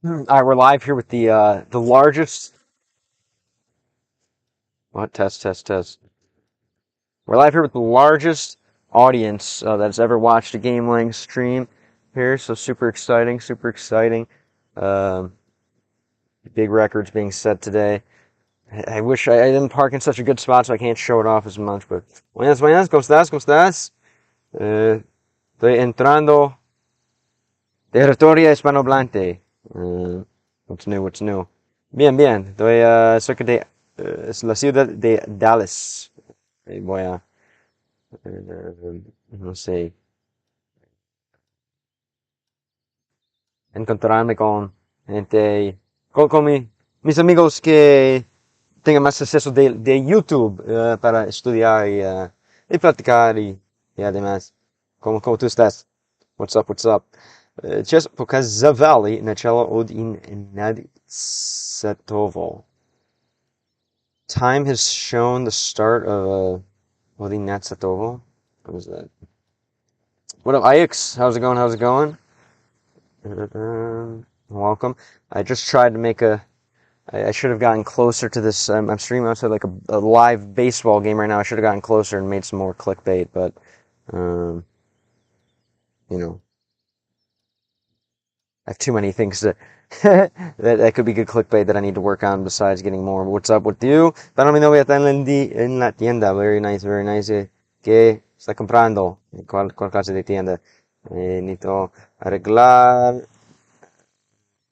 All right, we're live here with the largest. What test? We're live here with the largest audience that's ever watched a Game Lang stream here. So super exciting, super exciting. Um, Big records being set today. I wish I didn't park in such a good spot so I can't show it off as much. But buenas, ¿cómo estás? ¿Cómo estás? Estoy entrando territorio hispanohablante. What's new? What's new? Bien. Estoy cerca de es la ciudad de Dallas. Voy a, no sé, encontrarme con gente, con mis amigos que tengan más acceso de YouTube para estudiar y practicar y además, como tú estás? What's up? Just показали начало одиннадцатого. Time has shown the start of одиннадцатого. What is that? What up, Ix? How's it going? Welcome. I just tried to make I should have gotten closer to this. I'm streaming outside like a live baseball game right now. I should have gotten closer and made some more clickbait, but, you know, I have too many things that that could be good clickbait that I need to work on besides getting more. What's up with you? Para mi novia está en la tienda. Very nice. ¿Qué está comprando? ¿Cuál clase de tienda? Necesito arreglar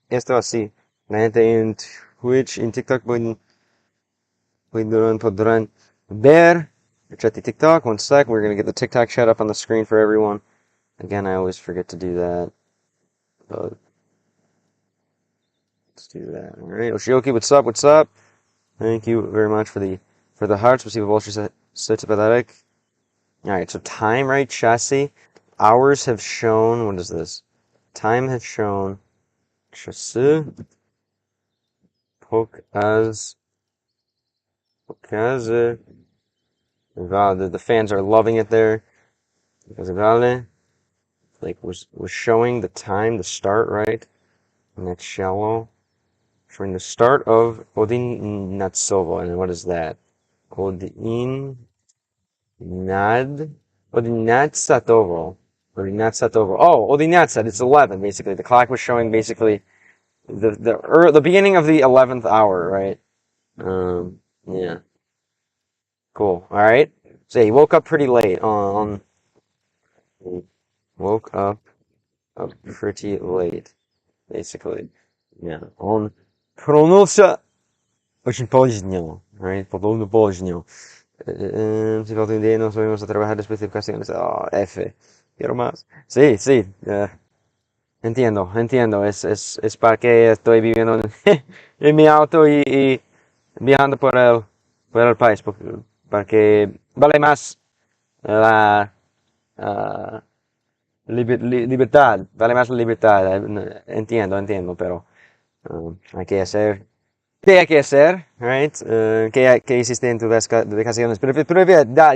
esto así. La gente en Twitch, en TikTok podrán ver el chat de TikTok. One sec. We're going to get the TikTok chat up on the screen for everyone. Again, I always forget to do that. But let's do that. All right, Oshioki, what's up? Thank you very much for the hearts. Спасибо большое за подарок. All right, so time, right? Chassis. Hours have shown. What is this? Time has shown. Chassis. Pokaz. Wow, the fans are loving it there. Like was showing the time, the start, right? And that's shallow. Showing the start of Odinatsovo. And what is that? Odinatsatovo. Oh, Odinatsat. It's 11, basically. The clock was showing basically the beginning of the 11th hour, right? Yeah. Cool. All right. So he woke up pretty late woke up pretty late, basically. Yeah. Он проснулся очень поздно, right? Поздно. Si falta un día nos volvemos a trabajar después de vacaciones. Oh, F. Quiero más. Sí. Entiendo. Es para que estoy viviendo en mi auto y viajando por el país. Para que vale más la libertad. Vale más la libertad. Entiendo, pero hay que hacer. ¿Qué hay que hacer? Right? ¿Qué hiciste en tus vacaciones? Да,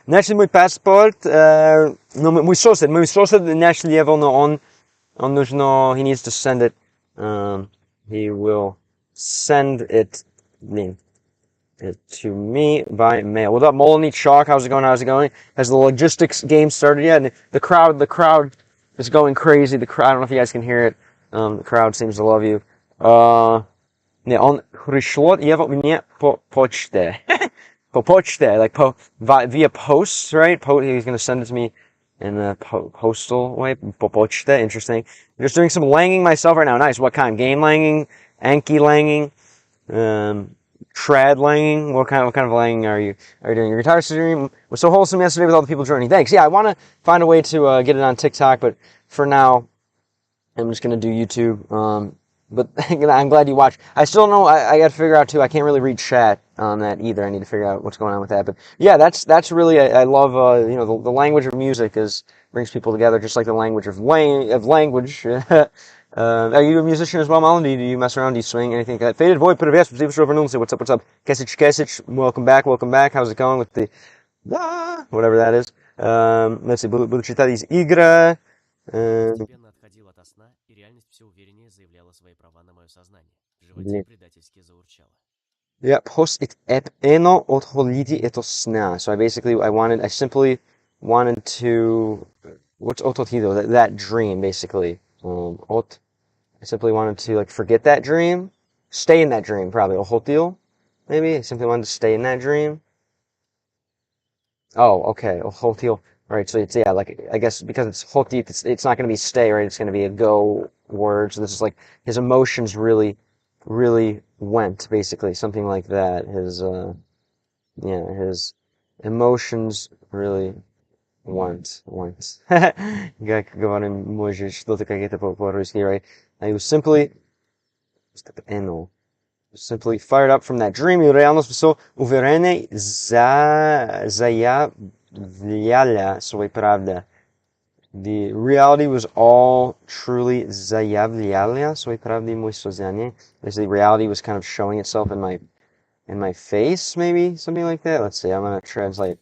начал мой паспорт, но мой сосед начал его, но он нужно, he needs to send it, he will send it to me by mail. What up, Molony Chalk? How's it going? Has the logistics game started yet? And the crowd is going crazy. I don't know if you guys can hear it. The crowd seems to love you. Не, он пришло его мне по почте. По почте, like via post, right? He's going to send it to me in a postal way. Po почте, interesting. I'm just doing some langing myself right now. Nice. What kind? Game langing? Anki langing? Trad langing? What kind of langing are you doing? Your guitar stream was so wholesome yesterday with all the people joining. Thanks. Yeah, I want to find a way to get it on TikTok, but for now, I'm just going to do YouTube. But I'm glad you watched. I still don't know. I got to figure out too. I can't really read chat on that either. I need to figure out what's going on with that. But yeah, that's really. I love the language of music brings people together, just like the language of language. Are you a musician as well, Malin? Do you mess around? Do you swing anything like that? Faded Void, привет, спасибо, что вернулся. What's up? Kesich, welcome back. How's it going with the whatever that is? Let's see. Буду читать из игры. Блин. Yeah, post it ep eno otholiti eto sna. So I simply wanted to, what's ototido? That dream, basically. I simply wanted to, like, forget that dream, stay in that dream, probably. Ohotil, maybe? I simply wanted to stay in that dream. Oh, okay. Ohotil. Right, so it's, yeah, like, I guess because it's hotit, it's not going to be stay, right? It's going to be a go word. So this is like, his emotions really went, basically, something like that. His emotions really went. Как говорим, может, что-то какие-то по-русски, right? I was simply fired up from that dream, и реальность все уверенной заявляла своей правде. The reality was all truly заявляла своей правде мой сознание. Basically, reality was kind of showing itself in my face, maybe something like that. Let's see. I'm gonna translate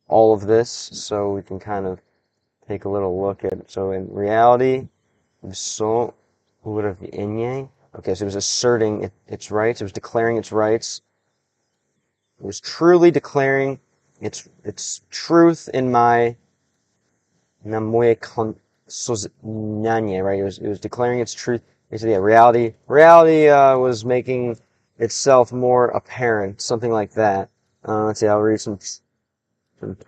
all of this so we can kind of take a little look at. So in reality, so okay, so it was asserting its rights. It was declaring its rights. It was truly declaring its truth in my soznание, right? It was declaring its truth. Basically, yeah, reality was making itself more apparent, something like that. Let's see, I'll read some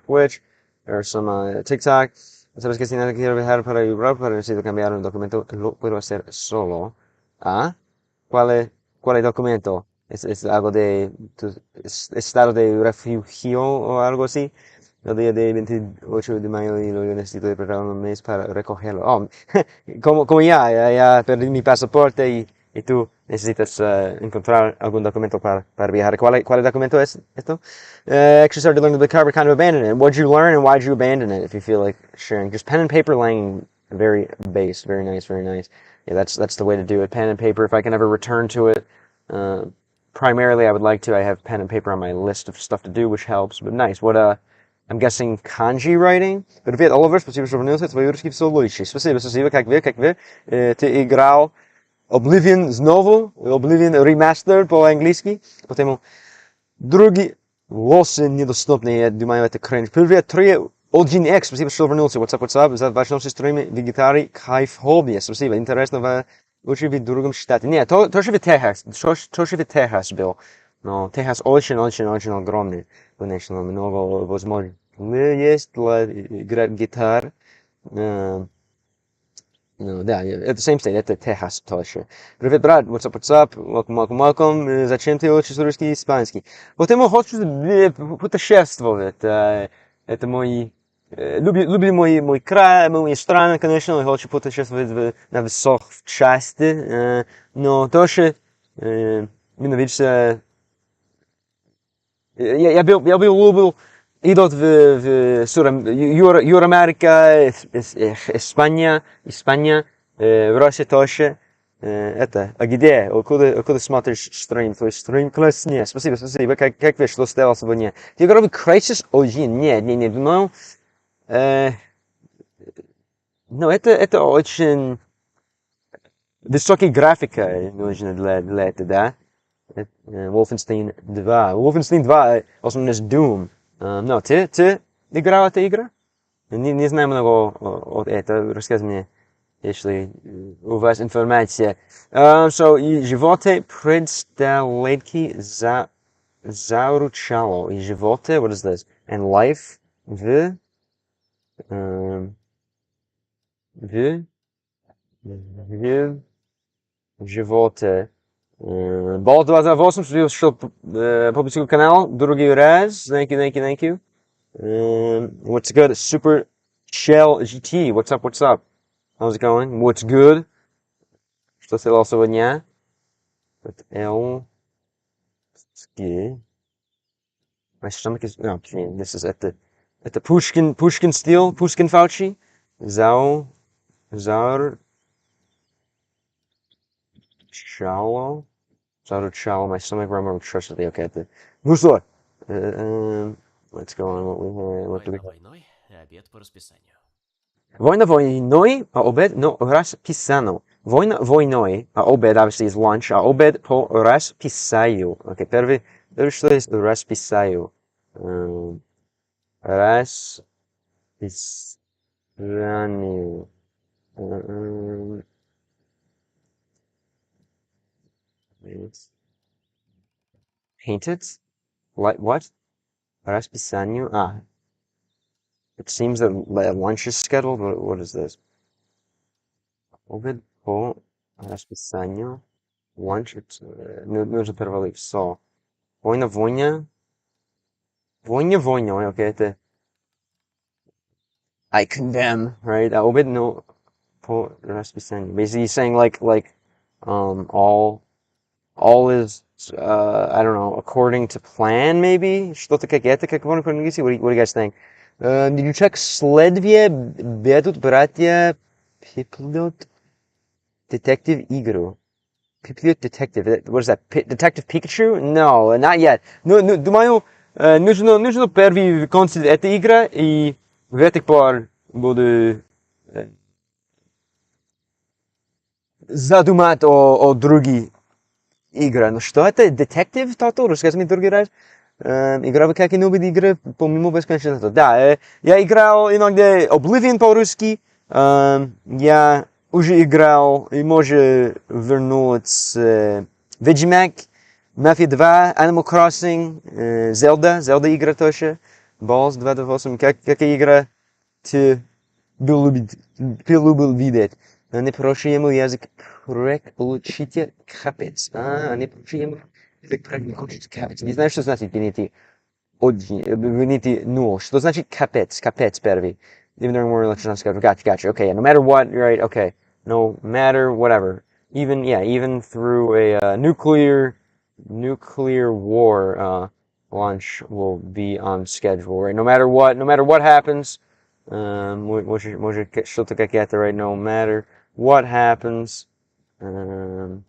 Twitch or some TikTok. ¿Sabes qué señal quiero dejar para Europa? Pero necesito cambiar un documento. Lo puedo hacer solo. ¿Ah? ¿Cuál es documento? ¿Es algo de estado de refugio o algo así? El día de 28 de mayo y luego necesito preparar un mes para recogerlo. Oh, como ya perdí mi pasaporte y tú necesitas encontrar algún documento para viajar. ¿Cuál documento es esto? Actually started learning the car, but kind of abandoned it. What'd you learn and why'd you abandon it? If you feel like sharing, just pen and paper laying, very base, very nice, very nice. Yeah, that's the way to do it. Pen and paper. If I can ever return to it, primarily I would like to. I have pen and paper on my list of stuff to do, which helps. But nice. I'm guessing kanji writing. Привет, Оливер, спасибо, что вернулся. Твои русские все лучше. Спасибо, как вы? Ты играл Oblivion снова, Oblivion Remastered по-английски, потому другие лосы недоступны, я думаю, это кринж. Привет, 1X, спасибо, что вернулся. What's up? За ваш новый стриме вегетарий, кайф, хобби. Спасибо, интересно, лучше в другом штате. Нет, тоже в Техас был. Но Техас очень огромный. Конечно, много возможностей есть для играть гитар. Ну, да, это same state, это Техас тоже. Привет, брат, what's up? Welcome. Зачем ты учишь русский и испанский? Потому хочу путешествовать. Это мой люблю мой край, мои страны, конечно, я хочу путешествовать на высоких части, но тоже ненавижу. Я любил идут в Юрамерика, Испания, в России тоже. А где? Откуда смотришь стрим? Твой стрим классный. Спасибо. Как вы, что сделал сегодня? Ты говорил Crysis 1? Нет, думаю. Но это очень высокая графика нужна для этого, да? Wolfenstein 2. Wolfenstein 2, also known as Doom. Но ты играл эту игру? Не знаю много от этого. Расскажи мне, если у вас информация. So, и животе предсталетки заручало. И животе, what is this? And life в животе. Ball 2008, что public канал, другой раз. Thank you. What's good? Super Shell GT. What's up? How's it going? What's good? Что сделал сегодня? My stomach is... No, this is at the Pushkin steel, Pushkin Fauci. Shallow, my stomach rumble trustworthy. Okay, let's go on what do we Война войной, а обед но расписано. Война войной, а обед obviously is lunch, а обед по расписанию. Okay, первый, что есть расписанию? Расписанию. Painted? What? Расписанию? It seems that lunch is scheduled. What is this? Обед по расписанию. Lunch. Нужно перевалить. So. Война. Война. Okay, это... I condemn, right? Обед no по расписанию. Basically, he's saying all is, I don't know, according to plan, maybe? Что-то как это, как можно по-английски? What do you guys think? Did you check следствие ведут братья Пиплют детектив игру? Пиплют детектив, what is that? Detective Pikachu? No, not yet. Ну, думаю, нужно первый концерт этой игры, и в этих пор буду задумать о других играх. Ну что это? Детектив? Тото? Расскажи мне другой раз. Играл в какие-нибудь игры помимо бесконечности? Да, я играл иногда Oblivion по-русски. Я уже играл и может вернуться Ведьмак, Mafia 2, Animal Crossing, Zelda игра тоже, Balls 228. Какая игра ты любил видеть? Не проще ему язык прек получите капец. Не проще ему язык прек получите капец. Не знаю, что значит генити нул. Что значит капец? Капец первый. Even during war, let's not schedule. Gotcha. Okay, yeah, no matter what, you're right. Okay, no matter whatever. Even through a nuclear war, launch will be on schedule, right? No matter what happens, может что-то какое-то, right? No matter what happens, right?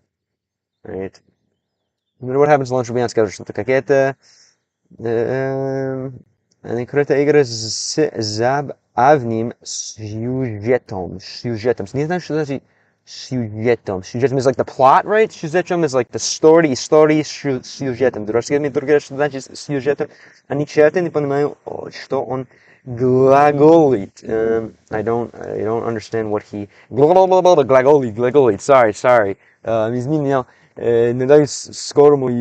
No matter what happens, launch will be on schedule. Что-то какое-то. Открытая игра с забавным сюжетом. Не знаю, что значит сюжетом. Сюжетом is like the plot, right? Сюжетом is like the story сюжетом. Расскажи мне другое, что значит сюжетом. Они читают, не понимаю, что он глаголит. I don't understand what he... Глаголит. Sorry. Изменил. Надеюсь, скоро мой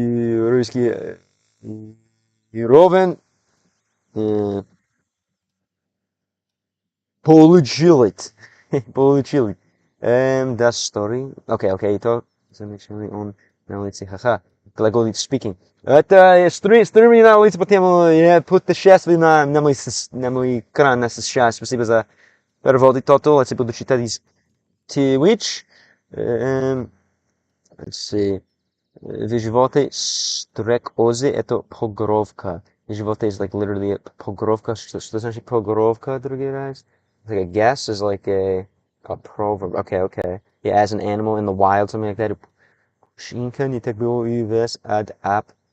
русский ровен. Получилось. Das story. Okay, то замечательный он на улице, ха-ха. Глаголит speaking. Это стримы на улице, потому я путешествую на мой экран на сейчас. Спасибо за перевод. То, я буду читать из Twitch. Let's see. В животе стрекозы это погровка. В животе is like literally погровка. Что значит погровка, другой раз? Like a guess is like a proverb. Okay. Yeah, as an animal in the wild, something like that. Шинка не так было и вес ad appetite,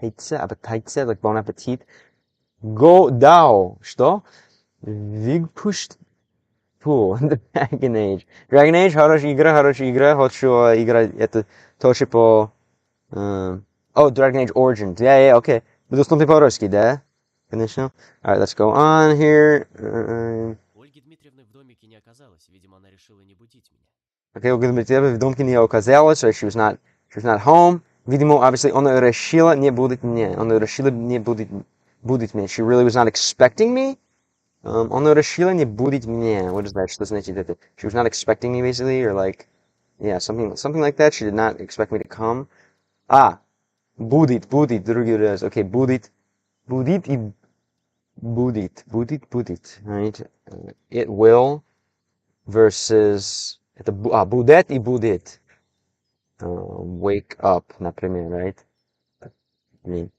like bon appetit. Go down. Что? Выпусти. The Dragon Age. Dragon Age, хорошая игра. Хочу играть это тоже по... Dragon Age Origins. Yeah, okay. Доступный по-русски, да? Конечно. Alright, let's go on here. Ольги Дмитриевны в домике не оказалось. Видимо, она решила не будить меня. Okay, Ольга Дмитриевна в домике не оказалась, so she was not home. Видимо, obviously, она решила не будить меня. She really was not expecting me. Она решила не будить меня. What is that? Что значит это? She was not expecting me, basically, or like, yeah, something like that. She did not expect me to come. Будет, другой раз. Okay, будет и будет, right? It will versus это будет и будет. Wake up, например, right? I mean,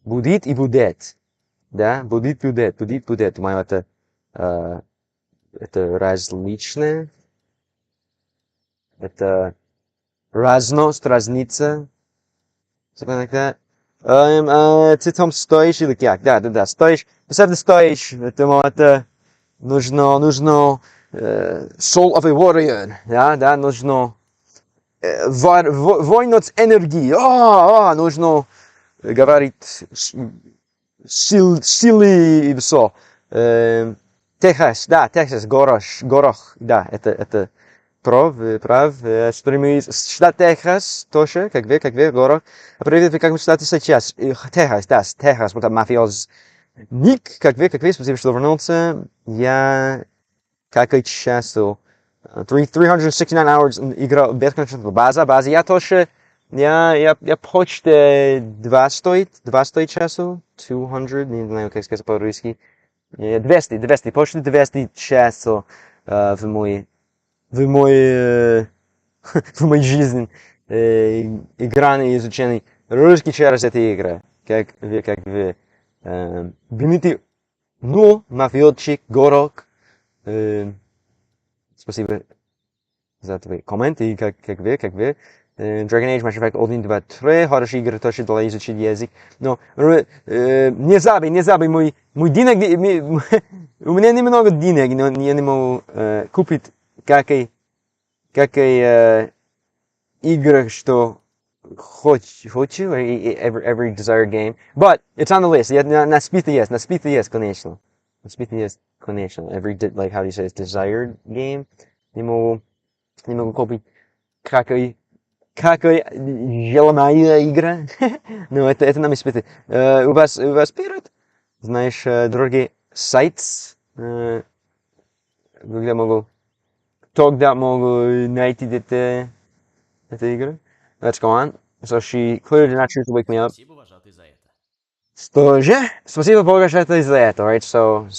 будет и будет. Да, будет. Думаю, это различное. Это разница. Something like that. Ты там стоишь или как? Да, стоишь. Представь, ты стоишь. Это нужно соловый warrior, да, нужно войнуть энергии, нужно говорить силы и все. Техас, да, Техас, горох, да, это прав, штат Техас, тоже, как вы, горох. Привет, вы как штат сейчас? Техас, да, Техас, вот мафиоз. Ник, как вы, спасибо, что вернулся. Я, как и часто, 369 hours играл бесконечно база, я тоже, я почти 200 часов, 200, не знаю, как сказать по-русски. 200, почти 200 часов в моей жизни игра и изучение русский через эти игры, как вы. Бенити, мафиотчик, горок. Спасибо за твои комменты, как вы. Dragon Age, Mass Effect 1, 2, 3, хорошие игры тоже для изучения язык. Но не забей, мой денег, у меня немного денег, но я не могу купить какие игры, что хочу, every desired game. But it's on the list. На списке есть, конечно. Every, like, how do you say it, desired game. Не могу купить какая желанная игра. Но это нам испытывает. У вас вперед, знаешь, другие сайты, где могу найти эту игру. Let's go on. So she clearly did not choose to wake me up. Спасибо, вожатый, за это. Что же? Спасибо Богу, что это из-за этого, right? So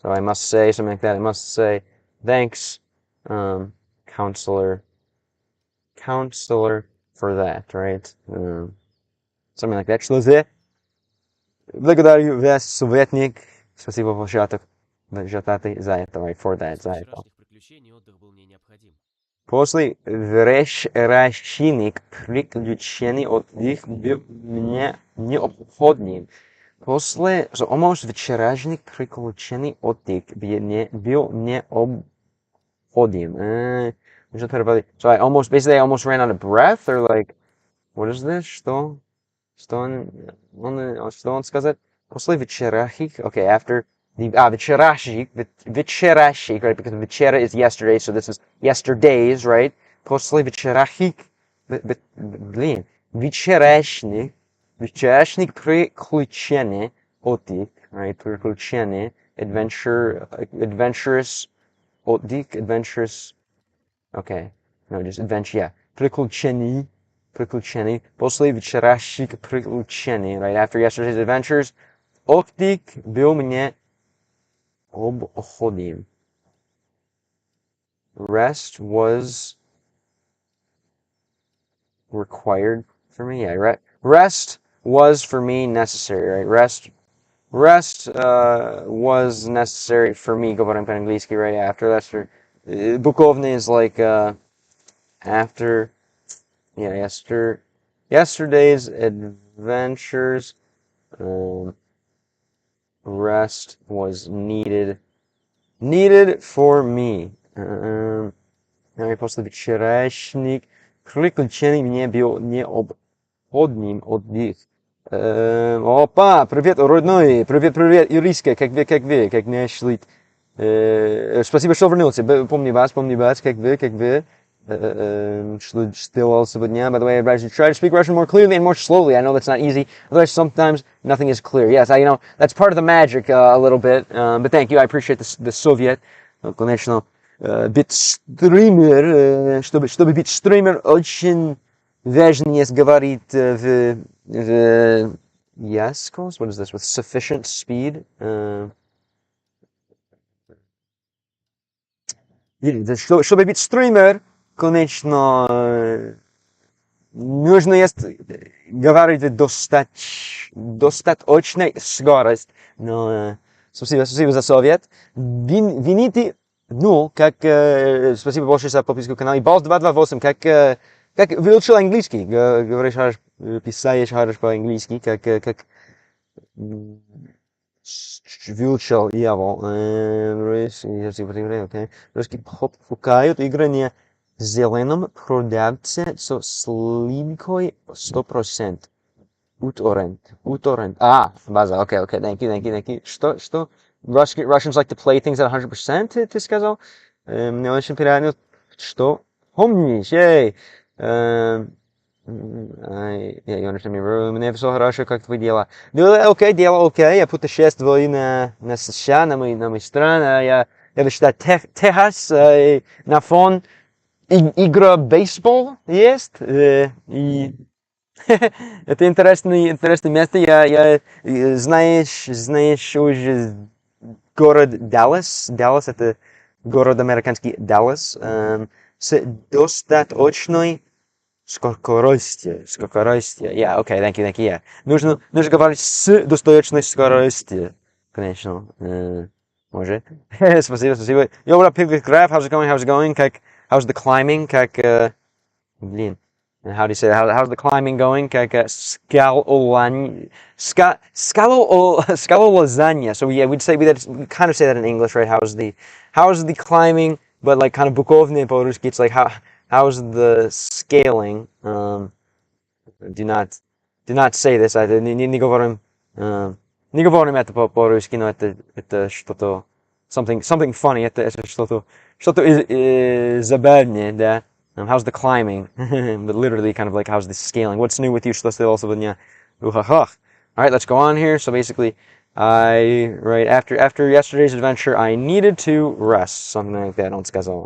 I must say something like that. I must say thanks, counselor, for that, right? Something like that. Что же? Благодарю вас, советник. Спасибо, вожатый, за это, right? For that, за это. После вчерашних приключений отдых был мне необходим. После вчерашних приключений отдых был мне необходим. После almost вчерашних приключений отдых был необходим. So I almost ran out of breath, or like, what is this? Что он сказать? После вчерашних, okay, after вчерашних, right? Because вчера is yesterday, so this is yesterday's, right? После вчерашних, вчерашних приключений, отдых, right? Приключения, adventurous, отдых, adventurous, okay, no, just adventure, yeah. Приключений, после вчерашних приключений, right? After yesterday's adventures, отдых был мне обходим. Rest was required for me. Yeah, rest was for me necessary. Right, rest was necessary for me. Говорим по-английски, right? After that's Bukovny is like after, yeah, yesterday's adventures. Rest was needed for me. После вчерашних приключений мне был необходим отдых. Опа, привет, родной, привет, Ириска, как вы, нашли? Спасибо, что вернулся, помни вас, как вы. Что делал сегодня? By the way, I advise you to try to speak Russian more clearly and more slowly. I know that's not easy. Otherwise, sometimes nothing is clear. Yes, that's part of the magic a little bit. But thank you. I appreciate the Soviet. Конечно, быть стример, чтобы быть стример, очень важно есть говорить в yes, what is this? With sufficient speed. Чтобы быть стример, конечно, нужно есть говорить достаточной скорость. Но спасибо за совет. Вините, спасибо большое за подписку на канал. И Balls 228, как выучил английский? Говоришь, писаешь хорошо по-английски, как выучил его. Окей. Русский покупают игры не зеленом продавце со сливкой 100%. Уторрент. База. Okay. Thank you. Что? Russians like to play things at 100%, ты сказал? Мне очень приятно, что помнишь, эй. Yeah, you understand me, bro. Мне все хорошо, как твои дела? Дело окей. Я путешествую на США, на мои страны. Я в штат Техас, на фон игра бейсбол есть. И это интересное место. Я знаешь уже город Даллас. Даллас это город американский Даллас. С достаточной скоростью. Yeah, okay, thank you, yeah. Нужно говорить с достаточной скоростью. Конечно. Может. Спасибо. Yo, what up, Piglet Graph? How's it going? How's the climbing? Блин. How do you say that? How's the climbing going? Scalo-lasagna. So yeah, we kind of say that in English, right? How's the climbing? But like kind of буковные по-русски, it's like how's the scaling? Do not say this. Не говорим это по-русски, но это что-то something funny. Это что-то забавное, да. How's the climbing? But literally kind of like how's the scaling? What's new with you? Что стало сегодня? Alright, let's go on here. So basically, after yesterday's adventure, I needed to rest. Something like that. Он сказал.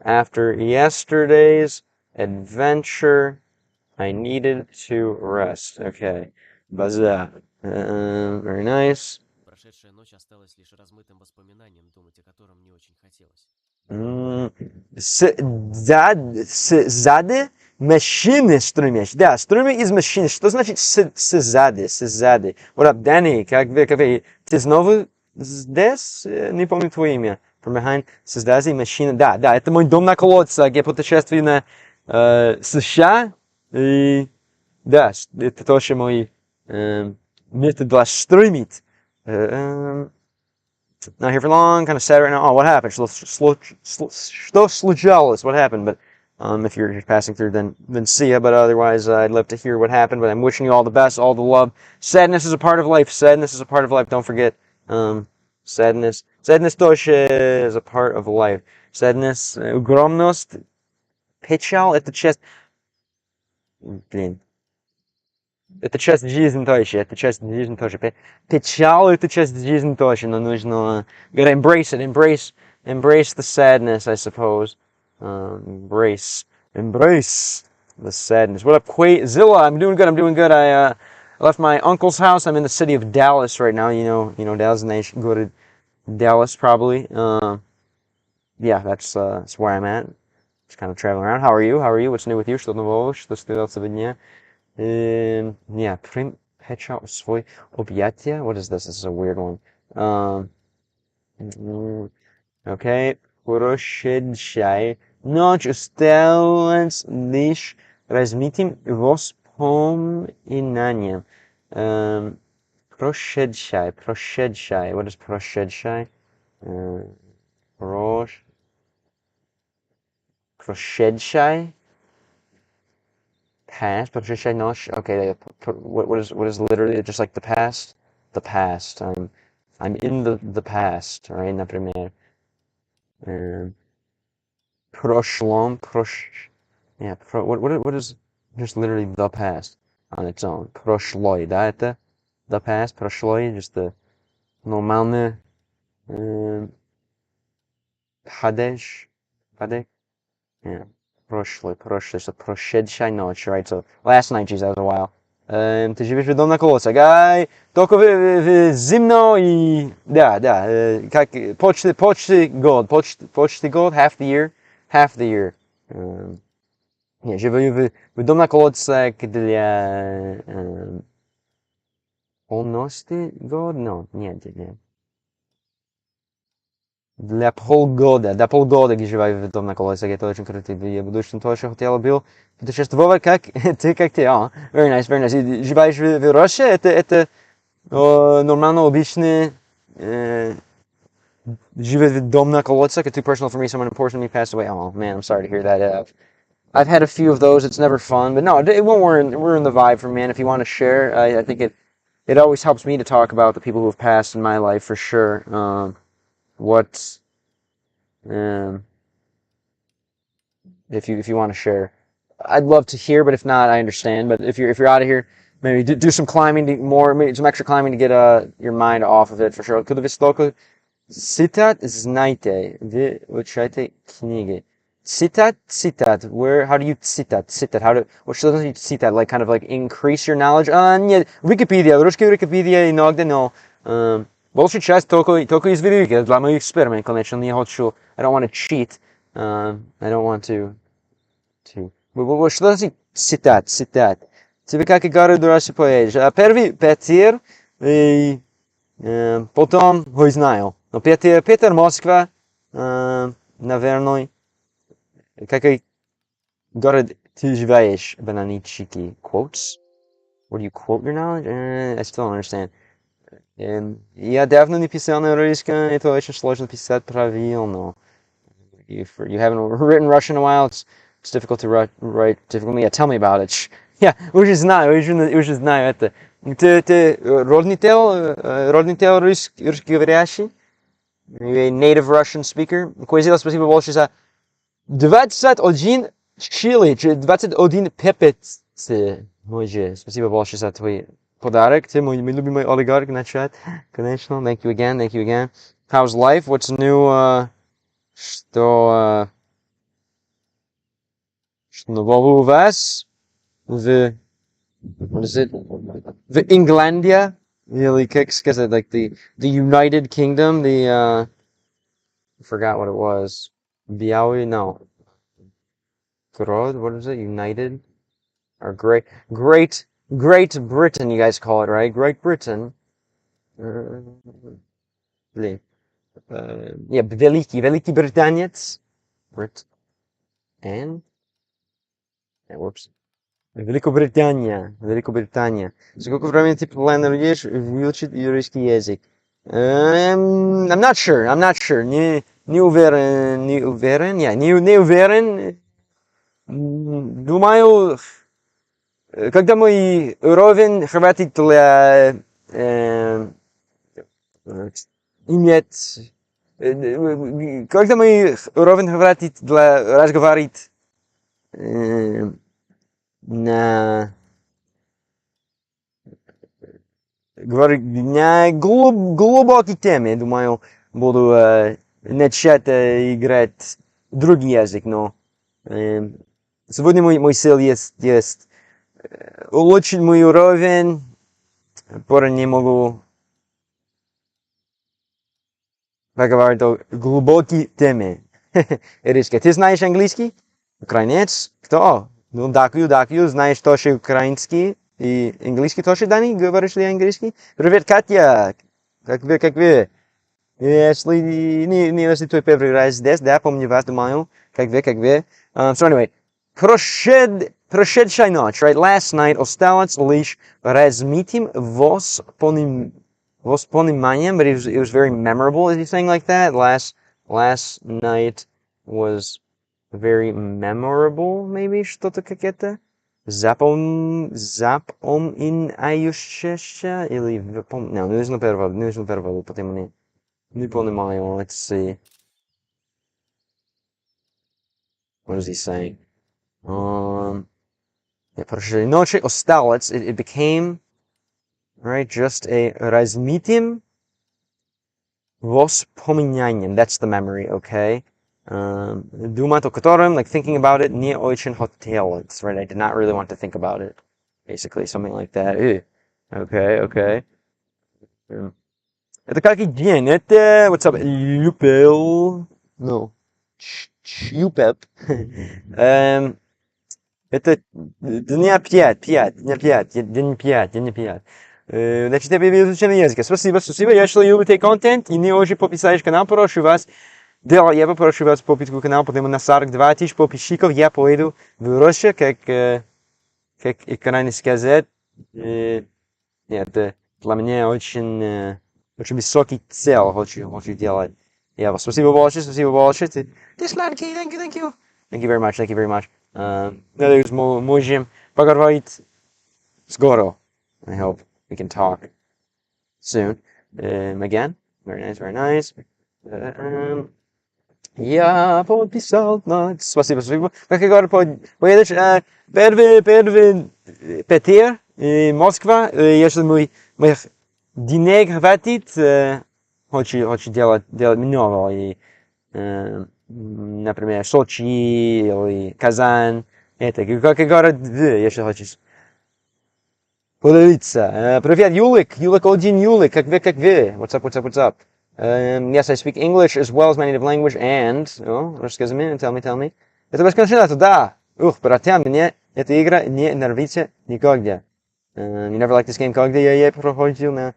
After yesterday's adventure, I needed to rest. Okay. База. Very nice. Прошедшая ночь осталась лишь размытым воспоминанием, думать о котором не очень хотелось. Сзади машины стримишь. Да, стримы из машины. Что значит сзади? What up, Danny? Как вы? Ты снова здесь? Не помню твое имя. From behind. Сзади машина. Да, это мой дом на колодце. Я путешествую на США. И да, это тоже мой метод для стримить. Not here for long, kind of sad right now. Oh, what happened? Что случалось? What happened? But if you're passing through, then see ya. But otherwise, I'd love to hear what happened. But I'm wishing you all the best, all the love. Sadness is a part of life. Don't forget. Sadness тоже is a part of life. Sadness, огромность, печаль, это часть. Блин. Это часть жизни тоже. Печаль это часть жизни тоже, но нужно gotta embrace the sadness, I suppose. Embrace the sadness. What up, Zilla? I'm doing good. I left my uncle's house. I'm in the city of Dallas right now. You know Dallas, go to Dallas probably. Yeah, that's where I'm at. Just kind of traveling around. How are you? What's new with you? Что нового? Что стало сегодня? Yeah, pečal svoj objatia. What is this? This is a weird one. Okay. Прошедшая ночь осталась лишь размытым воспоминанием. Прошедшая. What is прошедшая? Прошедшая. Past, прошедшая ночь. Okay, what is literally just like the past? The past. I'm in the past, right? Например. Прошлом, yeah, what is just literally the past on its own? Прошлой, да, это the past, прошлой, just the нормальный падеж, yeah, прошлый, so прошедшая ночь, right? So last night, geez, that was a while. Ты живешь в дом на колодце, гай, только в зимно и, да, как почти год, half the year. Я живу в дом на колодце для полностью год, но нет. Для полгода, до полгода я живу в дом на колодце, это очень круто. Я в будущем тоже хотел бы путешествовать, как ты, very nice. Живешь в России, это Нормално, обични, живеят в дом на колодца, too personal for me, someone important to me passed away. Oh man, I'm sorry to hear that. I've had a few of those. It's never fun, but no, it won't ruin the vibe for me. And if you want to share, I think it always helps me to talk about the people who have passed in my life for sure. What if you want to share, I'd love to hear. But if not, I understand. But if you're out of here, maybe do some climbing, maybe some extra climbing to get your mind off of it for sure. Could have citat znajte, wy uczycie kniги. Citat. How do you citat? What should you citat? Like kind of like increase your knowledge? Нет, Wikipedia, русский Wikipedia иногда, но большая часть только из видеоигр для моих экспериментов, конечно, не хочу. I don't want to cheat. I don't want to. Что значит citat? Тебе как играть дурачий поедешь? Первый Петр и потом его знаю. Но Петр Москва, наверное. Какой город ты живешь, бананчики? Quotes? What do you quote your knowledge? I still don't understand. Я давно не писал на русском, это очень сложно писать правильно. You haven't written Russian in a while, it's difficult to write difficultly. Yeah, tell me about it. Yeah, уже знаю это. Ты родитель русскоговорящий? A native Russian speaker? Кое-что спасибо большое за 21 чили, 21 пепецы. Мой спасибо большое за твой подарок. Ты мой любимый олигарх начать. Конечно. Thank you again. How's life? What's new? Что нового у вас? What is it? The Englandia? Really, как сказать, like the United Kingdom, I forgot what it was. Biawi? No. Grod? What is it? United? Or Great Britain, you guys call it, right? Great Britain. Yeah, Великий Британец. Whoops. Великобритания. Сколько времени ты планируешь выучить русский язык? I'm not sure. Не уверен. Не уверен. Думаю, когда мой уровень хватит для иметь... Когда мой уровень хватит для разговаривать на глубокие темы, думаю, буду начать играть другой язык, но сегодня мой цель есть улучшить мой уровень, пора не могу поговорить о глубокие темы. Русский. Ты знаешь английский? Украинец? Кто? Ну, дякую, знаешь тоже украинский и английский тоже, Дани? Говоришь ли английский? Привет, Катя! Как вы? Если твой первый раз здесь, да, помню вас, думаю. Как вы? So anyway, прошедшая ночь, right? Last night осталось лишь размытым воспоминанием, but it was very memorable. Is he saying like that? Last night was very memorable, maybe, что-то как это. Запоминающееся или no, нужно перевод, потому не понимаю. Let's see. What is he saying? Прошедшей ночи осталось, it became, right, just a размытым воспоминанием. That's the memory, okay? Думать о котором, like thinking about it, не очень хотелось, right? I did not really want to think about it. Basically, something like that. Okay. Это как и день, это, what's up, Юпел, no, Юпеп. Это дня 5. Значит, я появился изучение языка. Спасибо. Если любите контент и не уже подписались канал, прошу вас. Я попрошу вас подписку канал, потому на 42 тысяч подписчиков я поеду в Россию, как крайне сказать. Нет, для меня очень высокий цель хочу делать. Спасибо большое, спасибо большое. Ты сладкий, thank you, thank you. Thank you very much, thank you very much. Надеюсь, мы можем поговорить скоро. I hope we can talk soon. Again, very nice, very nice. Я подписал на... Спасибо, спасибо. Как я говорю, поедешь первый Петер, Москва, если моих денег хватит, хочу делать много. И, например, Сочи или Казань. Это, как я говорю, если хочешь поделиться. Привет, Юлик. Юлик один Юлик. Как вы? What's up, what's up, what's up? Yes, I speak English as well as my native language and... рассказывай, tell me. Это бесконечно, да. Братья, мне эта игра не нравится никогда. You never liked this game, когда я проходил на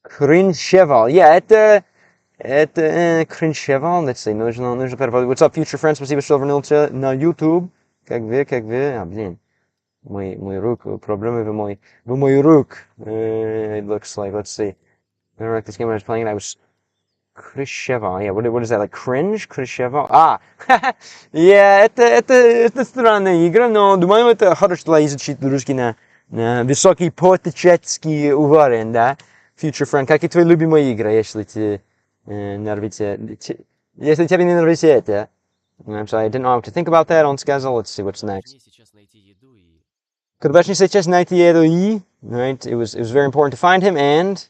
Кринчевал. Это Кринчевал. Let's see, нужно переводить. What's up, future friends? Спасибо, что вернулся на YouTube. Как вы? Блин. Мой рук, проблемы в мой рук. It looks like, let's see. I don't like this game when I was playing it. I was Krisheva. Yeah, what is that? Like cringe? Krisheva? Yeah, это странная игра, но думаю, это хорошо изучить русский на высокий поэтический уровень, да? Future friend, как и твоя любимая игра, если тебе не нравится это? I'm sorry, I didn't know how to think about that. Он сказал, let's see what's next. Мне сейчас найти еду и... Короче, сейчас найти еду и... Right, it was very important to find him and...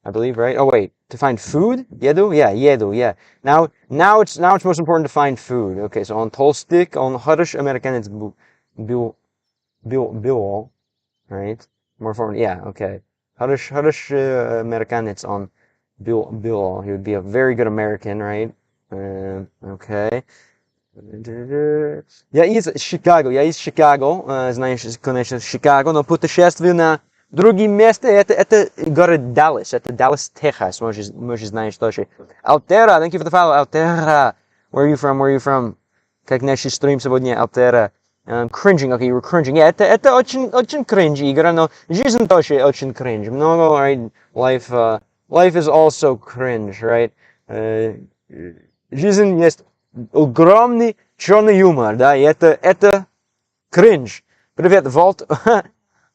I believe, right? Oh wait, to find food? Yedu? Yeah, yedu, yeah. Now it's most important to find food. Okay, so on Tolstik, on Harish American, it's Bill, right? More important, yeah, okay. Harish American, it's on Bill. He would be a very good American, right? Okay. Я из Chicago, знаешь, конечно, Chicago, но путешествую на другие места, это город Даллас, это Даллас, Техас, можешь знаешь тоже. Altera, thank you for the follow, Altera. Where are you from? Как наш стрим сегодня, Altera. Cringing, okay, you were cringing. Yeah, это очень cringe игра, но жизнь тоже очень cringe. Много, right? Life is also cringe, right? Жизнь есть огромный черный юмор, да, и это cringe. Привет, Волт.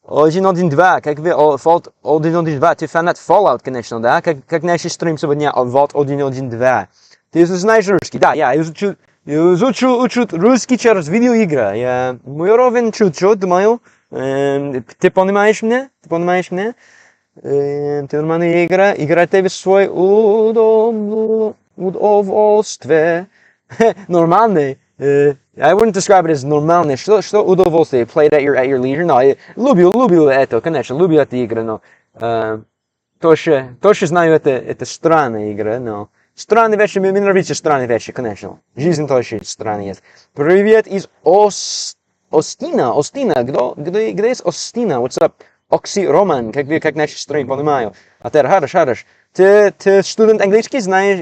1.1.2, как вы, Vault 1.1.2, ты фанат Fallout, конечно, да? Как наш стрим сегодня, Vault 1.1.2. Ты знаешь русский? Да, я учу русский через видеоигры. Мой уровень чуть-чуть, думаю. Ты понимаешь меня? Ты нормальная игра, играйте в свой удовольствие. Нормальный. I wouldn't describe it as нормальный. Что удовольствие? Play it at your leisure? No, люблю это, конечно, люблю эту игру, но тоже знаю, это странная игра, но странные вещи, мне нравятся странные вещи, конечно. Жизнь тоже странная есть. Привет из Остина. Где есть Остина? What's up? Оксироман, как наш стрим, понимаю. А теперь, хорош. Ты студент английский, знаешь,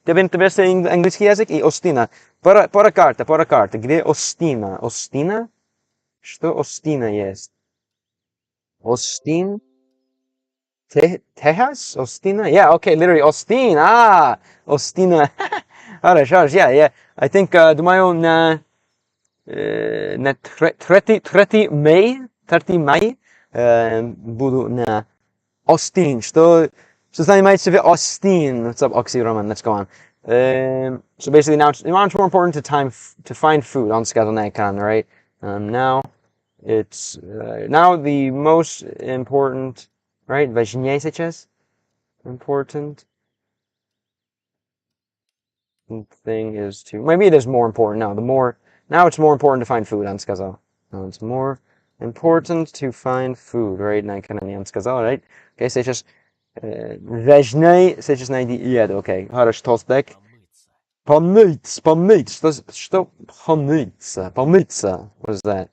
тебе английский язык и Остина. Пора карта. Где Остина? Остина? Что Остина есть? Остин? Texas? Ostina? Yeah, okay, literally Austin. Ostina. Хорош, yeah. I think, думаю, на 30 мая буду на Austin. Что занимает себя Austin? What's up, Oxyroman? Let's go on. So basically now it's more important to find food on Skazalnakan, right? Now it's now the most important, right? Важнее сейчас important thing is to, maybe it is more important now it's more important to find food on Skazal. No, it's more important to find food, right? На экране он сказал, right? Okay, сейчас важнее сейчас найди еду, okay. Хорошо, толстяк. Помыться. Что помыться? What is that?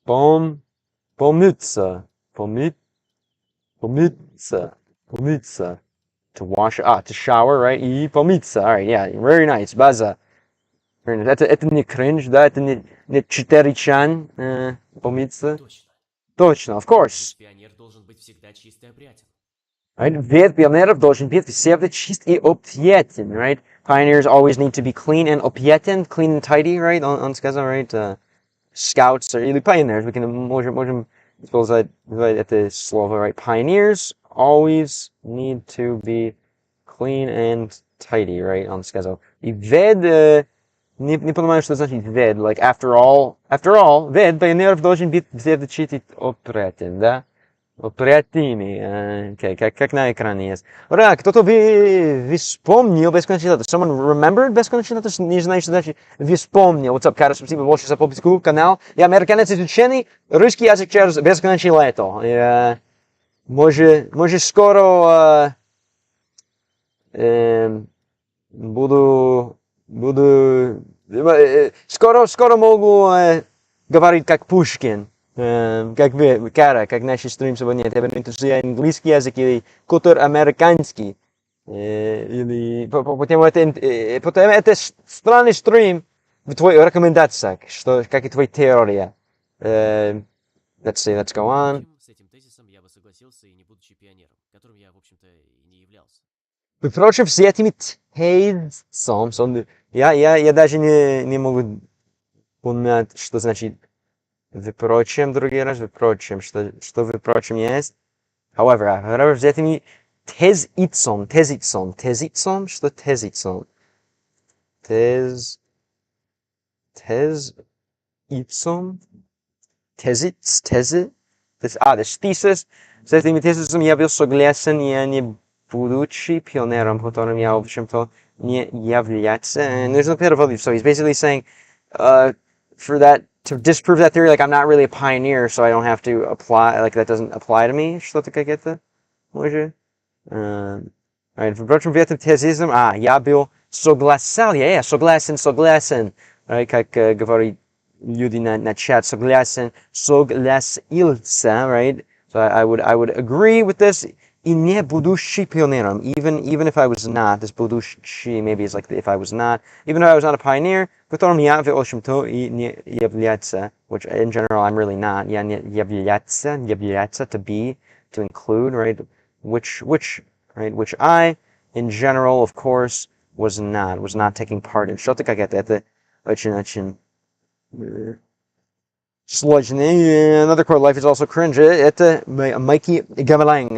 Помыться. To wash, to shower, right? И помыться. Alright, yeah, very nice. База. Это не cringe, да? Это не 4 чан помыться. Точно. Точно, of course. Пионер должен быть всегда чист и опрятен. Right? Вид пионеров должен быть всегда чист и опрятен, right? Pioneers always need to be clean and опрятен, clean and tidy, right? Он сказал, right? Scouts или pioneers, можем использовать это слово, right? Pioneers always need to be clean and tidy, right? Он сказал. И вид, не понимаю, что значит вид, like after all, вид pioneerов должен быть всегда чист и опрятен, да? Опрятными, как на экране есть. Ура, кто-то вспомнил бесконечно. Someone remembered бесконечно. Не знаю, что значит вспомнил. What's up, Кара, спасибо большое за подписку, канал. Я американец изучений, русский язык через бесконечно лето. Может скоро буду скоро могу говорить как Пушкин. Как вы, Кара, как наши стрим сегодня, это английский язык или культур американский, или потому это странный стрим в твоих рекомендациях, что, как и твоя теория. Let's go on. С этим тезисом я бы согласился, и не будучи пионером, которым я, в общем-то, и не являлся. Впрочем, все этими тезисом, я даже не могу понять, что значит впрочем, другие раз, впрочем, что впрочем есть. However, с этими тезисом, что тезисом? Тези. Thesis. С этими тезисом я был согласен, я не будучи пионером, которым я, в общем-то, не является. Нужно переводить. So he's basically saying, for that, to disprove that theory, like I'm not really a pioneer, so I don't have to apply, like that doesn't apply to me. Что-то как это? Может? Right, впрочем, в этом тезисом, я был согласен. Right, как говорит люди на чат, согласился, right? So I would agree with this. И не будущий пионером, even if I was not, this будущий maybe is like if I was not, even if I was not a pioneer, которым я в общем-то и не является, which in general I'm really not, я не является, to be, to include, right, which I, in general, of course, was not taking part in. Что-то как это очень сложный. Another quote, life is also cringe. Это Mikey Gamelang.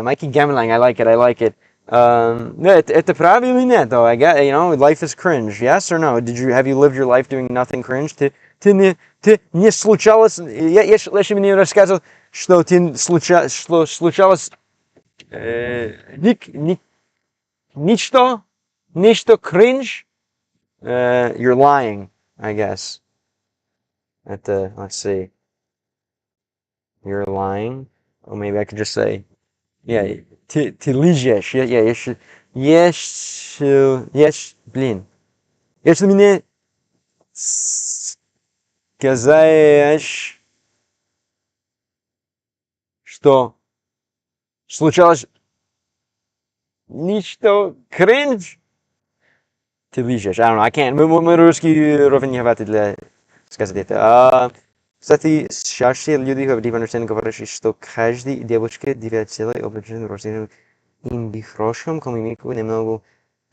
I like it. Это правильно или нет, though? I get, life is cringe. Yes or no? Have you lived your life doing nothing cringe? Ты не случалось, если мне рассказывал, что случалось ничто cringe, you're lying, I guess. Let's see. You're lying. Or maybe I could just say, yeah, ты лжешь. Блин. Если мне сказаешь, что случалось ничто cringe, ты лжешь. I don't know, I can't. Мой русский ровно не хватит для сказать это. Кстати, сейчас люди в understand говорят, что каждой девочке 9 целых обычно рождены им хорошим коммунику немного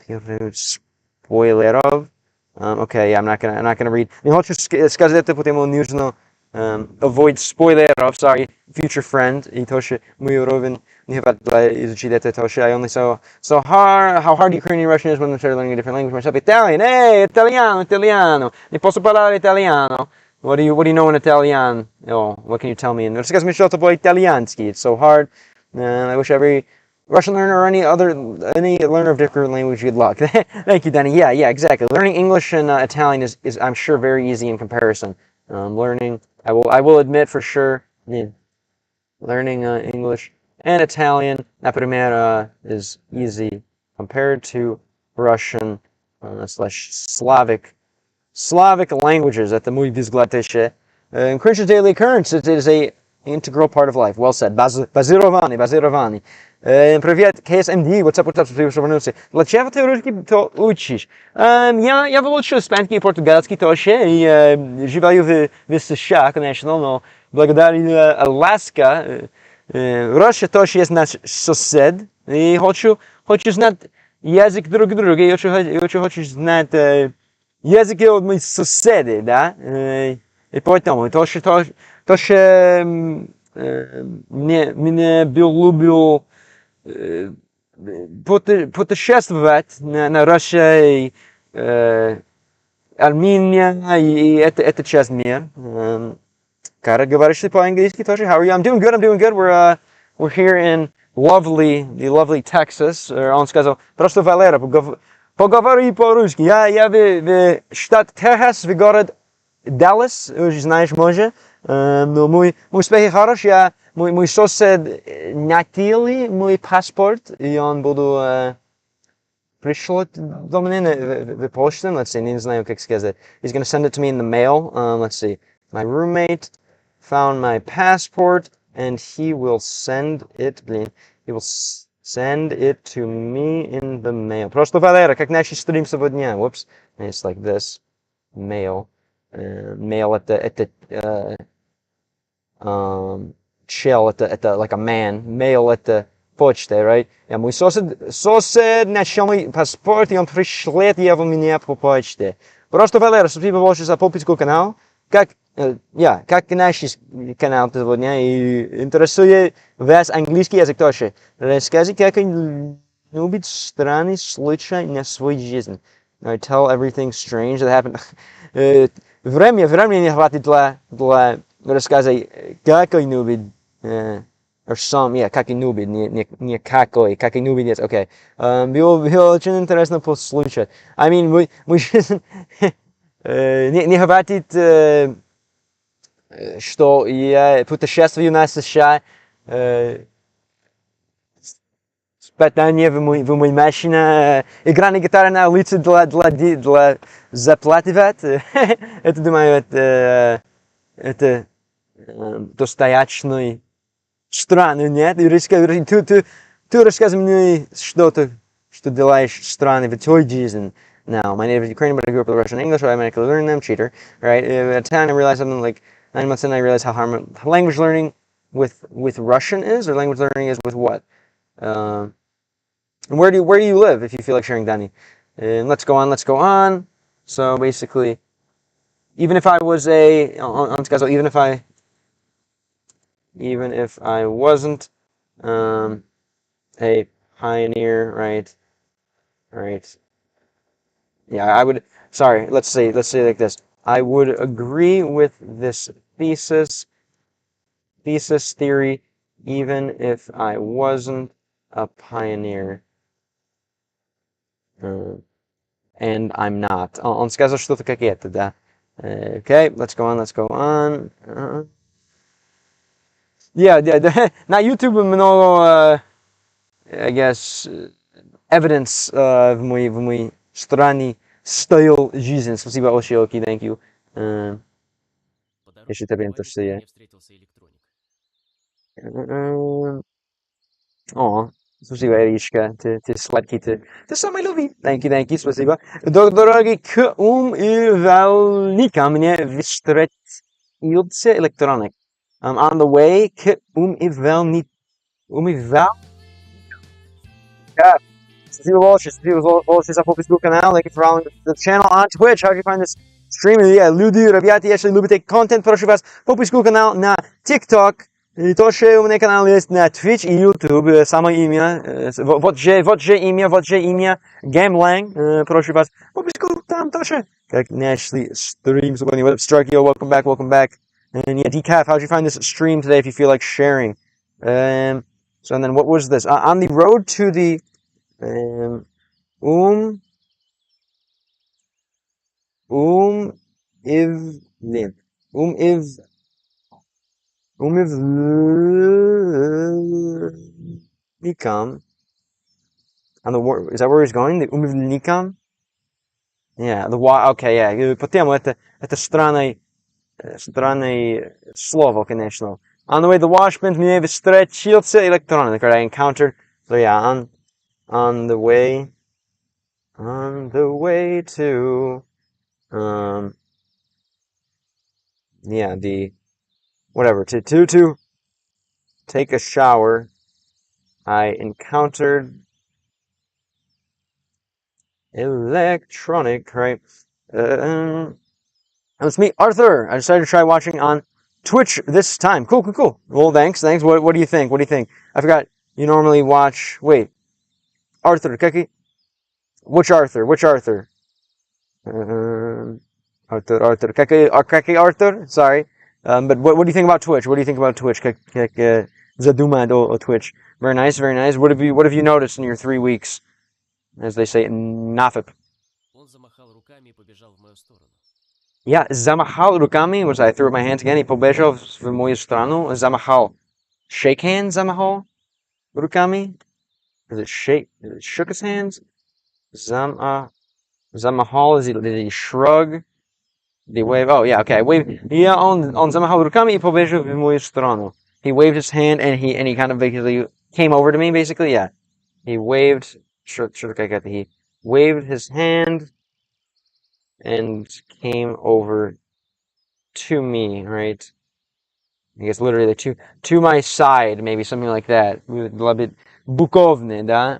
перед спойлеров. Okay, I'm not gonna read. Не хочу сказать это, потому нужно avoid spoilerов. Sorry, future friend. И тоже мой уровень не хватит для изучить это тоже. I only saw how hard Ukrainian Russian is when I started learning a different language myself. Italian, italiano. Ne posso parlare italiano. What do you know in Italian? Oh, what can you tell me? Рассказывай что-то по-итальянски. It's so hard. I wish every Russian learner or any learner of different language good luck. Thank you, Danny. Yeah, exactly. Learning English and Italian is I'm sure very easy in comparison. Learning, I will admit for sure, learning English and Italian, например, is easy compared to Russian / Slavic languages. Это мой взгляд еще. Cringe daily occurrence. It is a Integral part of life. Well said. Базирование. Привет, KSMD. What's up, спасибо. Для чего ты русский то учишь? Я выучил испанский и португальский тоже, и живу в США, конечно, но благодаря Аляска, Russia тоже есть наш сосед, и хочу знать язык друг друга, и очень хочу знать язык от моих соседей, да? И поэтому тоже меня любил путешествовать на Россию, Армения, и это часть мира. Cara, говоришь ты по-английски тоже? How are you? I'm doing good. We're here in the lovely Texas. Он сказал, просто Валера, поговори по-русски. Я в штат Техас, в город Даллас, уже знаешь, может. Но мой успех хорош. Мой сосед натили мой паспорт, и он буду пришлет до меня в почту. Let's see, не знаю, как сказать. He's going to send it to me in the mail. Let's see. My roommate found my passport, and he will send it to me in the mail. Просто Валера, как наши стрим сегодня. Whoops. It's like this. Mail. Mail chill это like a man. Mail это почта, right? Я мой сосед нашел мой паспорт, и он пришлет его мне по почте. Просто Валера, спасибо большое за подписку канал. Как наш канал сегодня, и интересует вас английский язык тоже. Расскажи, как любит странный случай на свою жизнь. Tell everything strange that happened. Времени не хватит для рассказать, какой любит, or some, какой любит, не какой любит, yes, okay. Было очень интересно послушать. I mean, мы не хватит, что я путешествую на США, спать в моей машине, игра на гитаре на улице для заплатывать. Это, думаю, это достаточно странно, нет? Ты расскажи мне что-то, что делаешь странно в твоей жизни. Now, my native is Ukrainian, but I grew up with Russian and English, so I automatically learned them. Cheater, right? At 10, I realized something like 9 months in, I realized how hard language learning with Russian is, or language learning is with what? And where do you live? If you feel like sharing, Danny. And let's go on. So basically, even if I was even if I wasn't a pioneer, right? Yeah, I would. Sorry, let's say like this. I would agree with this theory, even if I wasn't a pioneer. And I'm not. Он сказал что-то как это, да. Okay, let's go on. Yeah, на YouTube много, I guess, evidence в моей странный стиль жизни. Спасибо большое, окей, thank you. Если тебе интересует. Мне встретился электроник. Спасибо, Иришка, ты сладкий, ты самый любимый. Thank you, спасибо. Дорогой, к и велика мне встретился электроник. On the way, к и велика. Спасибо большое за подписку канал, like if you're following the channel on Twitch, how do you find this stream? Yeah, люди, ребята, если любите контент, прошу вас, подписку канал на TikTok, и тоже у меня канал есть на Twitch и YouTube, самое имя, вот же имя, Gamelang, прошу вас, подписку там тоже, как нашли стрим сегодня. What up, Starkio, welcome back. And yeah, Decaf, how do you find this stream today if you feel like sharing? So and then what was this? On the road to the Nikam. On the is that where he's going? The Nikam? Yeah, okay, yeah. По тему это странное слово, конечно. On the way to the washpins, mnie wystrzelił elektronik, right? I encountered, so yeah, on the way to, yeah, to take a shower, I encountered electronic, right? Let's meet Arthur. I decided to try watching on Twitch this time. Cool. Well, thanks. What do you think? I forgot you normally watch, wait, Arthur, Keki? Which Arthur? Keki Arthur? Sorry. But what do you think about Twitch? Zaduma do Twitch. Very nice. What have you noticed in your 3 weeks? As they say in Nafip. Он замахал руками и побежал в мою сторону. Yeah, zamachal rukami, was I threw up my hands again. He pobежал в мою сторону. Zamachal. Shake hands, zamachal rukami? Is it shook his hands? Zamahal, did he shrug? Did he wave? Oh, yeah, okay. Yeah, on zamachal rukami, he pobежал в мою сторону. He waved his hand and he kind of basically came over to me, basically, yeah. He waved, he waved his hand and came over to me, right? I guess literally to my side, maybe something like that. A little bit bukovne, da?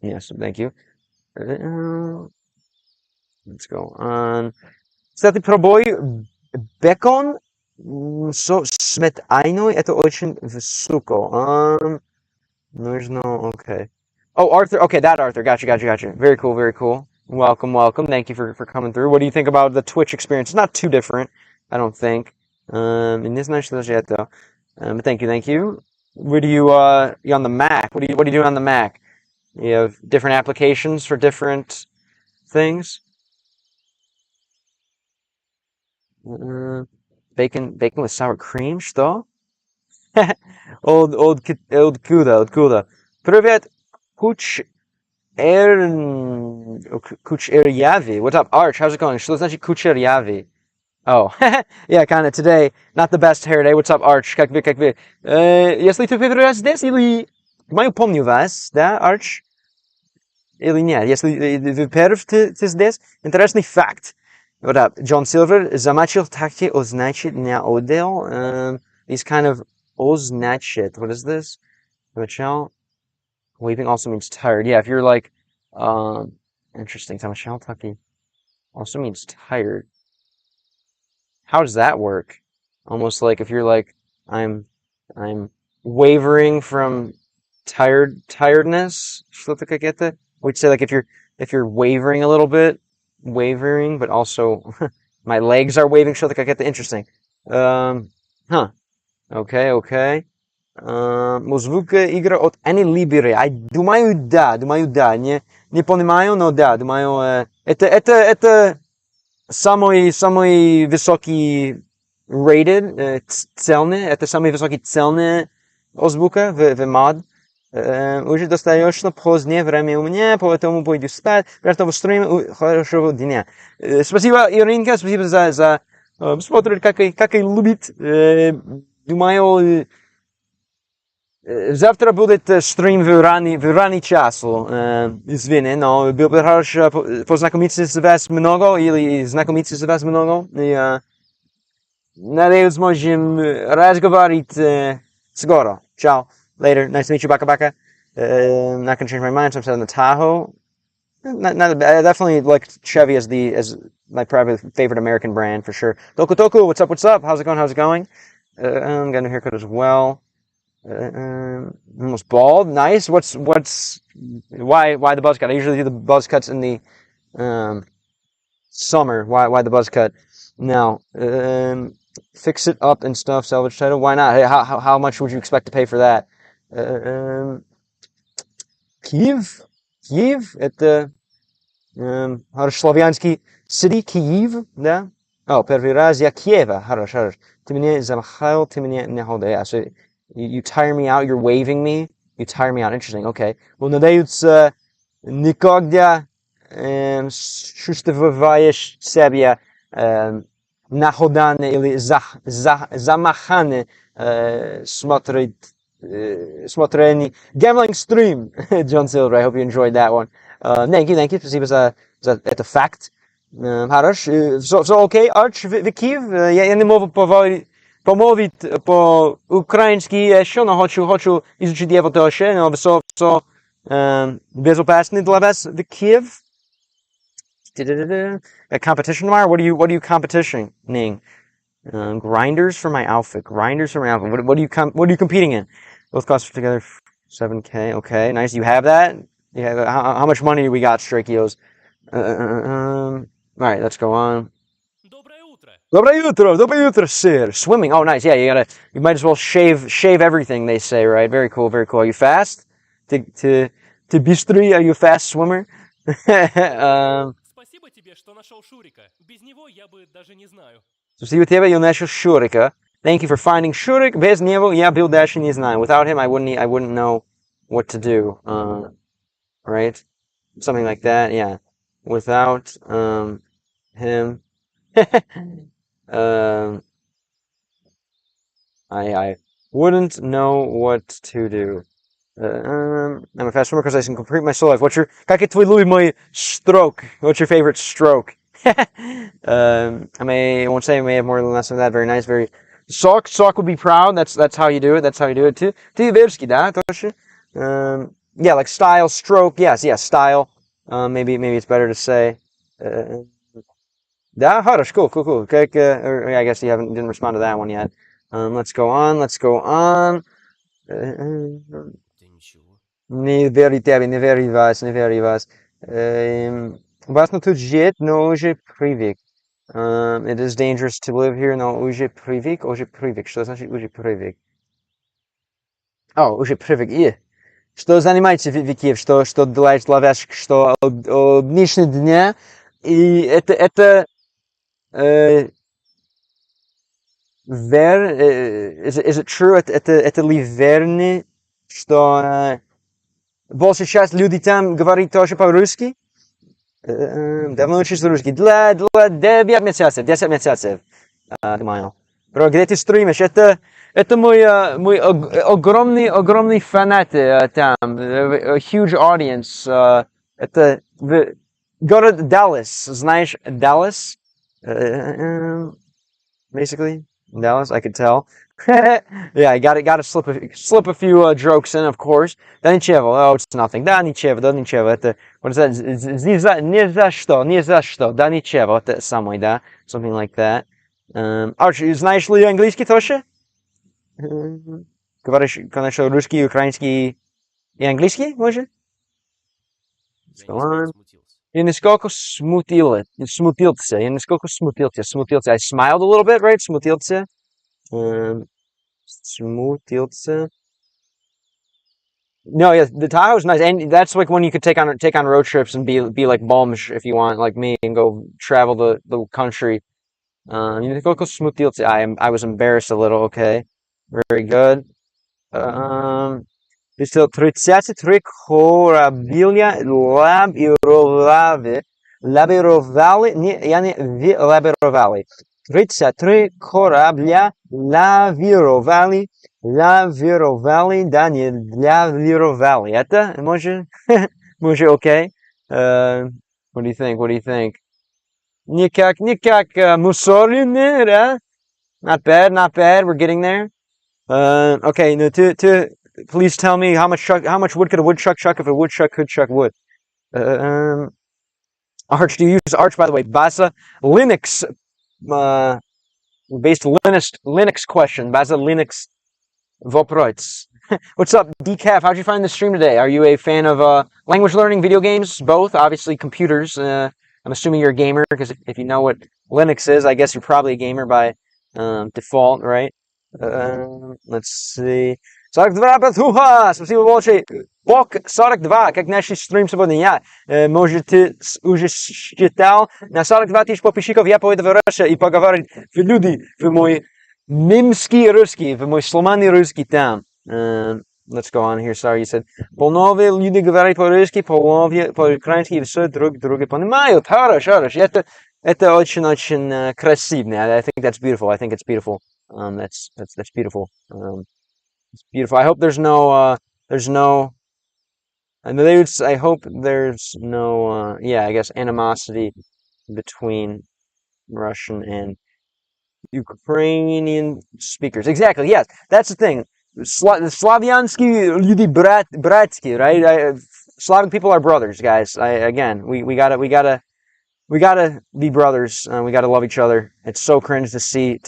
Yes, thank you. Let's go on. Кстати, пробуй бекон со сметаной. Это очень высоко. Нужно, okay. Oh, Arthur. Okay, that Arthur. Gotcha. Very cool. Welcome. Thank you for coming through. What do you think about the Twitch experience? It's not too different, I don't think. Не знаю, что даже это. But thank you. What do you on the Mac? What are you doing on the Mac? You have different applications for different things. Bacon with sour cream, что? Old Kuda. Привет, Kucheryavi. What's up, Arch? How's it going? Что значит Kucheryavi? Oh, yeah, kind of. Today, not the best hair day. What's up, Arch? Как вы? Если ты первый раз здесь, или... Думаю, помню вас, да, Arch? Или нет? Если вы первый ты здесь, интересный факт. What up? John Silver, замачил такти означит не одел. These kind of означит. What is this? Замачал. Weeping also means tired. Yeah, if you're like, interesting. Zamachal taki also means tired. How does that work? Almost like if you're like, I'm wavering from tiredness. Что-то как это? We'd say like if you're wavering a little bit, but also my legs are waving. Что-то как это? Interesting. Okay. Музыка игра от Ани Либери. Думаю, да. Не понимаю, но да. Думаю, это самый высокий rated, цельный, это самый высокий цельный озвука в мод. Уже достаточно позднее время у меня, поэтому пойду спать. Приятного стрима, хорошего дня. Спасибо, Иринка, спасибо за просмотр, как и любит. Думаю, завтра будет стрим в ранний час. Извини, но было бы хорошо познакомиться с вас много или знакомиться с вас много. Надеюсь, можем разговаривать скоро. Ciao. Later. Nice to meet you, Baka. Not gonna change my mind, so I'm setting the Tahoe. I definitely like Chevy as my private favorite American brand for sure. Toku, what's up? How's it going? I'm getting a haircut as well. Almost bald. Nice. Why the buzz cut? I usually do the buzz cuts in the summer. Why the buzz cut? Now, fix it up and stuff. Salvage title. Why not? Hey, how much would you expect to pay for that? Kyiv. Это славянский city. Kyiv, да? Oh, первый раз я Киева. Хорошо. Ты меня замахал, ты меня не ходи. Yeah, so you tire me out. You're waving me. You tire me out. Interesting. Okay. Well, надеюсь, никогда чувствуешь себя находаны или замаханы смотрени. Gambling stream. John Silver, I hope you enjoyed that one. Thank you. Спасибо за это fact. Хорош. Все окей, Арч, в Киев. Я не могу помолвить по-украински еще, но хочу изучить его тоже, но все безопасно для вас в Киев. A competition tomorrow? What are you competitioning? Grinders for my outfit. What are you competing in? Both costs together 7K. Okay, nice. You have that? Yeah. How much money do we got, Strakios? All right, let's go on. Доброе утро, sir. Swimming. Oh, nice. Yeah, you might as well shave everything. They say, right? Very cool. Are you fast? To bistri? Are you a fast swimmer? Спасибо тебе, что нашел Шурика. Без него я бы даже не знаю. Спасибо тебе, я нашел Шурика. Thank you for finding Shurik. Без него я был даже не знаю. Without him, I wouldn't know what to do. Right? Something like that. Yeah. Without him, I wouldn't know what to do. I'm a fast swimmer because I can complete my soul life. Какой твой любимый stroke? What's your favorite stroke? I won't say I may have more than less than that. Very nice. Sok would be proud. That's how you do it. Too. Ты верский, да? Тоже? Yeah, like style, stroke. Yes, style. Maybe it's better to say. Да, хорош, cool. I guess you didn't respond to that one yet. Let's go on. Не верю вас. Вас тут жить, но уже привык. It is dangerous to live here, но уже привык. Что значит уже привык? Уже привык. Что занимаетесь в Киев? Что делаете для вас? Что днешний дня? И это is it true? Это ли верно, что большая часть людей там говорит тоже по-русски? Давно учишь русский? Для 9 месяцев, 10 месяцев, думаю. Бро, где ты стримишь? Это мой огромный фанат там, huge audience. Это город Даллас, знаешь Даллас? Basically, Dallas, I could tell. Yeah, I gotta slip a few jokes in, of course. Да ничего, it's nothing. Да ничего, это, what is that? Ни за что, да ничего, это самое, да? Something like that. Archie, знаешь ли английский тоже? Говоришь, конечно, русский, украинский и английский, может? Я несколько смутился. Я нисколько смутился. I smiled a little bit, right? Смутился. No, yeah, the Tahoe's nice, and that's like when you could take on road trips and be like bums if you want, like me, and go travel the country. Нисколько смутился. I was embarrassed a little. Okay, very good. Писал 33 корабля лавировали. 33 корабля лавировали, да не лавировали. Это может, окей. What do you think? Никак мусорные, да? Not bad. We're getting there. Okay, no, please tell me how much wood could a woodchuck chuck if a woodchuck could chuck wood? Arch, do you use Arch, by the way? Baza Linux, based Linux question. Baza Linux Voproits. What's up, Decaf? How'd you find the stream today? Are you a fan of language learning, video games? Both, obviously, computers. I'm assuming you're a gamer, because if you know what Linux is, I guess you're probably a gamer by default, right? Let's see. 42 Петуха! Спасибо большое. Бог 42, как наш стрим сегодня. Я, может, ты уже считал, на 42 тысяч подписчиков я поеду в Россию и поговорю в люди, в мой мимский русский, в мой сломанный русский там. let's go on here. Sorry, you said полновые люди говорят по-русски, полновые по-украински, и все друг друга понимают. Хорош. Это очень красиво. I think that's beautiful. I think it's beautiful. That's beautiful. It's beautiful. I hope there's no I hope there's no I guess animosity between Russian and Ukrainian speakers. Exactly. Yes, that's the thing. Slaviansky люди братья, right? Slavic people are brothers, guys. We gotta be brothers. We gotta love each other. It's so cringe to see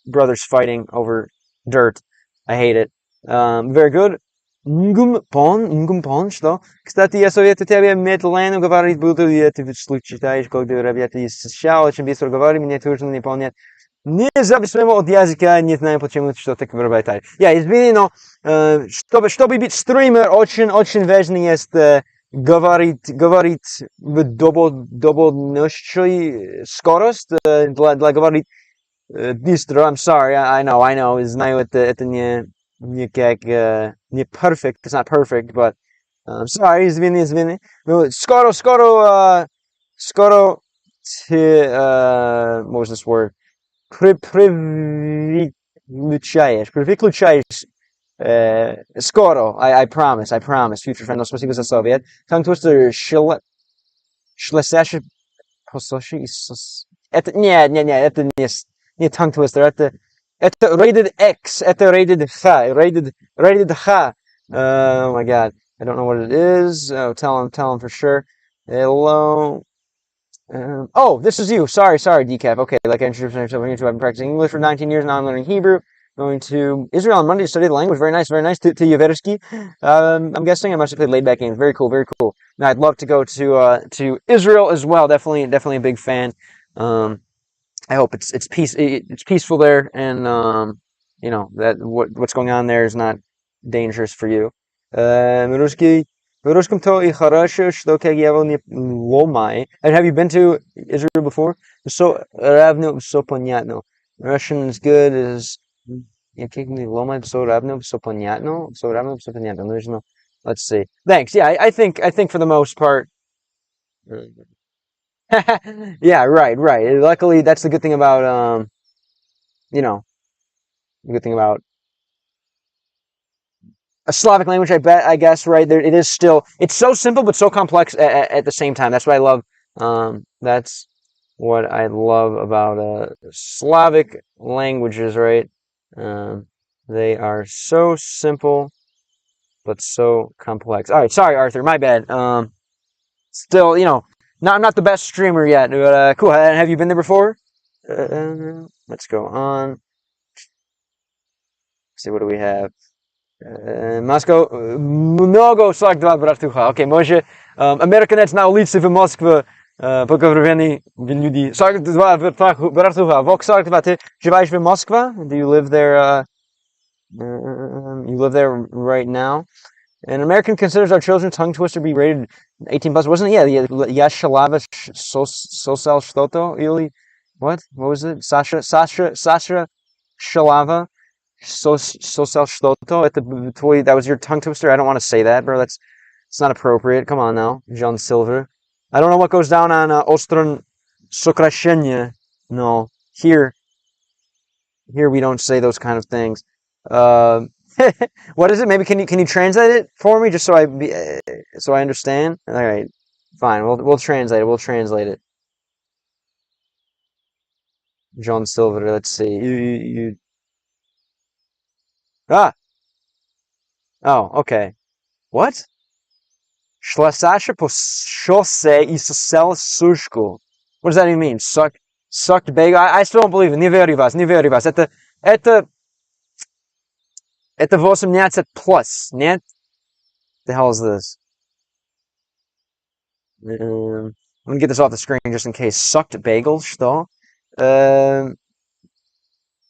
brothers fighting over dirt. I hate it. Very good. Нгумпон, что? Кстати, я советую тебе медленно говорить, буду я ты читаешь, когда ребята из США очень быстро говорят, мне тоже не понять. Независимо от языка, не знаю почему, что так работает. Извини, но чтобы быть стример, очень важно есть говорить в добольнейшей скорость, для говорить быстро. I'm sorry, I know, знаю, это не как, не perfect, it's not perfect, but I'm sorry, извини. Ну, скоро, what was this word? Привыключаешь. Скоро, I promise, future friend, спасибо за совет. Tongue twister, шлесящий, послушай, это, это не tongue twister, это rated X, это rated H. Oh my god, I don't know what it is. Oh, tell him for sure. Hello. Oh, this is you. Sorry, Decaf. Okay, like I introduced myself on YouTube, I've been practicing English for 19 years. Now I'm learning Hebrew. Going to Israel on Monday to study the language. Very nice. To Yeversky. I'm guessing I must have played laid back games. Very cool. Now I'd love to go to Israel as well. Definitely a big fan. I hope it's peaceful there, and that what's going on there is not dangerous for you. В русском-то и хорошо, что как я его не ломай. And have you been to Israel before? Все равно, все понятно. Russian is good, is я как не ломай, все равно, все понятно. Нужно, let's see. Thanks. Yeah, I think for the most part. Yeah, right. Luckily, that's the good thing about the good thing about a Slavic language, I guess, right? There, it is still, it's so simple but so complex at the same time. That's what I love. That's what I love about Slavic languages, right? They are so simple but so complex. All right, sorry, Arthur, my bad. Still, I'm not the best streamer yet, but cool. Have you been there before? Let's go on. Let's see, what do we have? Moscow, много сорок два братуха. Окей, може, американец на улице в Москве, поговорени люди. 42 братуха. Вок 42, ты живешь в Москве? Do you live there, you live there right now? An American considers our children's tongue twister be rated 18 plus, wasn't it? Yeah, я шалава сосал что-то, или what was it? Sasha Shalava sosal что-то. That was your tongue twister? I don't want to say that, bro. It's not appropriate. Come on now, John Silver. I don't know what goes down on Ostron Sokrashenya. No, here we don't say those kind of things. What is it? Maybe can you translate it for me, just so I understand? All right, fine. We'll translate it. We'll translate it. John Silver. Let's see. You. Ah. Oh, okay. What? Шла по шоссе и сосал сушку. What does that even mean? Sucked bagel? I still don't believe it. Не верю вас. Это 18 plus. Нет? The hell is this? I'm gonna get this off the screen just in case. Sucked bagel? Что?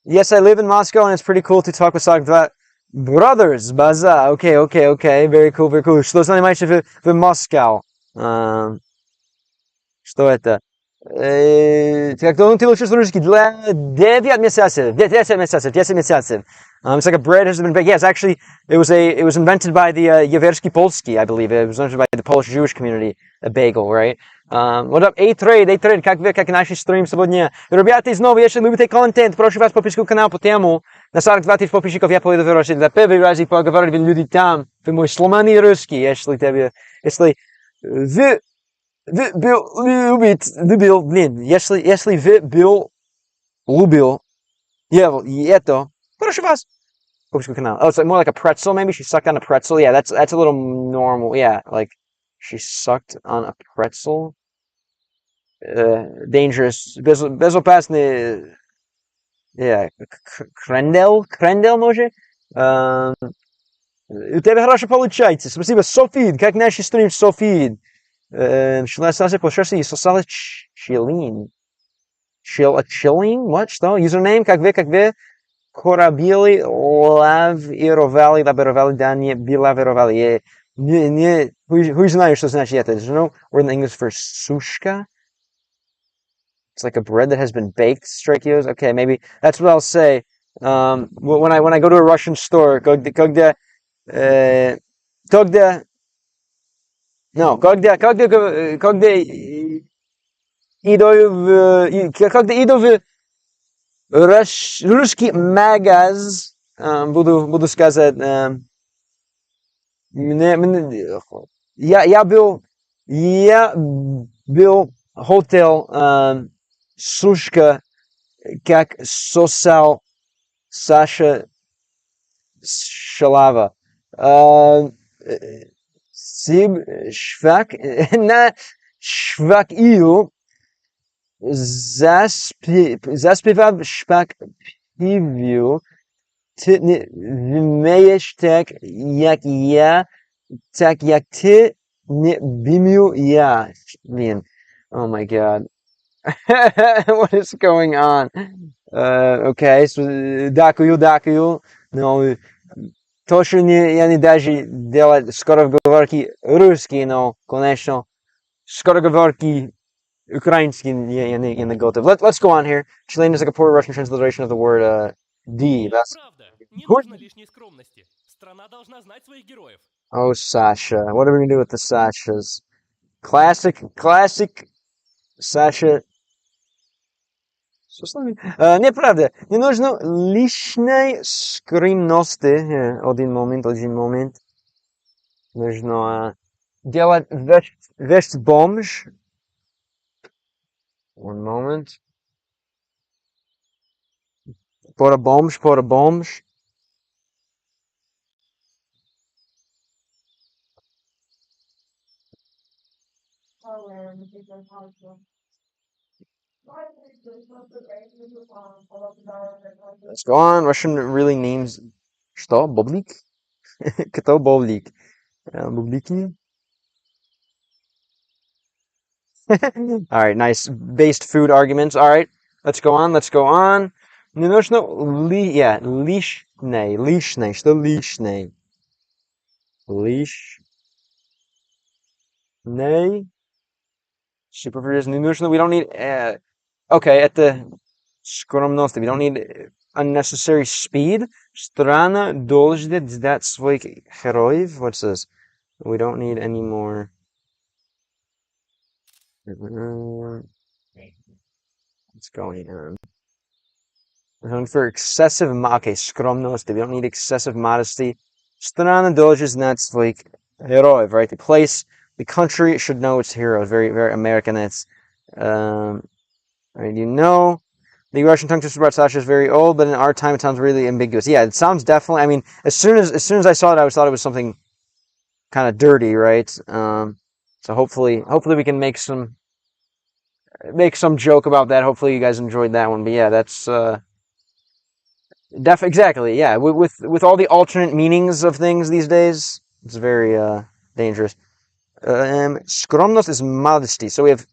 Yes, I live in Moscow, and it's pretty cool to talk with Slavic brothers. Baza. Okay. Very cool. Что занимаешься в Moscow? Что это? Как он ты лучше русский? Для 9 месяцев. 10 месяцев. 10 месяцев. It's like a bread has been baked. Yes, actually, it was invented by the Yaversky Polski, I believe. It was invented by the Polish Jewish community, a bagel, right? What up, A-Trade, как наши стрим сегодня. Ребята, снова, если любите контент, прошу вас подписку канал по тему. На 42 тысяч подписчиков я поеду вырастить. За первый раз и поговорить люди там. Вы мой сломанный русский, если вы любил, блин, если вы любил, ел это, прошу вас. Canal. Oh, it's like more like a pretzel, maybe? She sucked on a pretzel. Yeah, that's a little normal. Yeah, like she sucked on a pretzel. Dangerous. Безопасный. Yeah, крендел, може? У тебя хорошо получается. Спасибо. Софид, как наш стрим, Софид. Шла по шерсти и сосала чилин. Chilling? What? Что? Username? Как вы? Корабили лавировали, да не билавировали. Не, who знает, что значит это? Do you know word in English for sushka? It's like a bread that has been baked, Strakios. Okay, maybe that's what I'll say. When I go to a Russian store, когда иду в русский магаз, буду сказать, я был хотел сушка, как сосал Саша Шалава. Сиб швак на швак ил заспевав швак пів'ю, ти не вмієш так, як я, так як ти не вмію я. Man, oh my god. What is going on? Okay, so дякую. No, точно я не даже делать скороговорки русские, но, конечно, скороговорки украинские я не готов. Let's go on here. Chilean is like a poor Russian transliteration of the word D. Нет, That's правда. Не нужно лишней скромности. Страна должна знать своих героев. oh Sasha. What are we gonna do with the Sashas? Classic Sasha. Неправда. Не нужно лишней скромности. Один момент. Нужно делать весь бомж. One moment. Пора бомж. Let's go on. Russian really names. Что? Бублик? Кто бублик? Бублики? Alright, nice. Based food arguments. Alright, let's go on. Не нужно лишней. Что лишней? Лишней. Superfluous. Не нужно. We don't need. Okay, at the скромности. We don't need unnecessary speed. Страна должна ждать своих героев. What's this? We don't need any more. What's going on? For excessive, okay, скромности. We don't need excessive modesty. Страна должна знать своих героев, right? The country should know its heroes. Very, very American. It's, right, you know, the Russian tongue twister about Sasha is very old, but in our time it sounds really ambiguous. Yeah, it sounds definitely. I mean, as soon as I saw it, I thought it was something kind of dirty, right? So hopefully we can make some joke about that. Hopefully you guys enjoyed that one. But yeah, that's exactly, yeah. With all the alternate meanings of things these days, it's very dangerous. Skromnost is modesty. So we have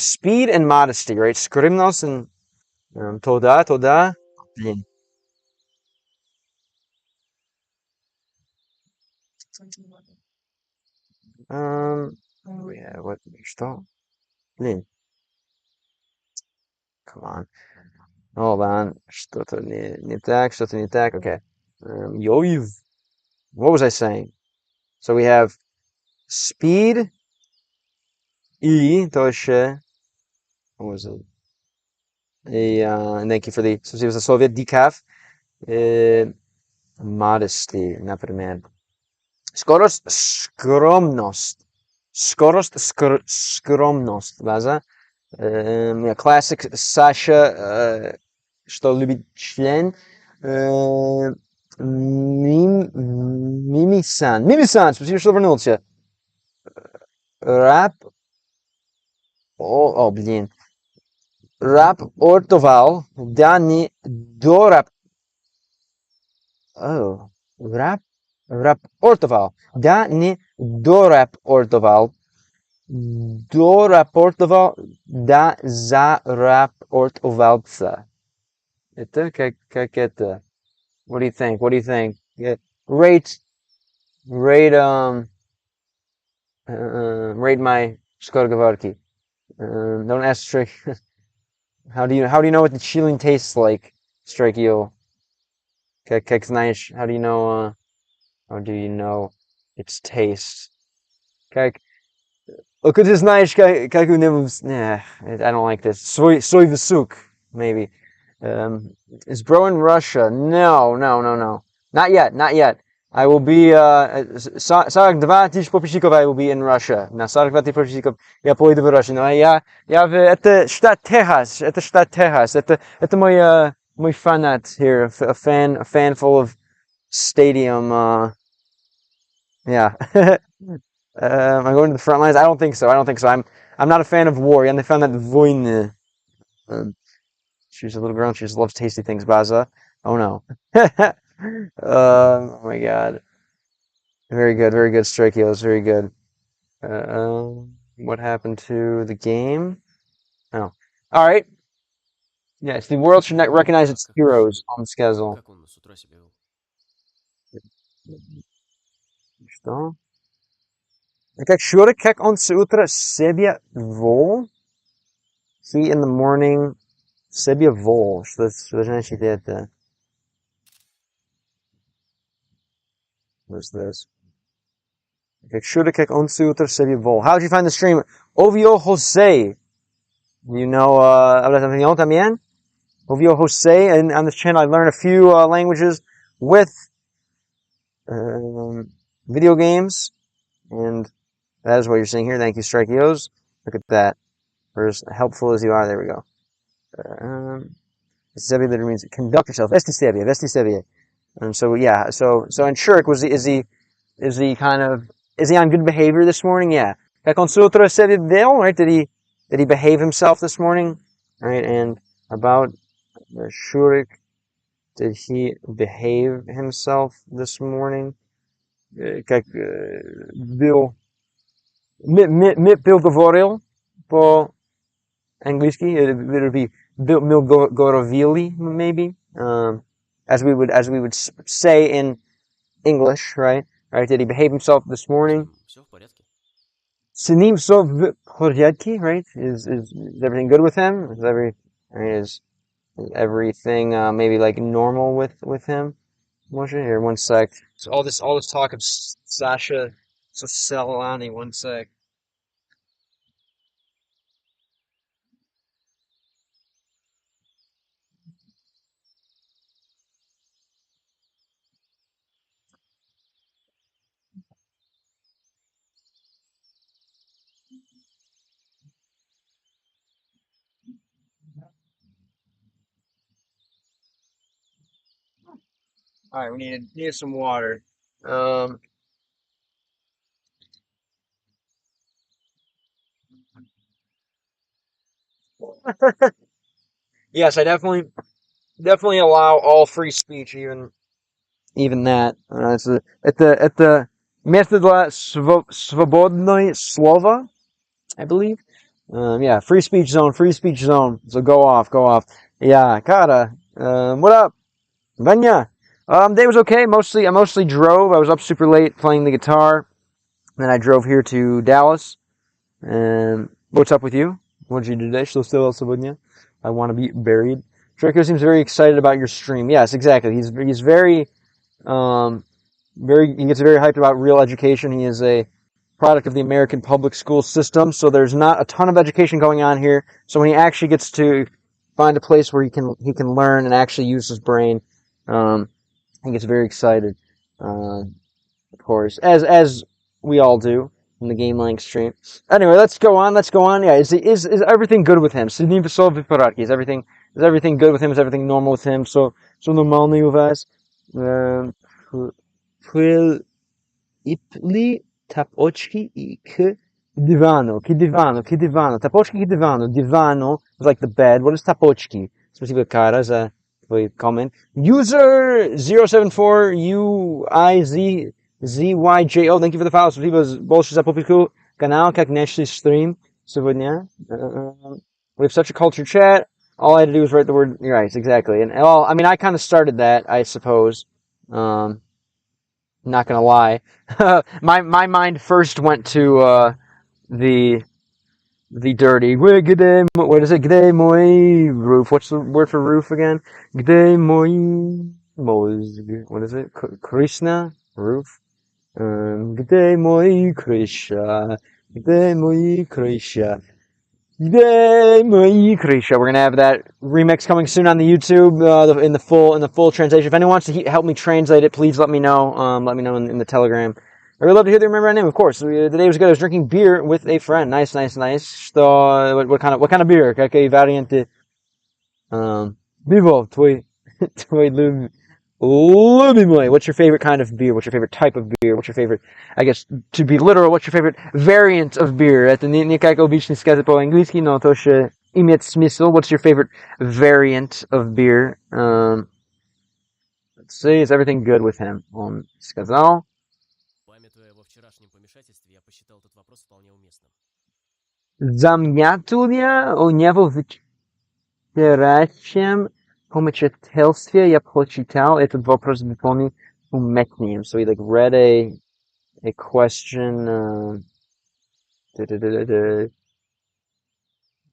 speed and modesty, right? Skromnost and toda. Yeah, what? Что? Блин. Come on. Hold on. Что-то не так, что-то не так. Okay. Yoiv. What was I saying? So we have speed, то еще, what was it? And thank you for the, спасибо за слово, decaf. Modesty, например. Скорость, скромность. Скорость, скромность, база. Yeah, classic Саша, что любит член. Мимисан. Мимисан, спасибо, что вернулся. Рап. Блин. Рап ортовал. Да не до рап. Рап. Рап ортовал. Да не до рап ортовал. До рапортовал. Да за рапортовался. Это как это? What do you think? What do you think? Yeah. Rate my skorogovorki. Don't ask Strike. How do you know what the chilling tastes like, Strike you? Как знаешь, how do you know its taste? Как ты знаешь, как у него... Nah, I don't like this. Soy vesuk, maybe. Is bro in Russia? No. Not yet. I will be, 42 подписчиков I will be in Russia. На 42 подписчиков я поеду в Russia. Но это штат Техас. Это мой фанат here. A fan full of stadium, yeah. Am I going to the front lines? I don't think so. I'm not a fan of war. Я не fan of войны. She's a little girl and she just loves tasty things, Baza. Oh no. Oh my god. Very good, Strakios. Very good. What happened to the game? Oh. Alright. Yes, the world should not recognize its heroes on schedule. Как он с утра себя вел? Что? Как Shura, как он с утра себя вел? He in the morning себя вел. Что значит это? What's this? Как Shura, как он с утра себя вел. How did you find the stream? Ovio Jose. You know, hablas español también? Ovio Jose. And on this channel I learn a few languages with video games. And that is what you're seeing here. Thank you, Strikeos. Look at that. For as helpful as you are. There we go. Sebi literally means conduct yourself. Vesti Sebi. And so, yeah. So in Shirk, is he on good behavior this morning? Yeah. Как он с утра себя вел, right? Did he behave himself this morning? Right? And about Shurik, did he behave himself this morning? Как Bill говорил по Английский, it would be Bill говорили, maybe, as we would say in English, right? Right? Did he behave himself this morning? Все в порядке. С ним всё в порядке, right? Is everything good with him? Is everything maybe like normal with him? Here, one sec. So all this talk of Sasha Salani, one sec. All right, we need some water. Yes, I definitely allow all free speech, even that. Это место для свободное слово, I believe. Yeah, free speech zone. So go off. Yeah, Kara. What up, Vanya? Day was okay. I mostly drove. I was up super late playing the guitar. Then I drove here to Dallas. And what's up with you? What did you do today? Что сделал сегодня? I want to be buried. Draco seems very excited about your stream. Yes, exactly. He's very he gets very hyped about real education. He is a product of the American public school system, so there's not a ton of education going on here. So when he actually gets to find a place where he can learn and actually use his brain, he gets very excited. Of course, as we all do in the Game Lang stream. Anyway, let's go on. Yeah, is everything good with him? Is everything good with him? Is everything normal with him? So normalny u was. Ipli tapochki i k divano. Tapochki ki divano. Divano is like the bed. What is tapochki? Спасибо, Kara, за твой comment. User 074UIZZYJO. Thank you for the follow. Спасибо большое за подписку. Канал как нашли стрим сегодня. We have such a cultured chat. All I had to do was write the word. You're right, exactly. And well, I mean, I kind of started that, I suppose. Not gonna lie. my mind first went to the dirty. What is it? G'day moi roof. What's the word for roof again? G'day moi. What is it? Krishna roof. G'day moi Krishna. G'day moi Krishna. Yay, my Krisha. We're gonna have that remix coming soon on the YouTube in the full translation. If anyone wants to help me translate it, please let me know. Let me know in the Telegram. I would love to hear the remember name, of course. The day was good. I was drinking beer with a friend. Nice. So, what kind of beer? Какие variante? Vivo, твой любимый. What's your favorite kind of beer? What's your favorite type of beer? What's your favorite, I guess, to be literal, what's your favorite variant of beer? Это не как обычно сказать по-английски, но тоже имеет смысл. What's your favorite variant of beer? Let's see, is everything good with him? Он сказал. Памятуя о вчерашнем помешательстве, я посчитал этот вопрос вполне уместным. Замятуя о него вчерашнем помешательстве я прочитал этот вопрос вполне уместным. So he like read a question.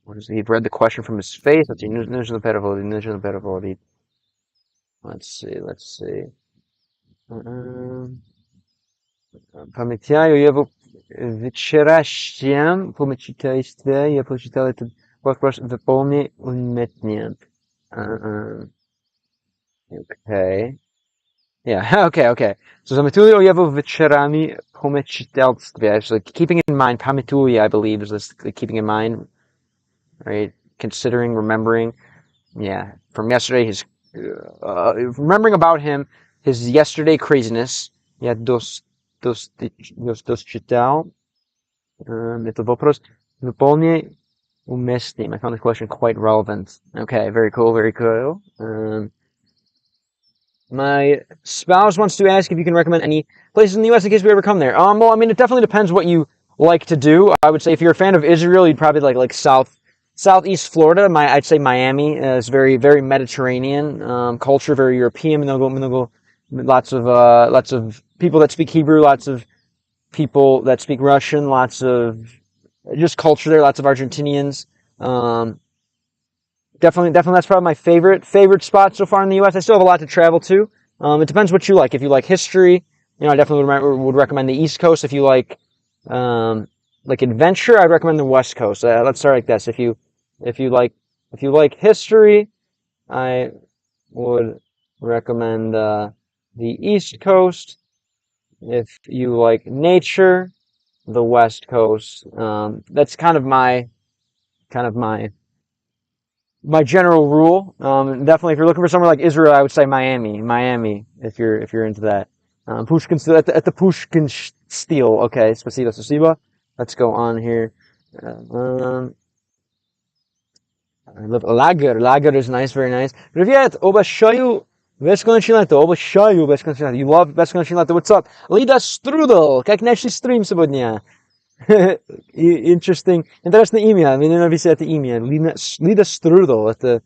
What is it? He read the question from his face. Let's see. Нужно переводить. Let's see. Памятаю его вчерашнем помешательстве я прочитал этот вопрос вполне уместным. Okay. Yeah, okay. So, Pametulia Yevo Vicherami Pomechitelstve. Actually, keeping in mind, Pametulia, I believe, is this keeping in mind, right? Considering, remembering. Yeah, from yesterday, his, remembering about him, his yesterday craziness. Yeah, dos читал. Это вопрос вполне уместным. I found the question quite relevant. Okay, very cool. My spouse wants to ask if you can recommend any places in the U.S. in case we ever come there. Well, I mean, it definitely depends what you like to do. I would say if you're a fan of Israel, you'd probably like southeast Florida. I'd say Miami is very, very Mediterranean culture, very European. Lots of people that speak Hebrew, lots of people that speak Russian, lots of just culture there, lots of Argentinians. Definitely that's probably my favorite spot so far in the U.S. I still have a lot to travel to. It depends what you like. If you like history, I definitely would recommend the East Coast. If you like adventure, I'd recommend the West Coast. Let's start like this. If you like history, I would recommend the East Coast. If you like nature, the West Coast. That's kind of my general rule. Definitely, if you're looking for somewhere like Israel, I would say Miami, if you're into that. Pushkin steel, at the Pushkin steel. Okay, спасибо. Let's go on here. I love Lager is nice, very nice. Привет, обещаю бесконечно лето. You love бесконечно лето. What's up? Lida Strudel, как нашли стрим сегодня? Интересное имя. Мне нравится это имя. Лида Струдл. Это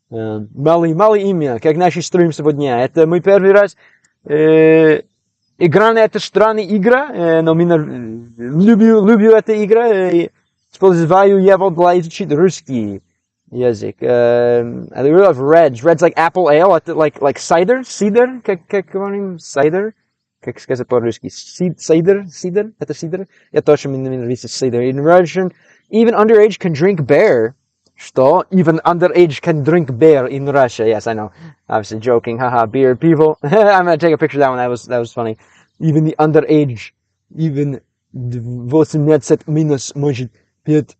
малое имя. Как наш стрим сегодня. Это мой первый раз игра на этой странной игре. Но меня люблю эту игру. Использую его для изучить русский. język. I really love reds. Reds like apple ale, like cider, как говорим, cider. Как сказать по-русски? Cider? Это cider? Я тоже мне нравится cider. In Russian, even underage can drink beer. Что? Even underage can drink beer in Russia. Yes, I know. Obviously joking. Haha, beer people. I'm gonna take a picture of that one. That was funny. Even the underage, even 18 minus может пить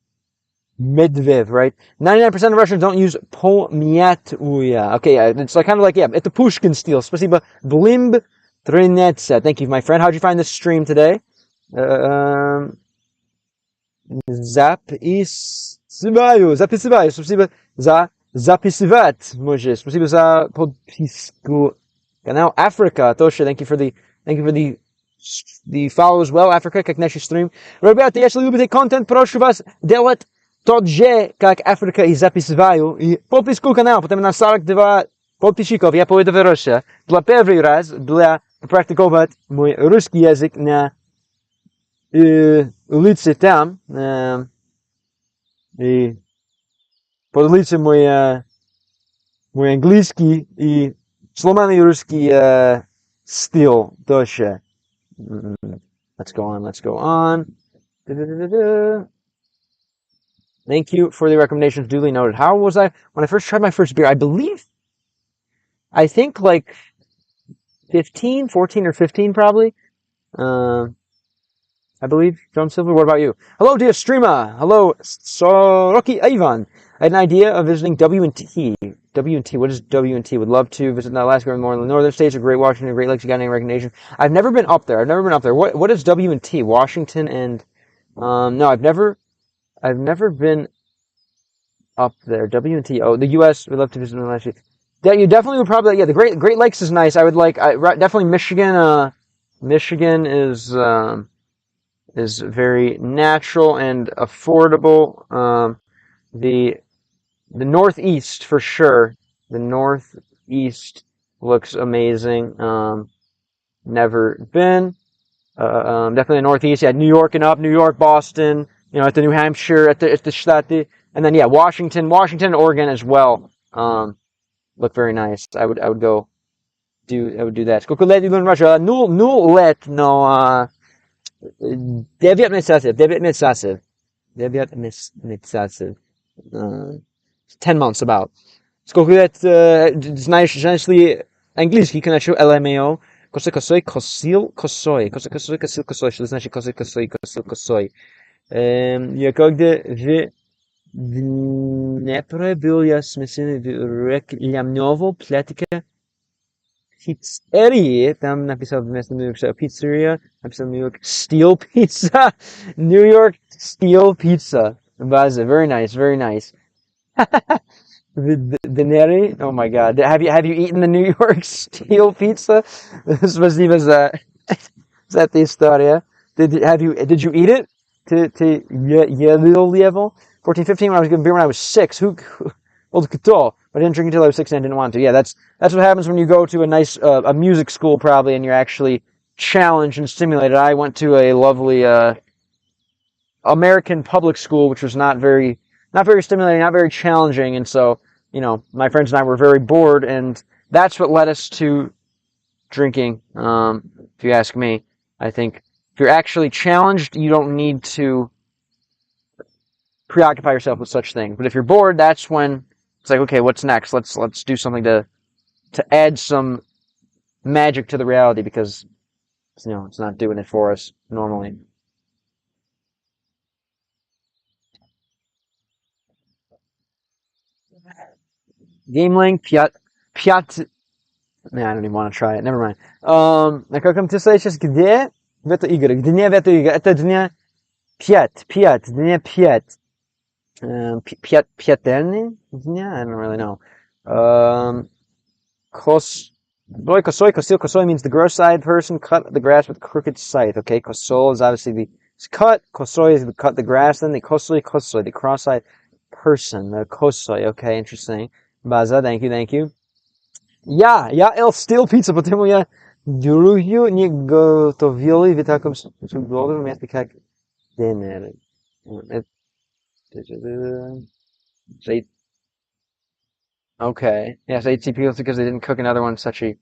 Medvedev, right? 99% of Russians don't use pomyatuya. Okay, yeah, it's like kind of like, yeah, it's the Pushkin style. Спасибо. Blimb Trinetsa. Thank you, my friend. How'd you find this stream today? Записываю. Спасибо за записывать. Может. Спасибо за подписку. Canal Africa. Tosha, thank you for the follow as well. Africa, как наш стрим. Ребята, если любите контент, прошу вас делать тот же, как Африка, и записываю. И подписку канал, потому на 42 подписчиков я поеду в Россию. Для первый раз, для практиковать мой русский язык на улице там. И поделиться мой английский и сломанный русский стиль тоже. Let's go on. Thank you for the recommendations, duly noted. How was I when I first tried my first beer? I think like 14 or 15 probably. I believe. John Silver, what about you? Hello, dear streamer. Hello, Soroki Ivan. I had an idea of visiting W&T. W&T, what is W&T? Would love to visit Alaska and more in the northern states of Great Washington, Great Lakes. You got any recognition? I've never been up there. What is W&T? Washington and no, I've never been up there. W&T. Oh, the U.S. We'd love to visit Alaska. You definitely would probably. Yeah, the Great Lakes is nice. I would like. Definitely Michigan. Michigan is very natural and affordable. The Northeast for sure. The Northeast looks amazing. Never been. Definitely the Northeast. Yeah, New York and up. New York, Boston. You know, at the New Hampshire, at the Stati, and then yeah, Washington, and Oregon as well. Look very nice. I would do that. Сколько лет in Russia? Null let no. 9 месяцев. 10 months about. Сколько лет знаешь ли английский, конечно, LMAO? Косой, косил, косой. Что значит косой, косой? Я когда в Днепре был, я смысл в рекламного платика пиццерии, там написал вместо New York пиццерия, написал New York Steel Pizza. New York Steel Pizza. Baza, very nice. Veneri, oh my god. Have you eaten the New York Steel Pizza? Спасибо за эта история. Did you eat it? Level 14, 15 when I was given beer when I was 6. Well, I didn't drink until I was 6 and I didn't want to. Yeah, that's what happens when you go to a nice a music school probably and you're actually challenged and stimulated. I went to a lovely American public school, which was not very stimulating, not very challenging, and so, you know, my friends and I were very bored, and that's what led us to drinking. If you ask me, I think if you're actually challenged, you don't need to preoccupy yourself with such things. But if you're bored, that's when it's like, okay, what's next? Let's do something to add some magic to the reality, because, you know, it's not doing it for us normally. Game link, Piat. Man, I don't even want to try it. Never mind. На каком ты сейчас где в этой игре? Где в этой игре? Это дня 5. Дня 5. Пятельный дня? I don't really know. Kosoi means the gross-eyed person cut the grass with a crooked scythe. Okay, kosol is obviously the cut. Kosoi is the cut the grass. Then the kosoi, the cross-eyed person. The kosoi. Okay, interesting. Baza, thank you. Я ел стил пиццу, потому я другую не готовили в таком сугробе месте, как Денер. Okay. Yes, 18 people because they didn't cook another one such a.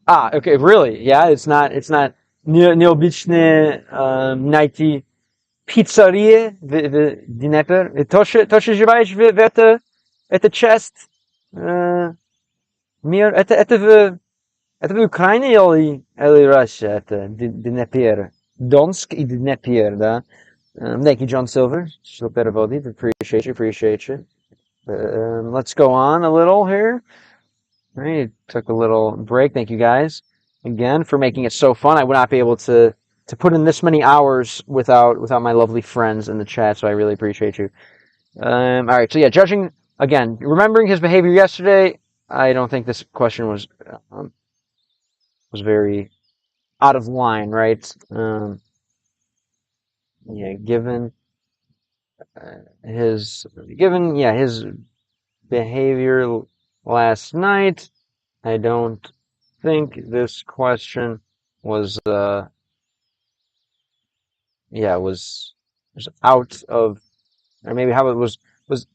Ah, okay, really? Yeah, it's not необычные найти пиццерии в Днепр. И тоже живаешь в это часть мир, это в Украине или Россия, это Днепр. Донск и Днепр, да? Thank you, John Silver. Still better voted. Appreciate you. Let's go on a little here. All right, took a little break. Thank you guys again for making it so fun. I would not be able to put in this many hours without my lovely friends in the chat, so I really appreciate you. All right, so yeah, judging again, remembering his behavior yesterday. I don't think this question was very out of line, right? Yeah, given his behavior last night, I don't think this question was was out of, or maybe how it was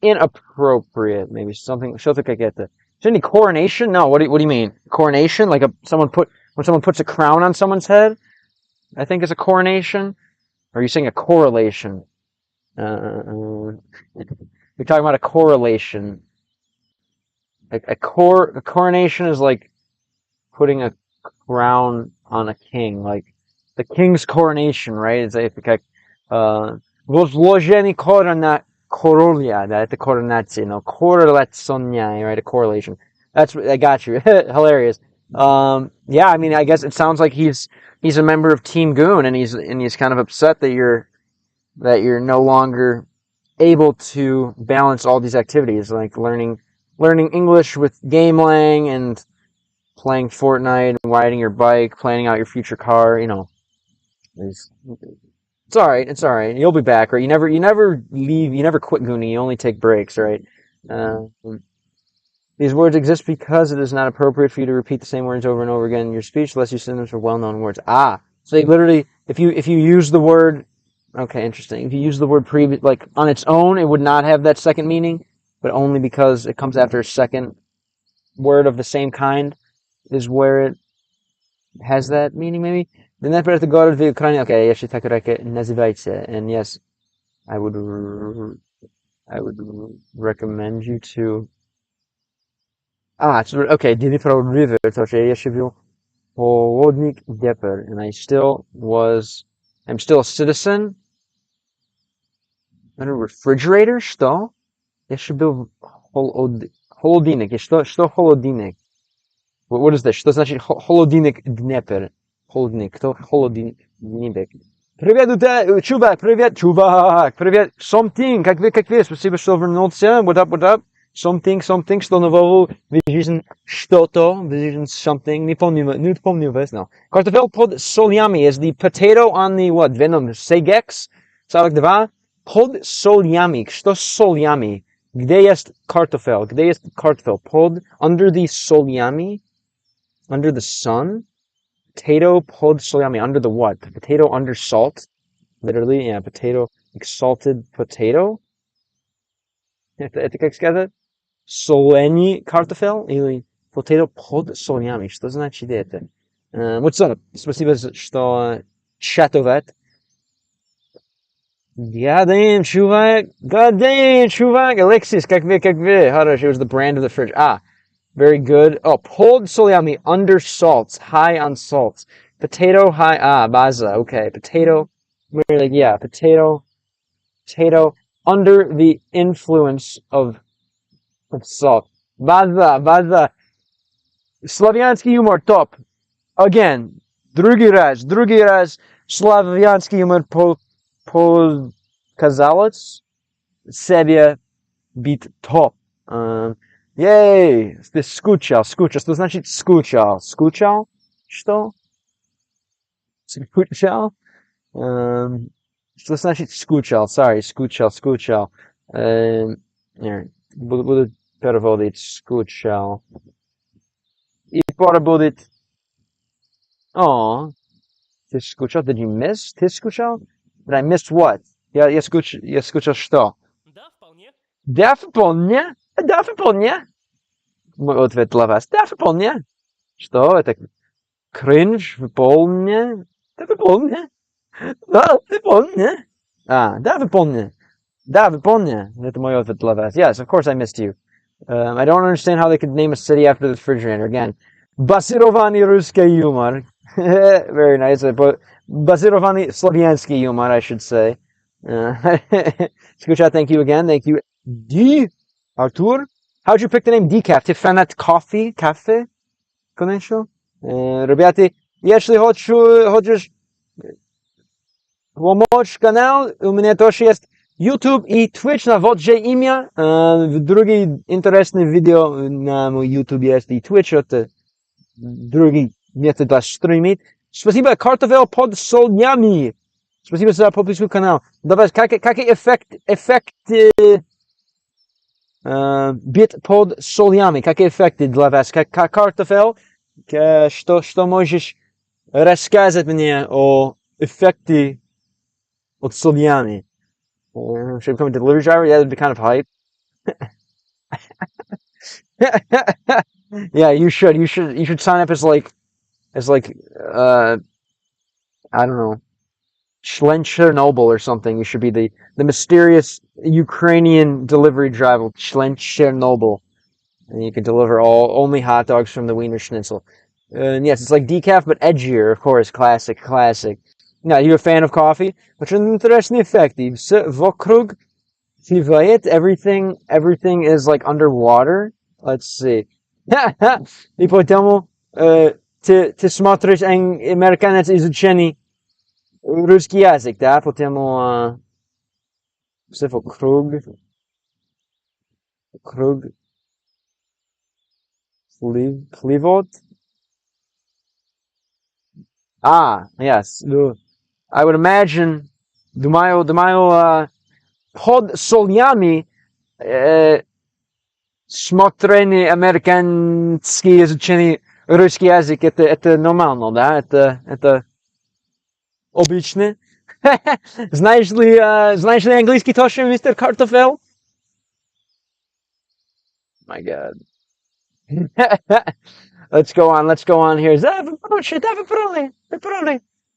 inappropriate. Maybe something. She'll think I get that. Is there any coronation? No. What do you mean? Coronation? Like when someone puts a crown on someone's head? I think it's a coronation. Or are you saying a correlation? You're talking about a correlation. A coronation is like putting a crown on a king, like the king's coronation, right? It's like возложение короля, да, это коронация, no, correlazione, right? A correlation. I got you. Hilarious. Yeah, I mean, I guess it sounds like he's a member of Team Goon, and he's kind of upset that you're no longer able to balance all these activities, like learning English with game lang and playing Fortnite and riding your bike, planning out your future car. It's all right. It's all right. You'll be back, right? You never leave. You never quit Goonie. You only take breaks, right? These words exist because it is not appropriate for you to repeat the same words over and over again in your speech unless you synonyms for well-known words. Ah, so they literally, if you use the word, okay, interesting. If you use the word previous, like on its own, it would not have that second meaning, but only because it comes after a second word of the same kind is where it has that meaning, maybe. The Dnepr to go to the Ukraine. Okay, jeśli tak nazywajcie, and yes, I would recommend you to. Ah, it's okay. Dnipro River. To jeśli był południk Dnepr, and I'm still a citizen. And a refrigerator, что? Jeśli był холодильник. Что холодильник? What is this? Что значит холодильник Днепр? Холодильник. Кто холодильник? Привет, чувак, чувак. Привет, something. Как вы? Спасибо, что вернулся. What up? Something, что нового в жизни, что-то в жизни, something. Не помню вас, no. Картофель под солями is the potato on the, what, Venom, Segex? 42? Под солями. Что солями? Где есть картофель? Под, under the solyami? Under the sun? Potato pod solyami. Under the what? Potato under salt? Literally, yeah, potato, like salted potato? Это как сказать? Соленый картофель? Или potato pod солями? Что значит это? What's up? Спасибо, что чатовать. God damn, чувак. Alexis, как вы? Хорошо, it was the brand of the fridge. Ah, very good. Oh, pulled solyami, under salts, high on salts. Potato, high, baza, okay. Potato, we're like, yeah, potato, under the influence of salt. Baza. Slaviansky humor, top. Again, другий раз. Slaviansky humor, казалось себе быть топ. Yay! Ты скучал. Что значит скучал? Скучал? Что? Скучал? Что значит скучал? Sorry, скучал. Буду переводить скучал. И пора будет... ты скучал? Did you miss? Ты скучал? Did I miss what? Я скучал что? Да, вполне. Да, вполне. Мой ответ для вас. Да, вполне. Что это? Кринж? Вполне? Да, вполне. Да, вполне. Да, вполне. Да, вполне. Это мой ответ для вас. Yes, of course I missed you. I don't understand how they could name a city after the refrigerator. Again, базированный русский юмор. Very nice. But базированный славянский humor, I should say. Scoochot, thank you again. Thank you. D. Artur. How'd you pick the name Decaf? Ты фанат кофе? Кафе? Конечно. Ребята, если хочешь помочь канал, у меня тоже есть YouTube и Twitch на вот же имя. Другие интересные видео на мой YouTube есть и Twitch. Это другие методы стримить. Спасибо, картофель под солями. Спасибо за подписку канал. Давай, какие эффекты бит под солями? Какие эффекты для вас? Как картофель? Что можешь рассказать мне о эффекте от солями? Should I become a delivery driver? Yeah, that'd be kind of hype. Yeah, you should sign up as like, I don't know, Schlen Chernobyl or something. You should be the mysterious Ukrainian delivery driver, Schlen Chernobyl. And you can deliver only hot dogs from the Wiener Schnitzel. And yes, it's like decaf, but edgier, of course. Classic. Now, you a fan of coffee? Очень интересный эффект. Вокруг кивает, everything is like underwater. Let's see. И поэтому ты смотришь американец изучение русский язык, да? Поэтому все вокруг пливот. Yes. I would imagine, думаю, под солями смотрение американский изучение русский язык, это нормально, да? Это обычно. Знаешь ли английский тоже, мистер Картофель? My God. Let's go on here.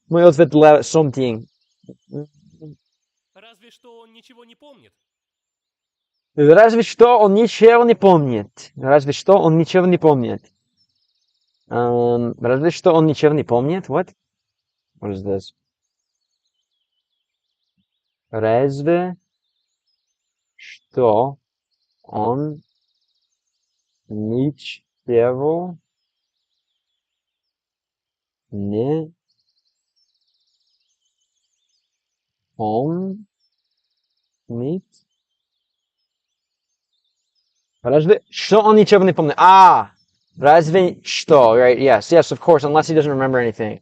Мой ответ для something. Разве что он ничего не помнит. Разве что он ничего не помнит. Разве что он ничего не помнит. What? What is this? Разве что он ничего не помнит. Разве что он ничего не помнит. Разве что, right? Yes, of course, unless he doesn't remember anything.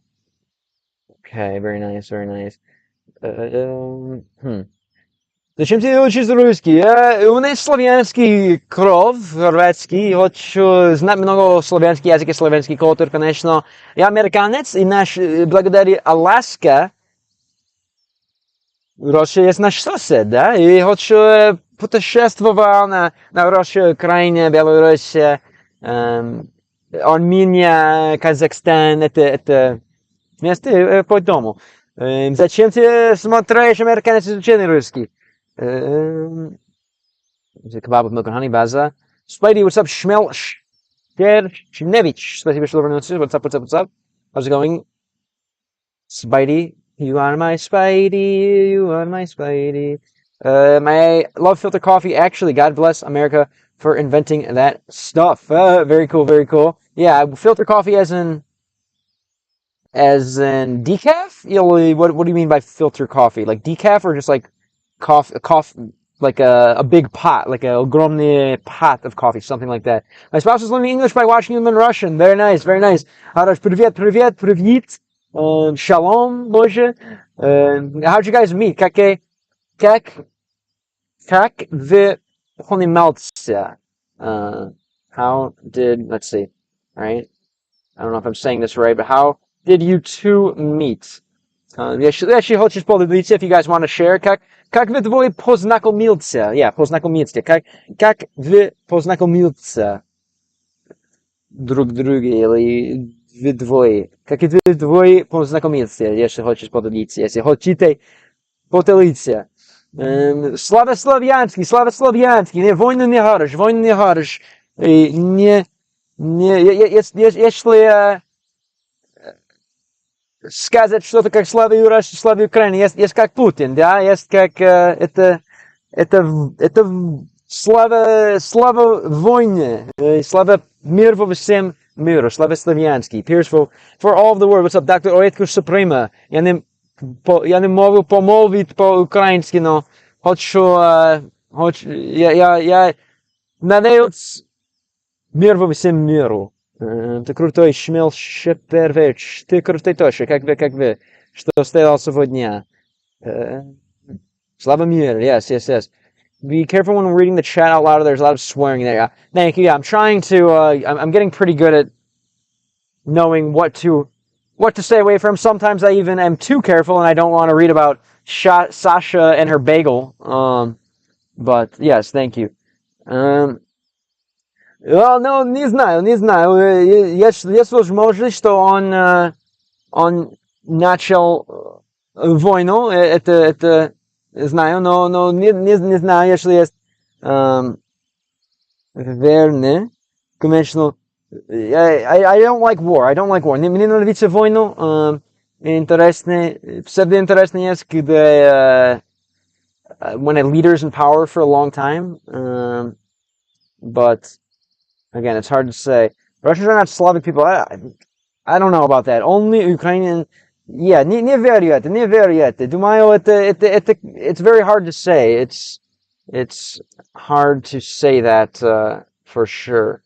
Okay, very nice. Зачем тебе учить русский? У меня славянский кровь, хорватский, хочу знать много славянский язык и славянский культур, конечно. Я американец, и благодаря Аляске, Россия есть наш сосед, да? И хочу путешествовать на Россию, Украину, Белоруссию, Армения, Казахстан, это место по дому. Зачем ты смотришь американец изучение русский? Kebab with milk and honey, Baza. Spidey, what's up? Shmel Shnevich. What's up? How's it going? Spidey, you are my Spidey. My love filter coffee. Actually, God bless America for inventing that stuff. Very cool. Yeah, filter coffee as in decaf? What do you mean by filter coffee? Like decaf or just like coffee, like a big pot, like a огромный pot of coffee, something like that. My spouse is learning English by watching them in Russian. Very nice. Arash, привет. Shalom, Boże. How'd you guys meet? Как вы понимаете? Let's see, right? I don't know if I'm saying this right, but how did you two meet? Jeśli хочешь поделиться, if you guys want to share, как вы двое познакомились? Yeah, познакомились. Как вы познакомились? друг друге, или вы двое. Как и вы двое познакомиться, если хочешь поделиться. Если хотите поделиться. Слава славянский, не войну не harsh. И если сказать что-то как слава России, слава Украине, есть как Путин, да, есть как это слава войне, слава мир во всем миру, слава славянский. Peers for all of the world. What's up, Dr. Oetker Suprema? Я не могу помолвить по-украински, но я надеюсь мир во всем миру. Ты крутой, Шмел Шепервич. Ты крутой тоже, как вы. Что стоял сегодня? Slava mir, yes. Be careful when reading the chat out loud. There's a lot of swearing there. Thank you. Yeah, I'm trying to. I'm getting pretty good at knowing what to stay away from. Sometimes I even am too careful, and I don't want to read about Sasha and her bagel. But yes, thank you. Well, no, не знаю. Есть возможность, что он начал войну. Это знаю, но не знаю, если есть верно. Конечно, I don't like war. Мне нравится войну. Псевдоинтересно есть, когда when a leader's in power for a long time. But again, it's hard to say. Russians are not Slavic people. I don't know about that. Only Ukrainian. Yeah, не верю это. Думаю, it's very hard to say. It's hard to say that for sure.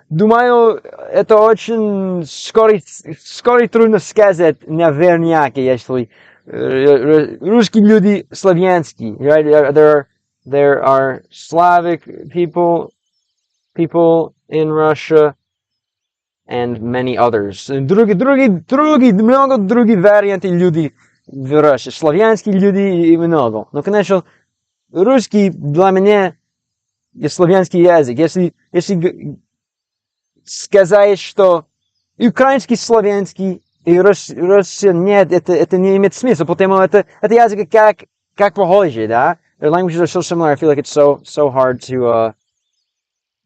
Думаю, это очень скоро трудно сказать наверняка, если русские люди славянские, right? There are Slavic people in Russia, and many others. Много других вариантов людей в России. Славянские люди и много. Но, конечно, русский для меня и славянский язык. Если сказать, что украинский, славянский и Россия нет, это не имеет смысла, потому это язык как похожи, да? Their languages are so similar. I feel like it's so hard to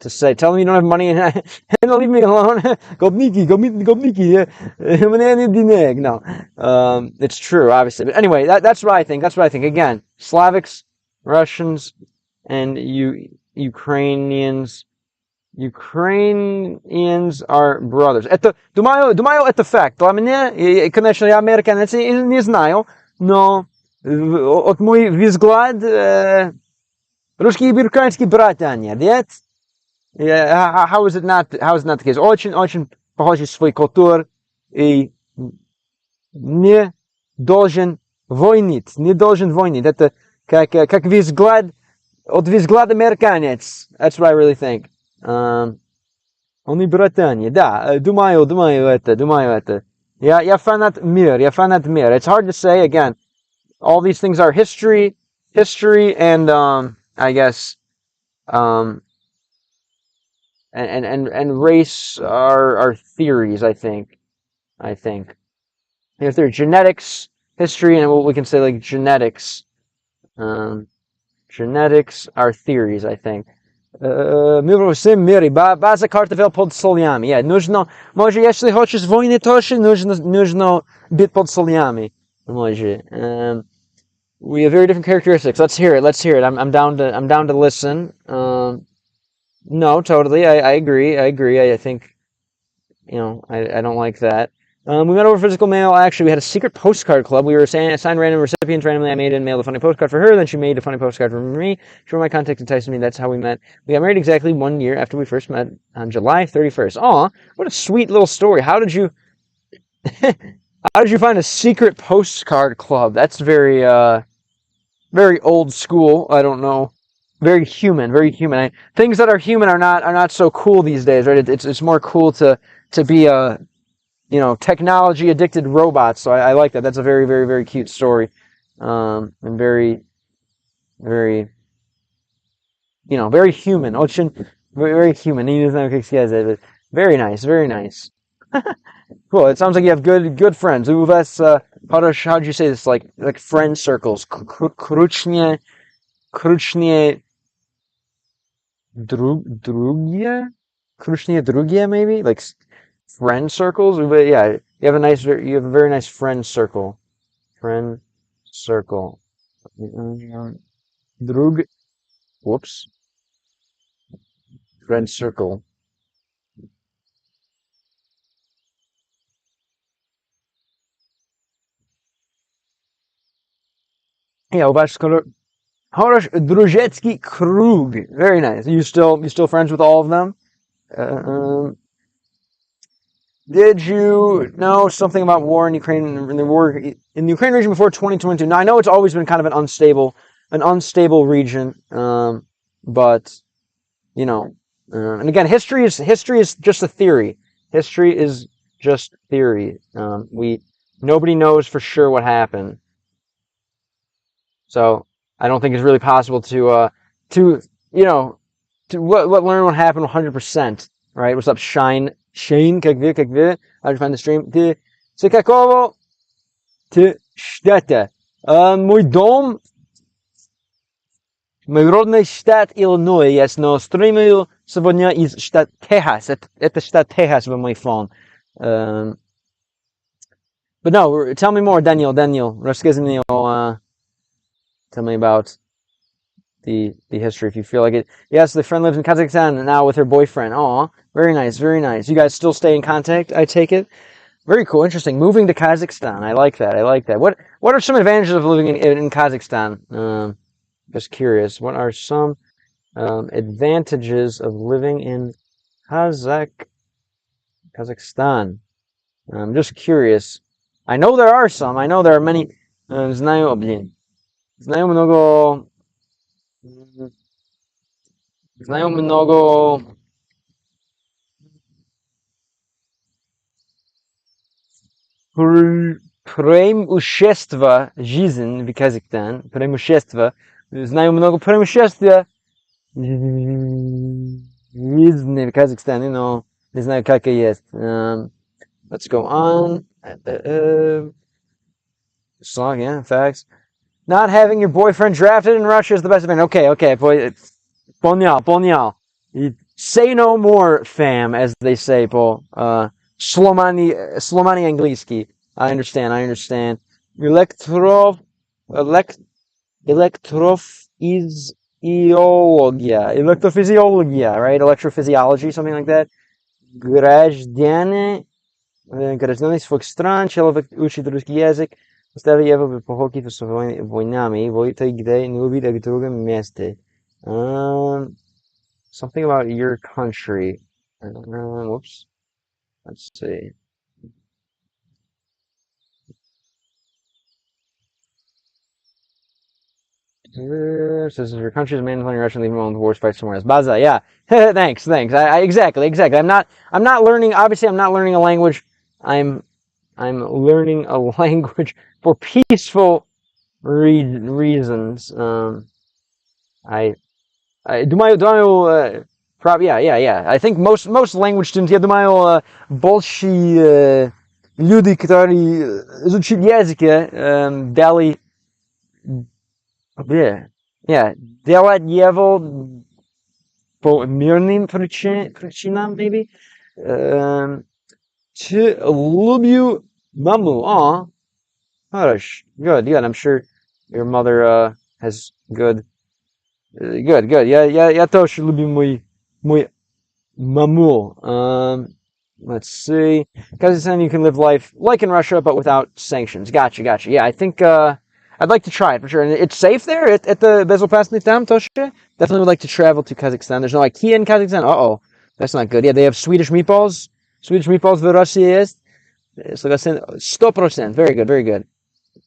say. Tell them you don't have money and leave me alone. Gobniki. No. It's true, obviously. But anyway, that's what I think. Again, Slavics, Russians, and Ukrainians. Ukrainians are brothers. Думаю, это факт. Для меня, конечно, я американец, не знаю, но от мой взгляд, русские и украинские братья нет? How is it not the case? Очень похожи своей культуры и не должен войнить. Это как взгляд, от взгляда американец. That's what I really think. Они братья, да, думаю это. Я фанат мир. It's hard to say, again. All these things are history, and I guess, and race are theories. I think. If they're genetics, history, and what we can say like genetics. Genetics are theories. I think. База картофель под солями. Yeah, нужно, може, если хочешь войны тоже, нужно быть под солями. Може. We have very different characteristics. Let's hear it. I'm down to listen. No, totally. I agree. I think, I don't like that. We met over physical mail. Actually, we had a secret postcard club. We were assigned random recipients randomly. I made and mailed a funny postcard for her. Then she made a funny postcard for me. She wrote my contact enticed me. That's how we met. We got married exactly 1 year after we first met on July 31st. Aw, what a sweet little story. How did you find a secret postcard club? That's very old school. I don't know. Very human. Things that are human are not so cool these days, right? It's more cool to be a technology addicted robots. So I like that. That's a very, very, very cute story. And very, very, very human. Очень Very, very human. Very nice, very nice. Cool. It sounds like you have good friends. How'd you say this? Like friend circles. Krucznie drugie? Krucznie drugie, maybe? Like friend circles? But yeah, you have a very nice friend circle. Friend circle. Drug, whoops. Friend circle. Yeah, Horosh Druzhetsky Krug. Very nice. You still friends with all of them? Um, did you know something about war in Ukraine in the war in the Ukraine region before 2022? Now I know it's always been kind of an unstable region, but you know, and again, history is just a theory. History is just theory. Nobody knows for sure what happened, so I don't think it's really possible to you know learn what happened 100%. Right? What's up, Shane, как вы? How'd you find the stream? Ты какого ты штата? Мой дом, мой родной штат Иллинойс, yes, но стримую сегодня из штата Техас. Это штат Техас with my phone. But no, tell me more, Daniel. Расскажи мне tell me about the history if you feel like it. Yes, the friend lives in Kazakhstan and now with her boyfriend. Aw, very nice, very nice. You guys still stay in contact, I take it? Very cool, interesting. Moving to Kazakhstan. I like that. What are some advantages of living in Kazakhstan? Just curious. What are some advantages of living in Kazakhstan? I'm just curious. I know there are some. I know there are many. Знаю много преимущества жизни в Казахстане. Знаю много преимуществ жизни в Казахстане, но не знаю, как и есть. Let's go on. Song, yeah, facts. Not having your boyfriend drafted in Russia is the best event. Okay, boy. Понял. Say no more, fam, as they say, Paul. Slomani Anglийский. I understand. Electrophysiologia, right? Electrophysiology, something like that. Граждане своих стран, человек учит русский язык, ставя его в походки с войнами, войты, где не любит друг друга месте. Something about your country. Whoops. Let's see. Says your country is manipulating Russian, leaving alone the wars, fight somewhere else. Baza, yeah. Thanks. Exactly. I'm not learning. Obviously, I'm not learning a language. I'm learning a language for peaceful reasons. Yeah. I think most language students, я думаю, больше люди, которые изучили языки, дали, делать его по мирным причинам, maybe. Люблю маму. Хорош. Good. I'm sure your mother has good. Я тоже люблю мой маму. Let's see. Kazakhstan, you can live life like in Russia, but without sanctions. Gotcha. Yeah, I think I'd like to try it for sure. And it's safe there at the Bezopasny Dam, Tosha. Definitely would like to travel to Kazakhstan. There's no IKEA in Kazakhstan. Uh-oh. That's not good. Yeah, they have Swedish meatballs. Swedish meatballs в России есть. So that's 100%. Very good.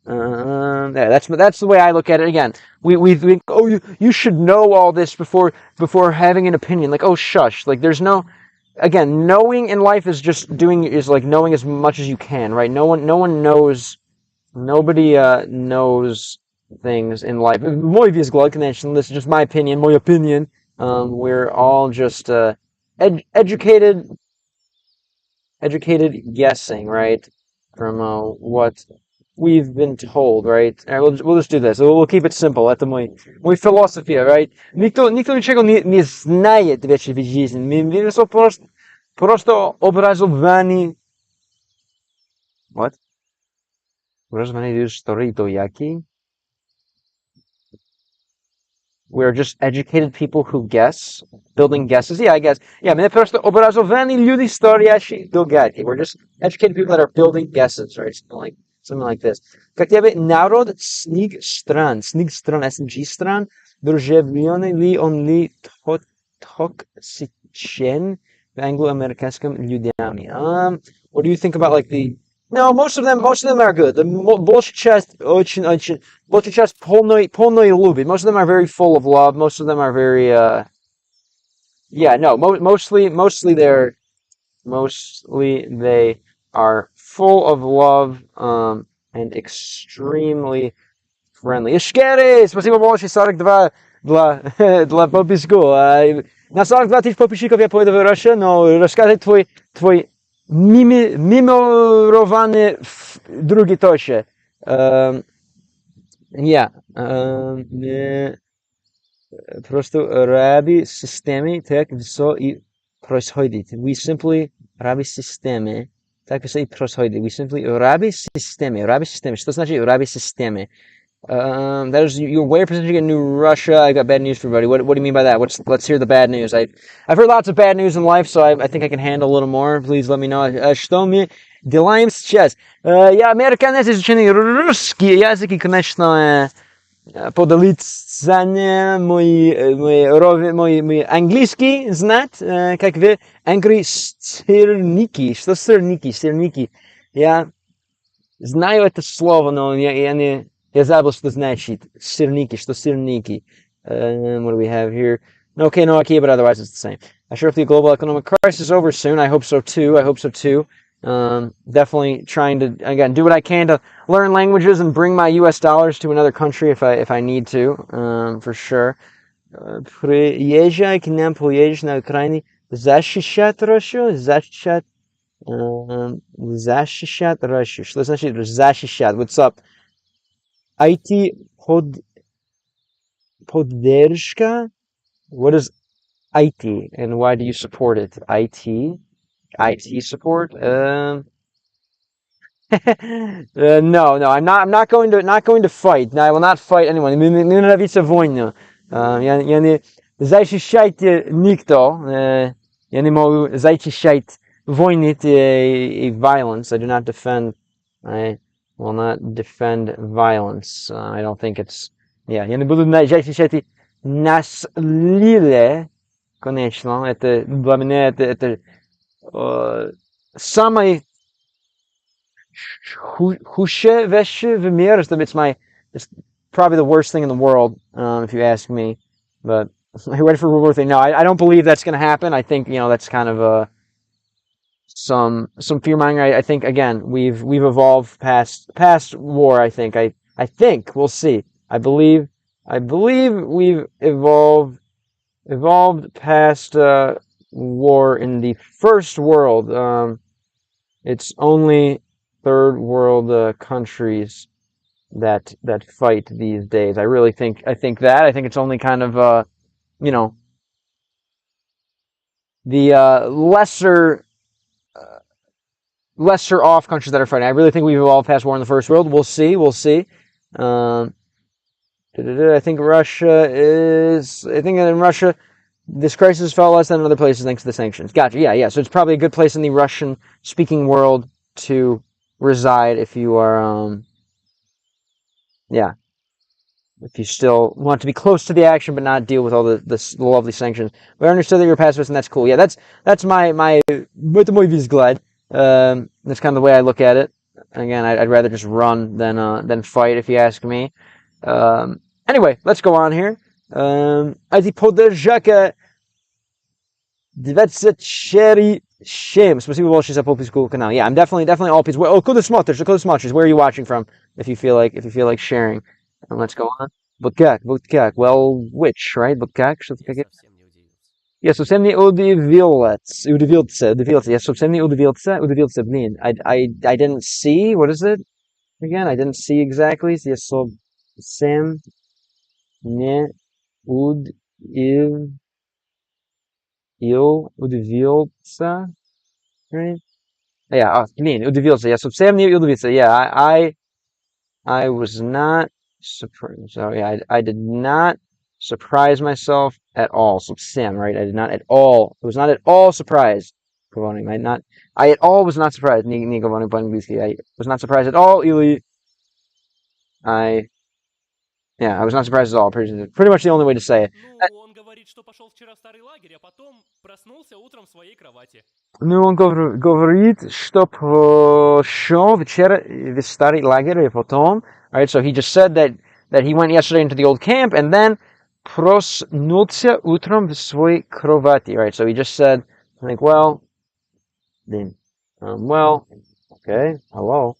Yeah, that's the way I look at it. Again, we think, oh, you should know all this before having an opinion. Like, oh, shush. Like, there's no. Again, knowing in life is like knowing as much as you can, right? No one knows. Nobody knows things in life. Мой взгляд, конечно, this is just my opinion. Мой opinion. We're all just educated guessing, right? From what we've been told, right? All right, we'll just do this. We'll keep it simple. Это мой philosophy, right? Никто ничего не знает вече в жизни. Мы все просто образование. What? Образование истории то яки? We're just educated people who guess, building guesses. Yeah, I guess. Yeah, my просто образованные люди, стоящие догадки. We're just educated people that are building guesses, right? Something like this. Как тебе народ сних стран, SNG стран, дружелюбный ли он ли токсичен в англо-американском людьми? What do you think about like the? No, most of them are good. Большая часть большая часть полной любви. Most of them are very full of love. Most of them are very yeah, no, mostly they are full of love and extremely friendly. Ишкери, спасибо большое, 42 для подписку. На 42 тысяч подписчиков я поеду в Россию, но расскажи твой мимированы в другие точки. Просто раби системы так все и происходит. We simply раби системы так все и происходит. We simply раби системы. Что значит раби системы? That is, you're way presenting in New Russia. I got bad news for everybody. What do you mean by that? Let's hear the bad news. I've heard lots of bad news in life, so I think I can handle a little more. Please let me know. Что мы делаем сейчас? Я американец, изучение русский язык и, конечно, подолицание мой английский знать, как вы angry сырники. Что сырники? Я знаю это слово, но я не... Я забыл, что значит сырники, что сырники. What do we have here? No key, but otherwise it's the same. I sure hope the global economic crisis is over soon. I hope so too. Definitely trying to, again, do what I can to learn languages and bring my US dollars to another country if I need to, for sure. Приезжай к нам, поедешь на Украине. Защищать Россию, защищать Россию. Что значит защищать? What's up? IT поддержка. What is IT and why do you support it? IT support. No, I'm not going to fight. No, I will not fight anyone. Не нравится война. Я не защищайте никто. Я не могу защищать войны и violence. I do not defend. I will not defend violence. I don't think it's... Yeah, я не буду защищать насилие. Конечно, это для меня это самое худшее вещь в мире. It's probably the worst thing in the world, if you ask me. But are you ready for World War III? No, I don't believe that's going to happen. I think that's kind of some fear mongering. I think again we've evolved past war. I think we'll see. I believe we've evolved past war in the first world. It's only third world countries that fight these days. I think it's only kind of the lesser off countries that are fighting. I really think we've evolved past war in the first world. We'll see. I think in Russia this crisis fell less than in other places thanks to the sanctions. Gotcha. Yeah. So it's probably a good place in the Russian-speaking world to reside if you are, if you still want to be close to the action but not deal with all the lovely sanctions. But I understood that you're a pacifist, and that's cool. Yeah, that's my мой взгляд. That's kind of the way I look at it. Again, I'd rather just run than fight, if you ask me. Anyway, let's go on here. IT поддержка 24/7. Спасибо большое за подписку канал. Yeah, I'm definitely all peace. Куда смотришь? Where are you watching from? If you feel like sharing. And let's go on. Вот как? Well, which, right? Вот как? Что-то как... Я совсем не удивился. Я совсем не удивился, блин. I didn't see, what is it? Again, I didn't see exactly. Я совсем не удивился, right? Yeah, блин, удивился. Я совсем не удивился. Yeah, I was not surprised. So yeah, I did not surprise myself at all. Совсем, right? I did not at all. I was not at all surprised. I at all was not surprised. Не говорю по-английски. I was not surprised at all. Или I was not surprised at all. Pretty much the only way to say it. Ну, он говорит, что пошел вчера в старый лагерь, а потом проснулся утром в своей кровати. Ну, он говорит, что пошел вчера в старый лагерь, и потом. Alright, so he just said that he went yesterday into the old camp, and then проснулся утром в своей кровати. Alright, so he just said, like, well, then, okay, hello.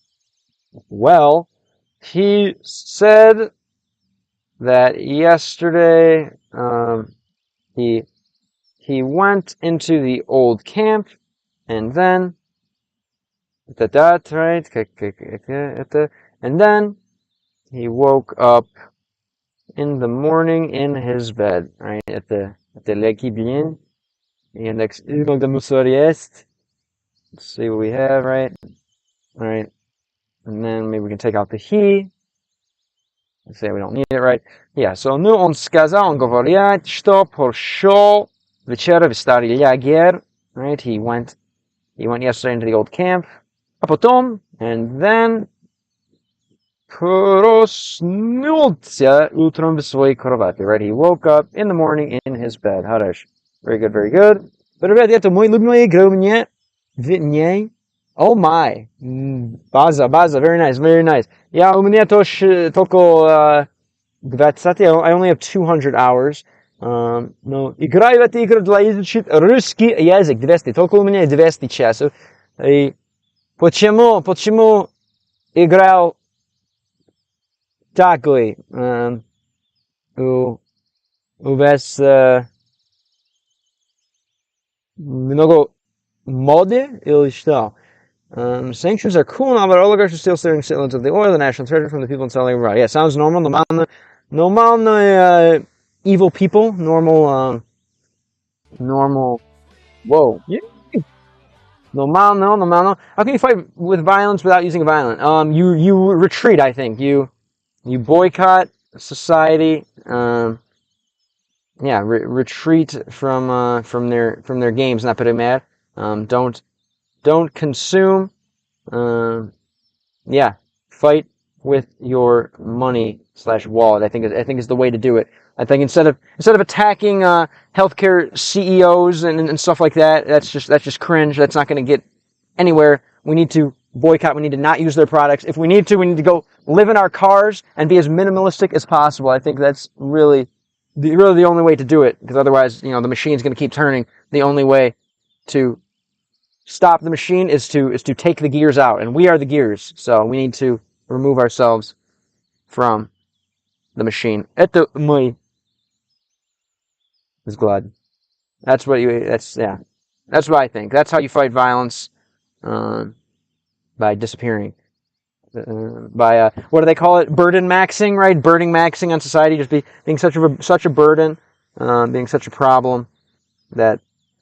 Well, he said that yesterday, he went into the old camp, and then, right, and then he woke up in the morning in his bed, right, это легкий bien, and next, let's see what we have, right, alright, and then maybe we can take out the he, let's say we don't need it, right, yeah, so ну он сказал, он говорит, что пошел вчера в старый лагерь, right, he went yesterday into the old camp, а потом, and then проснулся утром в своей кровати, right, he woke up in the morning in his bed, хорош, very good, very good, but ребят, это мой любимая игра у меня, в ней, oh my, база, very nice, very nice, у меня тоже только 20, I only have 200 hours, но играю в эту игру для изучить русский язык, 200, только у меня 200 часов, и почему играл такой, у вас много моды или что? Sanctions are cool now, but oligarchs are still stealing shitloads of the oil, the national treasure from the people and selling abroad. Yeah, sounds normal. Normal, evil people. Normal. Whoa. Yeah. Normal. How can you fight with violence without using violence? You retreat. I think you boycott society. Retreat from their games. Например. Don't consume. Fight with your money / wallet. I think is the way to do it. I think instead of attacking healthcare CEOs and stuff like that, that's just cringe. That's not going to get anywhere. We need to boycott. We need to not use their products. If we need to go live in our cars and be as minimalistic as possible. I think that's really the only way to do it, because otherwise, the machine's going to keep turning. The only way to stop the machine is to take the gears out, and we are the gears. So we need to remove ourselves from the machine. Это мой взгляд. That's what I think. That's how you fight violence, by disappearing, by what do they call it? Burden maxing, right? Burden maxing on society, just being such a burden, being such a problem that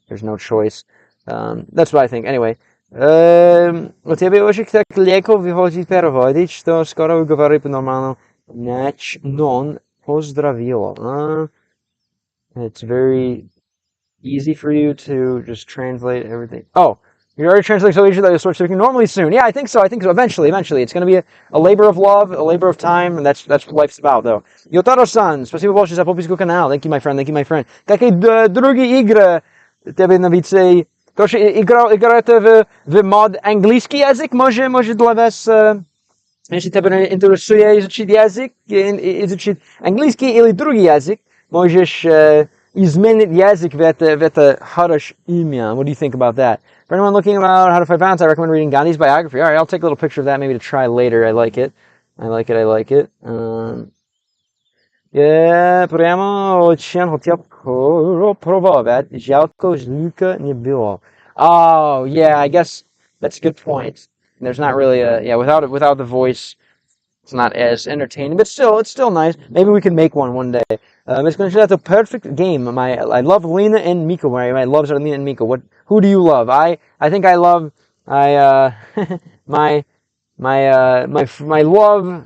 there's no choice. That's what I think. Anyway, у тебя очень так легко выходит переводить, что скоро говорить по-нормально. Non поздравила. It's very easy for you to just translate everything. Oh, you're already translating so easily that you'll start speaking normally soon. Yeah, I think so. Eventually. It's going to be a labor of love, a labor of time, and that's what life's about, though. Yotaro-san, спасибо большое за подписку канал. Thank you, my friend. Какие другие игры тебе нравятся? Тоже играете в мод английский язык? Может для вас, если тебя интересует изучить английский или другой язык, можешь изменить язык в это хорошее имя. What do you think about that? For anyone looking about how to fight violence, I recommend reading Gandhi's biography. All right, I'll take a little picture of that maybe to try later. I like it. Прямо очень хотел попробовать. Жалко, жлика не было. Oh, yeah, I guess that's a good point. There's not really yeah, without the voice, it's not as entertaining, but still, it's still nice. Maybe we can make one day. It's going to that's a perfect game. I love Lena and Miko. My loves are Lena and Miko. Who do you love? I think I love, my, my love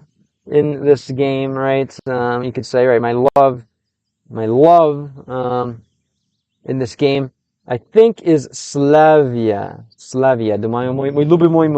in this game, right? You could say, right, my love, in this game, I think is Slavia. Slavia. Mój любимый,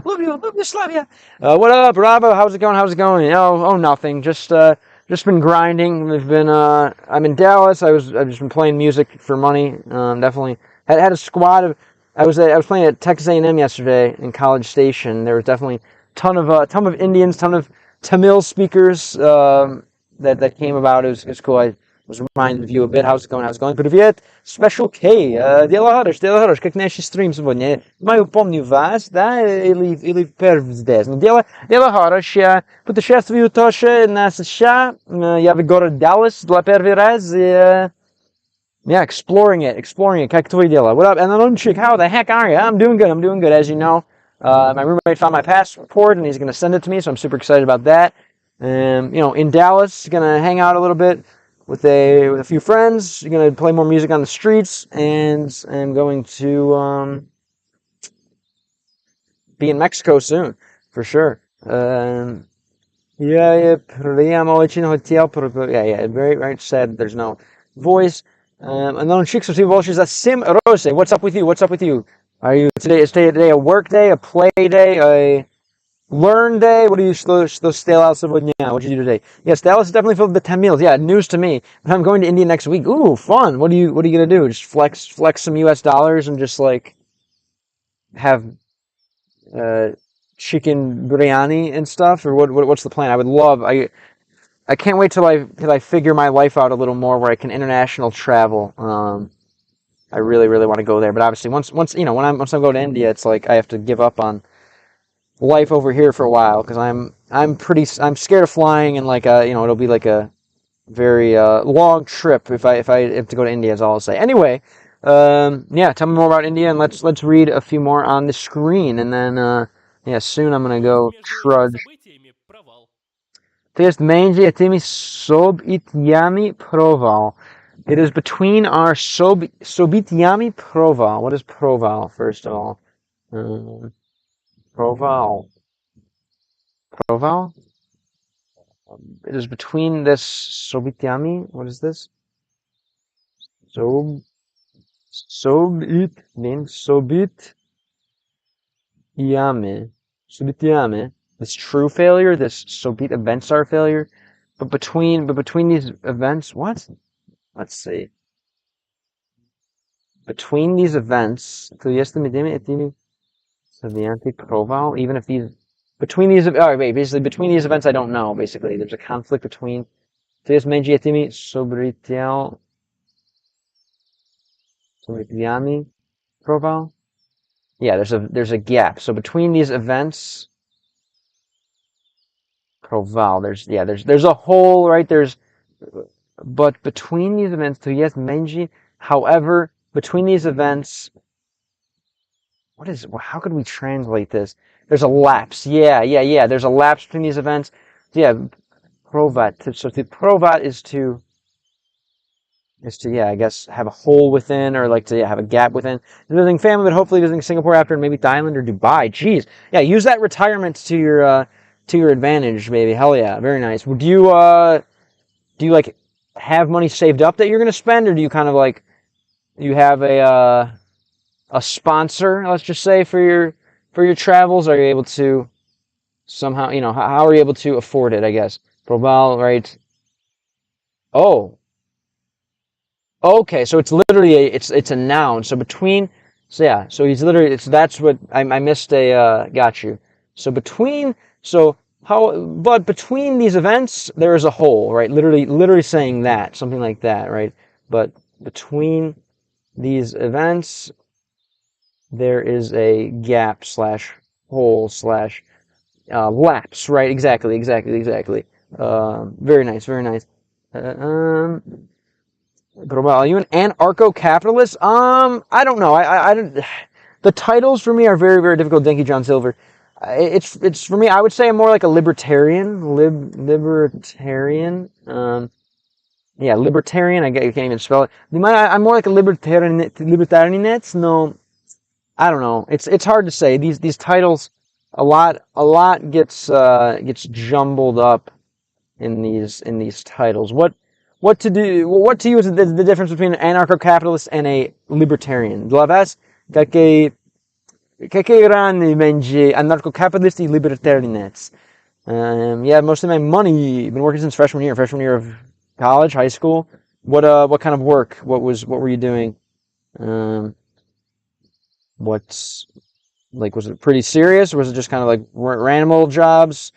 люблю Slavia. What up, Bravo? How's it going? How's it going? Oh, nothing. Just been grinding. I'm in Dallas. I've just been playing music for money. Definitely had a squad of. I was playing at Texas A&M yesterday in College Station. There was definitely ton of Indians, ton of Tamil speakers that came about. It was cool. I was reminded of you a bit. How's it going? How's it going? Привет, Special K. Дело хорошо, как наши стрим сегодня. Мою помню вас, да, или первый здесь. Но дело хорошее. Путешествую тоже на США. Я в город Даллас для первый раз. Yeah, exploring it. Как твои дела? What up? And then chick, how the heck are you? I'm doing good, as you know. My roommate found my passport and he's going to send it to me, so I'm super excited about that. In Dallas, gonna hang out a little bit with a few friends. Gonna play more music on the streets, and I'm going to be in Mexico soon, for sure. Yeah, very sad there's no voice. And then chicks are Sim Rose. What's up with you? Are you today a work day, a play day, a learn day? What do you still out сегодня? What did you do today? Yes, Dallas is definitely filled with Tamils. Yeah, news to me. But I'm going to India next week. Ooh, fun. What are you gonna do? Just flex some US dollars and just like have chicken biryani and stuff, or what's the plan? I can't wait till I figure my life out a little more where I can international travel. I really want to go there, but obviously once I go to India, it's like I have to give up on life over here for a while because I'm scared of flying, and like it'll be like a very long trip if I have to go to India, is all I'll say. Anyway, yeah, tell me more about India, and let's read a few more on the screen, and then soon I'm gonna go trudge. To jest między tymi sobitiami proval. It is between our sobitiami proval. What is proval, first of all? Proval. Proval? It is between this sobitiami. What is this? Sobitiame. This true failure, this sobit events are failure. But between these events, what? Let's see. Between these events, even if these between these basically between these events I don't know, basically. There's a conflict between profile. Yeah, there's a gap. So between these events proval, there's a hole, right? But between these events, however, between these events, how could we translate this? There's a lapse. Yeah. There's a lapse between these events. Yeah, provat. So to provat is to I guess have a hole within, or like to have a gap within. Visiting family, but hopefully visiting Singapore after, and maybe Thailand or Dubai. Jeez. Yeah, use that retirement to your advantage, baby. Hell yeah, very nice. Do you like have money saved up that you're gonna spend, or do you kind of like you have a sponsor, let's just say, for your travels? Are you able to somehow, how are you able to afford it, I guess? Proval, right? Oh. Okay, so it's literally it's a noun. So he's literally that's what I missed got you. So between these events there is a hole, right? Literally saying that, something like that, right? But between these events there is a gap / hole / lapse, right? Exactly. Very nice, very nice. But are you an anarcho-capitalist? I don't know. I don't. The titles for me are very, very difficult. Thank you, John Silver. It's for me. I would say I'm more like a libertarian. Libertarian. Yeah, libertarian. I can't even spell it. I'm more like a libertarian. Libertarianet? No, I don't know. It's hard to say. These titles, a lot gets jumbled up in these titles. What to you is the difference between an anarcho-capitalist and a libertarian? Dla was jakie rany będzie anarcho-capitalist I libertarianec? Yeah, most of my money. Been working since freshman year of college, high school. What kind of work? What were you doing? What's like? Was it pretty serious, or was it just kind of like random old jobs?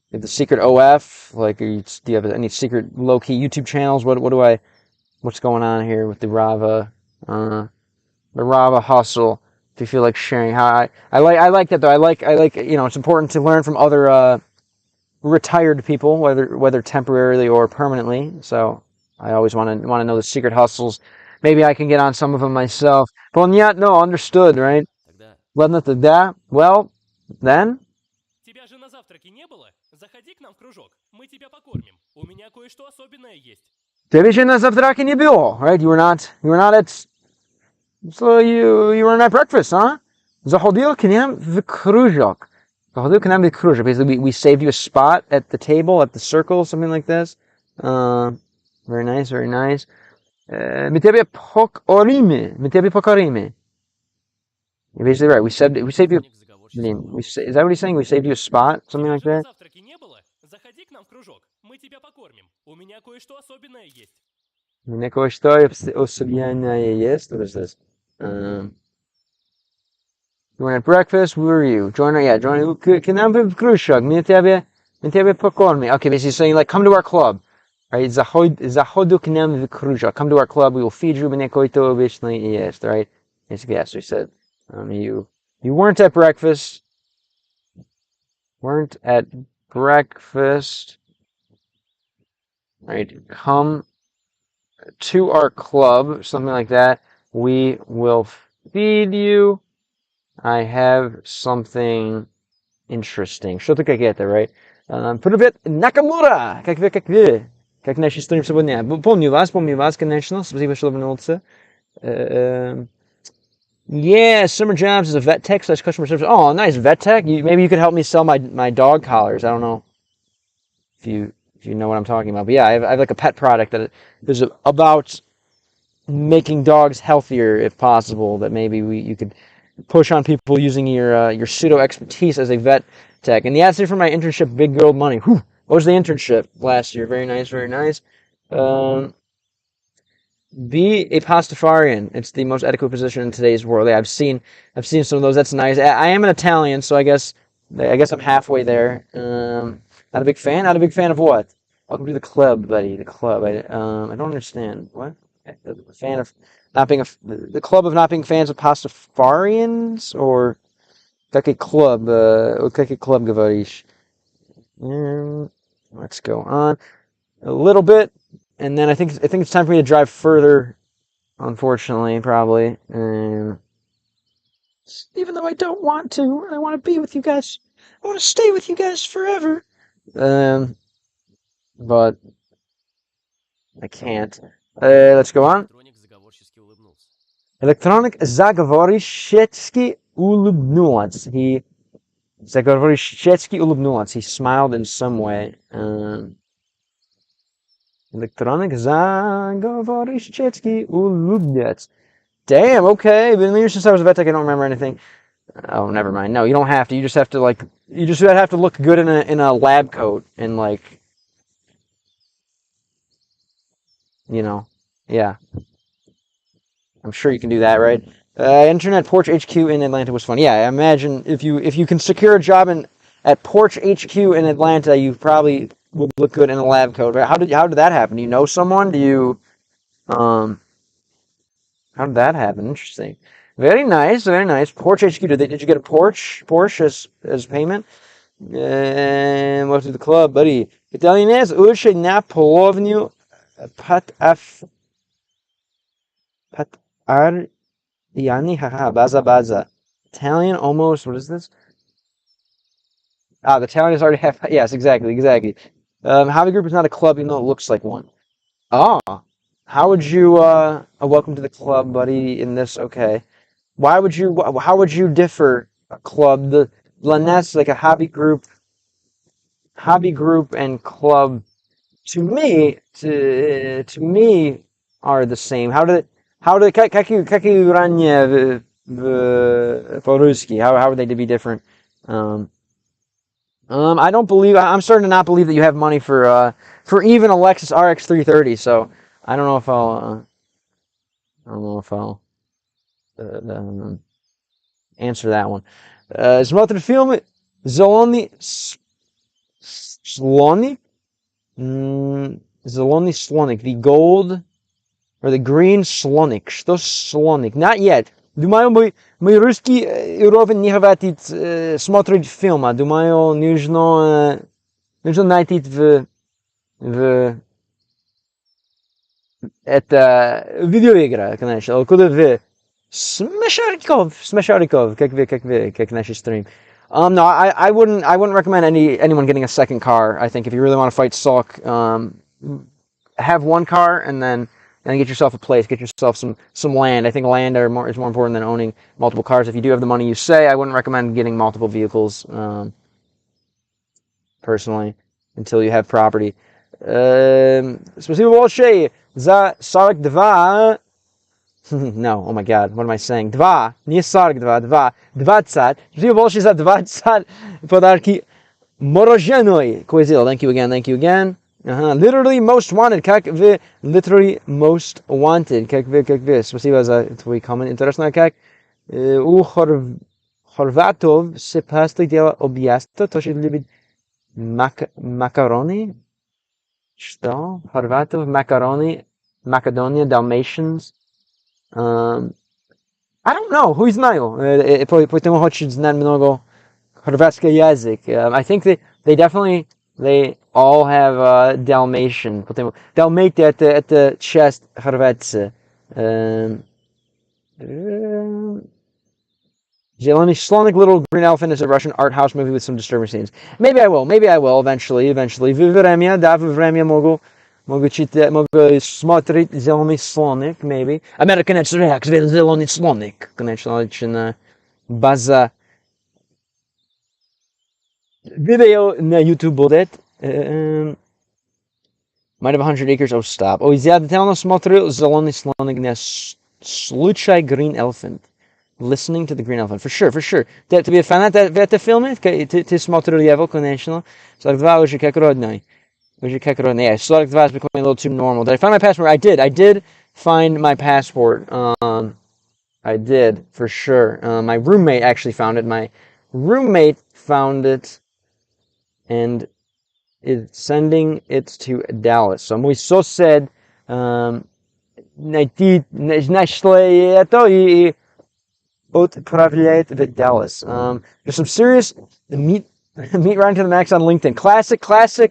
You have the secret OF. Like, do you have any secret low key YouTube channels? What's going on here with the Rava hustle? If you feel like sharing, how I like that though. I like it's important to learn from other retired people, whether temporarily or permanently. So I always want to know the secret hustles. Maybe I can get on some of them myself. Понятно, no, understood, right? Тогда Ладно, тогда. Well, then. Тебя же на завтраке не было? Заходи к нам в кружок, мы тебя покормим. У меня кое-что особенное есть. Тебе же на завтраке не было, right? You were not at. So you weren't at breakfast, huh? Заходил к нам в кружок. Заходил к нам в кружок. Basically, we saved you a spot at the table, at the circle, something like this. Very nice, very nice. Мы тебе покорим. Мы тебе покорим. You're basically right. We saved you. хроник I mean, заговорщического is that what he's saying? We saved you a spot, something Тебя like же на that. завтраке не было? Заходи к нам в кружок, мы тебя покормим. У меня кое-что особенное есть. Мне кое-что особенное есть. What is this? You weren't at breakfast. Where were you? Join К нам в кружок. Мы тебе покормим. Okay, basically saying like, come to our club. Right? Заходу к нам в кружок. Come to our club. We will feed you. Мне кое-что обычное есть. Right? Basically, yes, we said. You weren't at breakfast. Weren't at breakfast. Right? Come to our club, something like that. We will feed you. I have something interesting. Что-то какое-то, right? Привет, Накамура! Как вы? Как наши истории сегодня? Помню вас, конечно. Спасибо, что вернулся. Yeah, summer jobs as a vet tech / customer service. Oh, nice, vet tech. Maybe you could help me sell my dog collars. I don't know if you know what I'm talking about. But yeah, I have like a pet product that is about making dogs healthier if possible. That maybe you could push on people using your pseudo expertise as a vet tech. And the answer for my internship, big gold money. Whew. What was the internship last year? Very nice, very nice. Be a pastafarian. It's the most adequate position in today's world. Yeah, I've seen some of those. That's nice. I am an Italian, so I guess I'm halfway there. Not a big fan. Not a big fan of what? Welcome to the club, buddy. The club. I don't understand. What? A fan of not being the club of not being fans of pastafarians, or какой club? Какой club говоришь? Let's go on a little bit. And then I think it's time for me to drive further, unfortunately, probably. Even though I don't want to, I want to be with you guys. I want to stay with you guys forever. But I can't. Let's go on. электроник заговорщически улыбнулся. Заговорщически улыбнулся. He smiled in some way. Electronic заговорщически улыбнулся. Damn, okay. Been years since I was a vet tech. I don't remember anything. Oh, never mind. No, you don't have to. You just have to have to look good in a lab coat and like, yeah. I'm sure you can do that, right? Internet Porch HQ in Atlanta was fun. Yeah, I imagine if you can secure a job at Porch HQ in Atlanta, you probably would look good in a lab coat. How did that happen? Do you know someone? How did that happen? Interesting. Very nice, very nice. Porch HQ. Did you get a Porsche as payment? What's the club, buddy? Italianese uche na polovnю pat ar yani haha baza. Italian almost, what is this? The Italian is already half, yes, exactly. Hobby group is not a club, even though it looks like one. Ah, how would you, welcome to the club, buddy, in this, okay. How would you differ a club? The Lanes, like a hobby group and club, to me, are the same. Какие ранее по-русски, how are they to be different? I don't believe, I'm starting to not believe that you have money for even a Lexus RX 330, so I don't know if I'll answer that one. Смотрит фильм Зеленый слоник, Зеленый слоник, the gold or the green слоник. Что слоник? Not yet. Думаю, мой русский уровень не хватит смотреть фильма. Думаю, нужно найти в это видеоигра, конечно. Куда вы? Смешариков, как наши стрим. No, I wouldn't recommend anyone getting a second car. I think if you really want to fight Salk, have one car and then get yourself a place, get yourself some land. I think land is more important than owning multiple cars. If you do have the money you say, I wouldn't recommend getting multiple vehicles, personally, until you have property. Спасибо большое за 42. No, oh my god, what am I saying? 2, не 42, 20. Спасибо большое за 20 подарки. Мороженое. Козел, thank you again. Literally most wanted. Как вы literally most wanted. Как вы. Спасибо за твой коммент. Интересно, как у хорватов се пасты дело объясто, то, что любит макарони. Что? Хорватов, макарони, Macedonia, Dalmatians. I don't know. Who знаю? Поэтому хочет знать много хорватский язык. I think they definitely, they all have Dalmatian. Dalmatia это часть Хорватии. Zelený Slonik, Little Green Elephant is a Russian art house movie with some disturbing scenes. Maybe I will eventually. Время могу смотреть Зеленый Слоник, maybe. American Rex, Зеленый Слоник. Конечно, база. Видео на YouTube будет. Might have 100 acres. Oh, stop. Oh, я детально смотрел Зеленый Слоник на случай Green Elephant. Listening to the Green Elephant. For sure. To be a fan of that film, ты смотрел его, конечно. 42 уже как родной. Yeah, Slug 2 is becoming a little too normal. Did I find my passport? I did find my passport. I did, for sure. My roommate actually found it. My roommate found it and is sending it to Dallas. So muy sosed нашли это и отправляет в Dallas. There's some serious meat riding to the max on LinkedIn. Classic.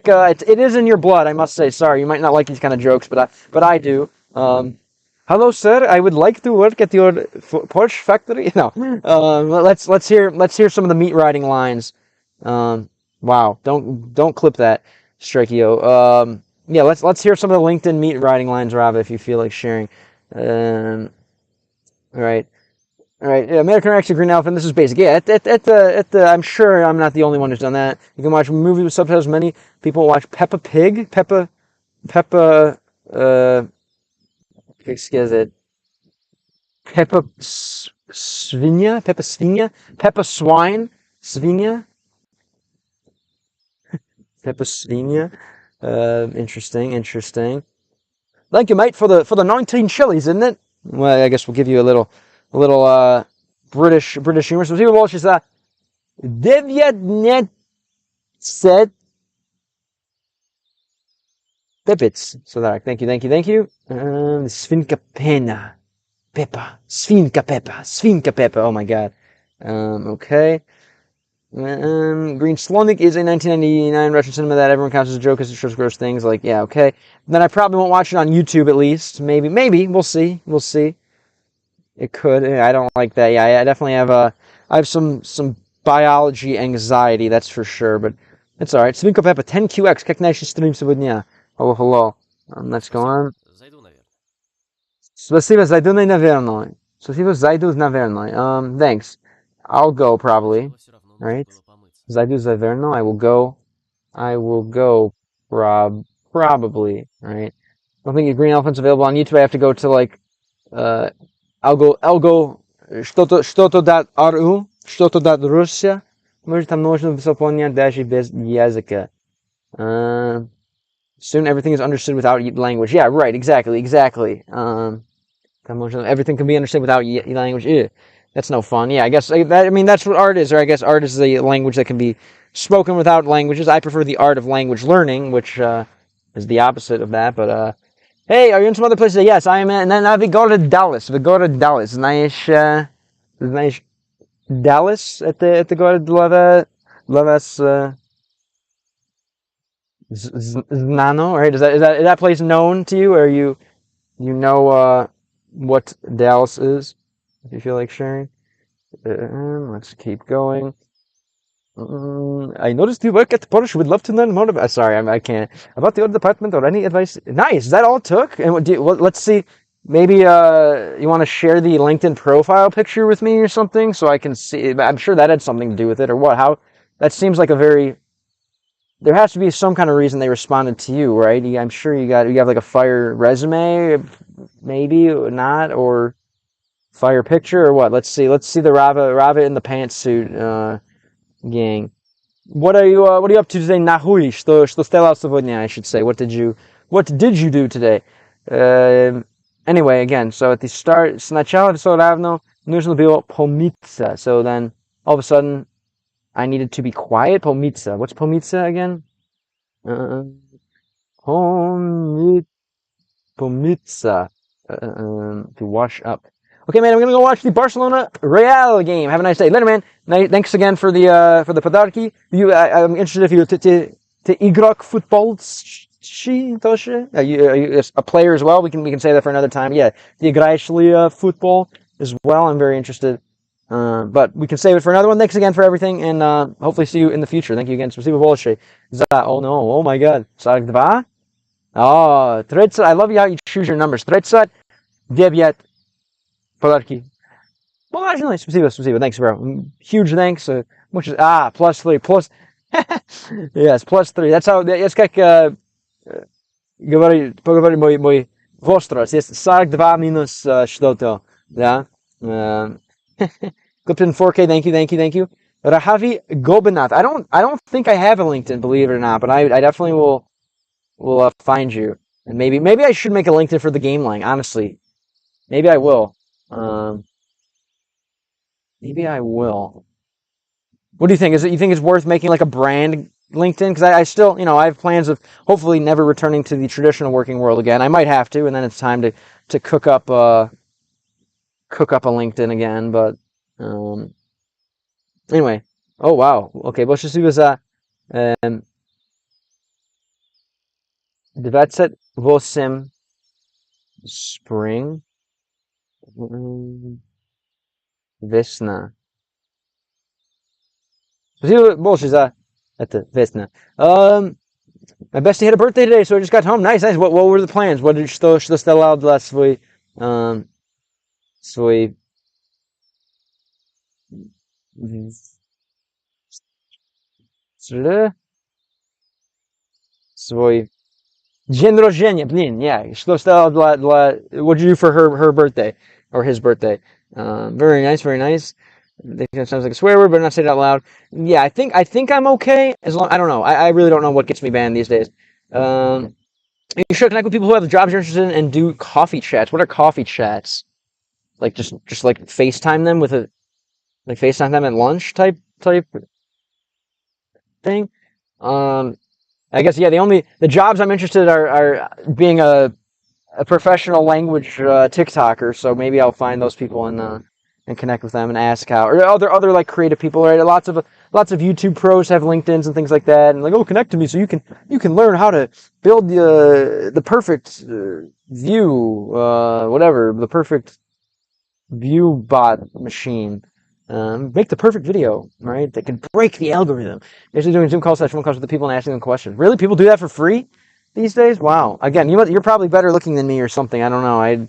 It is in your blood, I must say. Sorry, you might not like these kind of jokes, but I do. Hello, sir. I would like to work at your Porsche factory. No. Let's hear some of the meat riding lines. Wow. Don't clip that, Strikio. Yeah. Let's hear some of the LinkedIn meat riding lines, Rob, if you feel like sharing. All right. Yeah, American Reaction Green Elephant. This is basic. Yeah, I'm sure I'm not the only one who's done that. You can watch a movie with subtitles. Many people watch Peppa Pig. Peppa. Как сказать? Peppa свинья. Peppa swine. Свинья. Peppa свинья. Interesting. Thank you, mate, for the 19 chilies, isn't it? Well, I guess we'll give you a little British humor. So, people watch is 9 Pepits. So that, thank you. Svinka Peppa. Oh my god. Okay. Green Slonik is a 1999 Russian cinema that everyone counts as a joke because it shows gross things. Like, yeah, okay. Then I probably won't watch it on YouTube at least. Maybe. We'll see. It could. I don't like that. Yeah, I definitely have I have some biology anxiety, that's for sure, but it's alright. Свинка Пеппа, 10QX, как наши стрим сегодня? Hello. Let's go on. Зайду, наверное. Спасибо, зайду, наверное. Спасибо, зайду, наверное. Thanks. I'll go, probably. Все равно нужно Right? было помыться. Zaidu, заверно. I will go, probably. Right? I don't think Green Elephant's available on YouTube. I have to go to, like, Algo, что-то .ru, что-то .Russia. Может, там нужно заполнять даже без языка. Soon everything is understood without language. Yeah, right, exactly. Everything can be understood without language. Ew, that's no fun. Yeah, I guess that's what art is, or I guess art is a language that can be spoken without languages. I prefer the art of language learning, which is the opposite of that, but hey, are you in some other places? Yes, I am in Vigora Dallas. Знаешь Dallas at the город для вас знано, right? Is that place known to you, or you know what Dallas is? If you feel like sharing, let's keep going. I noticed you work at Porsche. Would love to learn more about. Sorry, I can't. About the other department or any advice? Nice. Is that all it took? And let's see. Maybe you want to share the LinkedIn profile picture with me or something, so I can see. I'm sure that had something to do with it, or what? How? That seems like a very. There has to be some kind of reason they responded to you, right? I'm sure you have like a fire resume, maybe not, or fire picture, or what? Let's see the Rava in the pantsuit. Gang. What are you up to today? Нахуй, что сделал сегодня, I should say. What did you do today? Anyway, again, so at the start, сначала все равно нужно было помыться. So then, all of a sudden, I needed to be quiet. Помыться. What's помыться again? Помыться. To wash up. Okay, man, I'm gonna go watch the Barcelona Real game. Have a nice day. Later, man. Thanks again for the подарки. I'm interested if you to игрок футбол тоже. Are you a player as well? We can say that for another time. Yeah, the играешь ли football as well? I'm very interested. But we can save it for another one. Thanks again for everything, and hopefully see you in the future. Thank you again. Спасибо большое. Oh no! Oh my God. 42. Oh, 30. I love you how you choose your numbers. 39. Подарки. Well, спасибо. Thanks, bro. Huge thanks. Which is +3. Yes, +3. That's как поговорит мой возраст. Есть 42 минус что-то. Да. Clipped in 4K. Thank you. Rahavi Gobinath. I don't think I have a LinkedIn, believe it or not, but I definitely will find you. And maybe I should make a LinkedIn for the game line. Honestly, maybe I will. Maybe I will. What do you think? You think it's worth making like a brand LinkedIn? Because I still, I have plans of hopefully never returning to the traditional working world again. I might have to, and then it's time to cook up a LinkedIn again. But anyway. Oh wow. Okay. Больше всего за 28 spring. Весна. Спасибо больше за это весна. My bestie had a birthday today, so I just got home. Nice. What were the plans? Что сделал для свой день рождения, yeah. Что сделал what did you do for her birthday or his birthday? Very nice. That sounds like a swear word, but not say it out loud. Yeah, I think I'm okay as long. I don't know. I really don't know what gets me banned these days. You should connect with people who have jobs you're interested in and do coffee chats. What are coffee chats? Like just like FaceTime them FaceTime them at lunch type thing. I guess yeah. The jobs I'm interested in are being a professional language TikToker. So maybe I'll find those people and and connect with them and ask how, or other like creative people, right? Lots of YouTube pros have LinkedIn's and things like that, and like, oh, connect to me so you can learn how to build the perfect view, whatever, the perfect view bot machine. Make the perfect video, right? That can break the algorithm. Basically doing Zoom calls, phone calls with the people and asking them questions. Really? People do that for free these days? Wow. Again, you're probably better looking than me or something. I don't know. I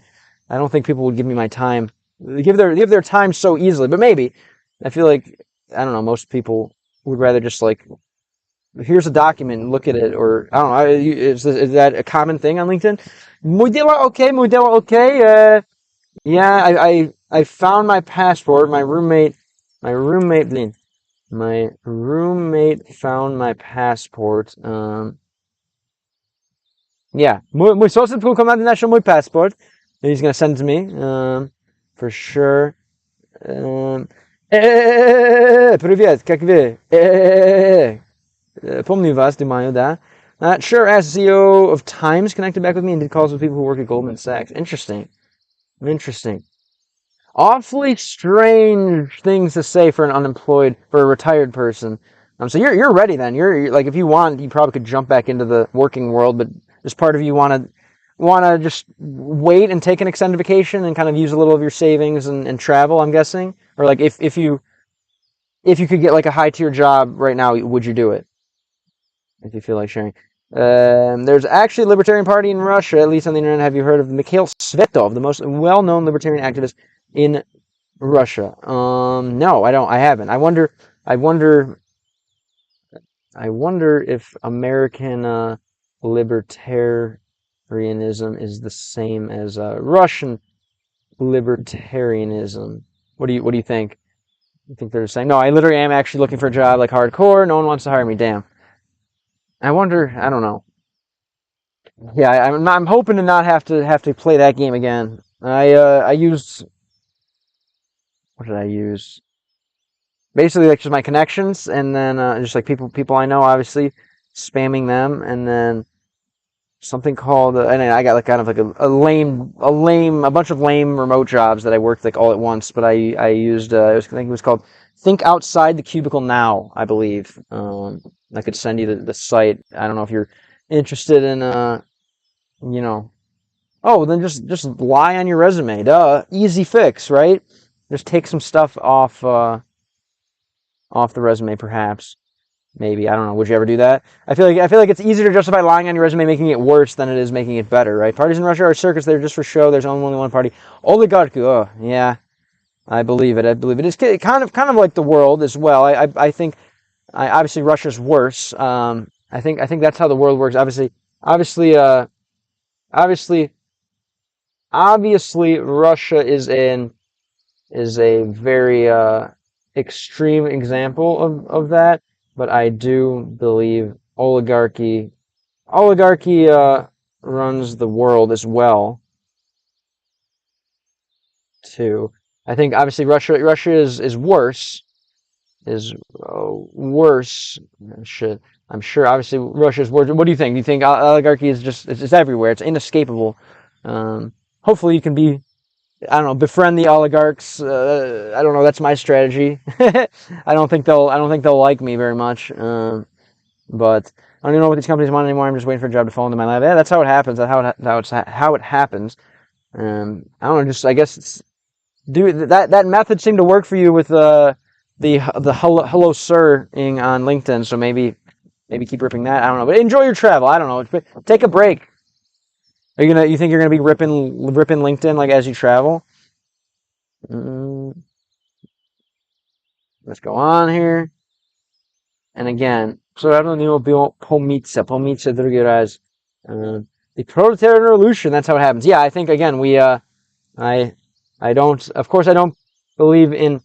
don't think people would give me my time. They give their time so easily, but maybe. I feel like, I don't know, most people would rather just like, here's a document and look at it, or I don't know, is that a common thing on LinkedIn? Muy okay. Yeah, I found my passport. My roommate found my passport. Yeah, muy sosem comando national muy passport. And he's gonna send it to me, for sure. Привет, как вы? Помню вас, думаю, да. Sure, as CEO of Times connected back with me and did calls with people who work at Goldman Sachs. Interesting. Awfully strange things to say for a retired person. So you're ready then. You're like, if you want, you probably could jump back into the working world, but this part of you want to just wait and take an extended vacation and kind of use a little of your savings and travel, I'm guessing? Or like if you could get like a high tier job right now, would you do it? If you feel like sharing. There's actually a libertarian party in Russia, at least on the internet. Have you heard of Mikhail Svetov, the most well-known libertarian activist in Russia? No, I don't. I haven't. I wonder if American libertarianism is the same as Russian libertarianism. What do you think? You think they're the same? No, I literally am actually looking for a job, like hardcore. No one wants to hire me. Damn. I wonder. I don't know. Yeah, I'm hoping to not have to play that game again. I used, what did I use? Basically, like just my connections, and then just like people I know, obviously spamming them, and then something called, and I got like kind of like a bunch of lame remote jobs that I worked like all at once. But I used I think it was called Think Outside the Cubicle Now, I believe. I could send you the site. I don't know if you're interested in you know. Oh, then just lie on your resume. Duh, easy fix, right? Just take some stuff off the resume, perhaps. Maybe, I don't know. Would you ever do that? I feel like it's easier to justify lying on your resume, making it worse than it is making it better, right? Parties in Russia are a circus. They're just for show. There's only one party. Oligarchy. Oh, yeah, I believe it. It's kind of like the world as well. I think, obviously Russia's worse. I think that's how the world works. Obviously, Russia is a very extreme example of that. But I do believe oligarchy runs the world as well, too. I think obviously Russia is worse. I'm sure obviously Russia is worse. What do you think? Do you think oligarchy is just it's everywhere? It's inescapable. Hopefully you can be, I don't know, befriend the oligarchs. I don't know. That's my strategy. I don't think they'll like me very much. But I don't even know what these companies want anymore. I'm just waiting for a job to fall into my lap. Yeah, that's how it happens. That's how it happens. I don't know. Just I guess that method seemed to work for you with the hello sir-ing on LinkedIn. So maybe keep ripping that. I don't know. But enjoy your travel. I don't know. Take a break. You think you're gonna be ripping LinkedIn like as you travel? Let's go on here. And again, so I don't know Pomica drugi raz. The proletarian revolution. That's how it happens. Yeah, I think again I don't. Of course, I don't believe in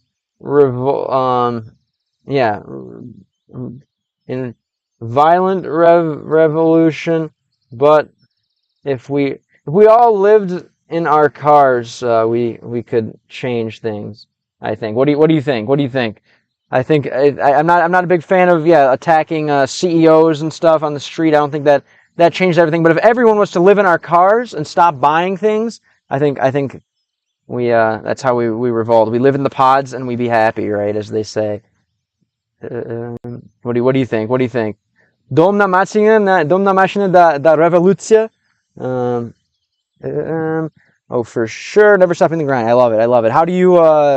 in violent revolution, but if we all lived in our cars, we could change things. I think. What do you think? I think I'm not a big fan of attacking CEOs and stuff on the street. I don't think that changed everything. But if everyone was to live in our cars and stop buying things, I think That's how we revolt. We live in the pods and we be happy, right? As they say. What do you think? What do you think? Domna machina da revolucja. Oh, for sure. Never stopping the grind. I love it. I love it. How do you?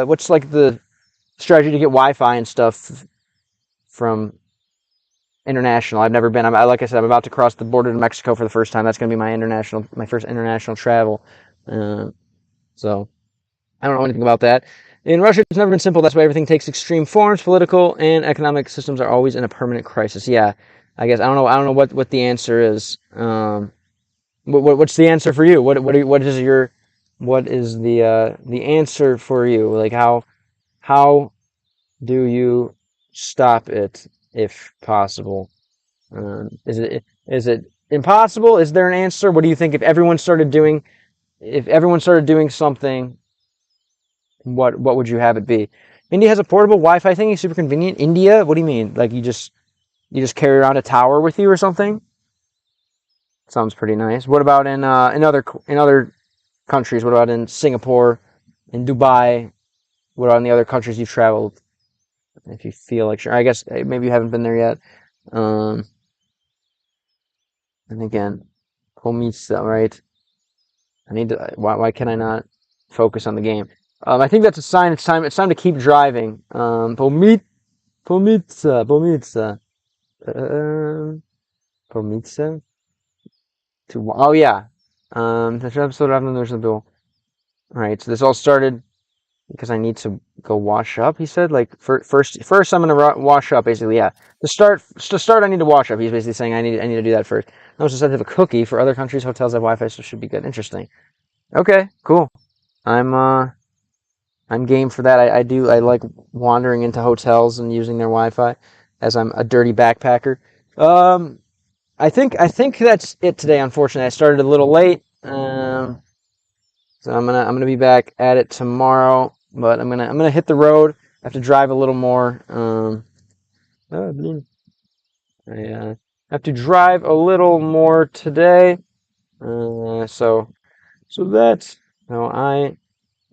What's like the strategy to get Wi-Fi and stuff from international? I've never been. Like I said, I'm about to cross the border to Mexico for the first time. That's going to be my first international travel. So I don't know anything about that. In Russia, it's never been simple. That's why everything takes extreme forms. Political and economic systems are always in a permanent crisis. Yeah, I guess I don't know what the answer is. What's the answer for you? What is the answer for you? Like how do you stop it if possible? Is it impossible? Is there an answer? What do you think if everyone started doing something? What would you have it be? India has a portable Wi-Fi thingy, super convenient. India? What do you mean? Like you just carry around a tower with you or something? Sounds pretty nice. What about in other countries? What about in Singapore, in Dubai? What about in the other countries you've traveled? If you feel like sure, I guess maybe you haven't been there yet. And again, Pomisa, right? I need to. Why can I not focus on the game? I think that's a sign. It's time to keep driving. Pomitsa. Pomitsa. Oh yeah. Right. So this all started because I need to go wash up. He said, like first I'm gonna wash up. Basically, yeah. To start, I need to wash up. He's basically saying I need to do that first. I was just have a cookie for other countries. Hotels have Wi-Fi, so it should be good. Interesting. Okay, cool. I'm game for that. I like wandering into hotels and using their Wi-Fi, as I'm a dirty backpacker. I think that's it today. Unfortunately, I started a little late. So I'm gonna be back at it tomorrow. But I'm gonna hit the road. I have to drive a little more. I have to drive a little more today. So that's how I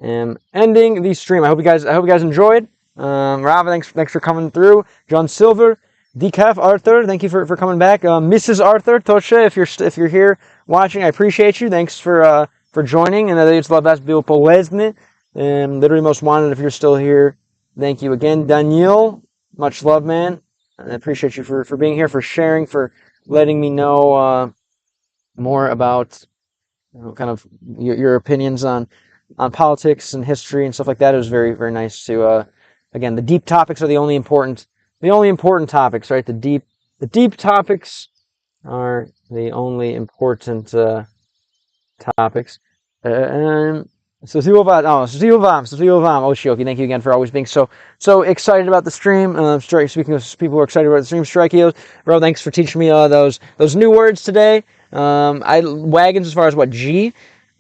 am ending the stream. I hope you guys enjoyed. Rava, thanks for coming through. John Silver, Decaf Arthur, thank you for coming back. Mrs. Arthur, Toshe, if you're here watching, I appreciate you. Thanks for joining. And it's Labas Bil Polesne. Literally most wanted if you're still here. Thank you again. Daniel, much love, man. I appreciate you for being here, for sharing, for letting me know more about kind of your opinions on politics and history and stuff like that. It was very, very nice to again, the deep topics are the only important topics, right? The deep topics are the only important topics. So Oshioki, thank you again for always being so excited about the stream. Speaking of people who are excited about the stream, Strikeos, bro, thanks for teaching me those new words today. Wagons as far as what G.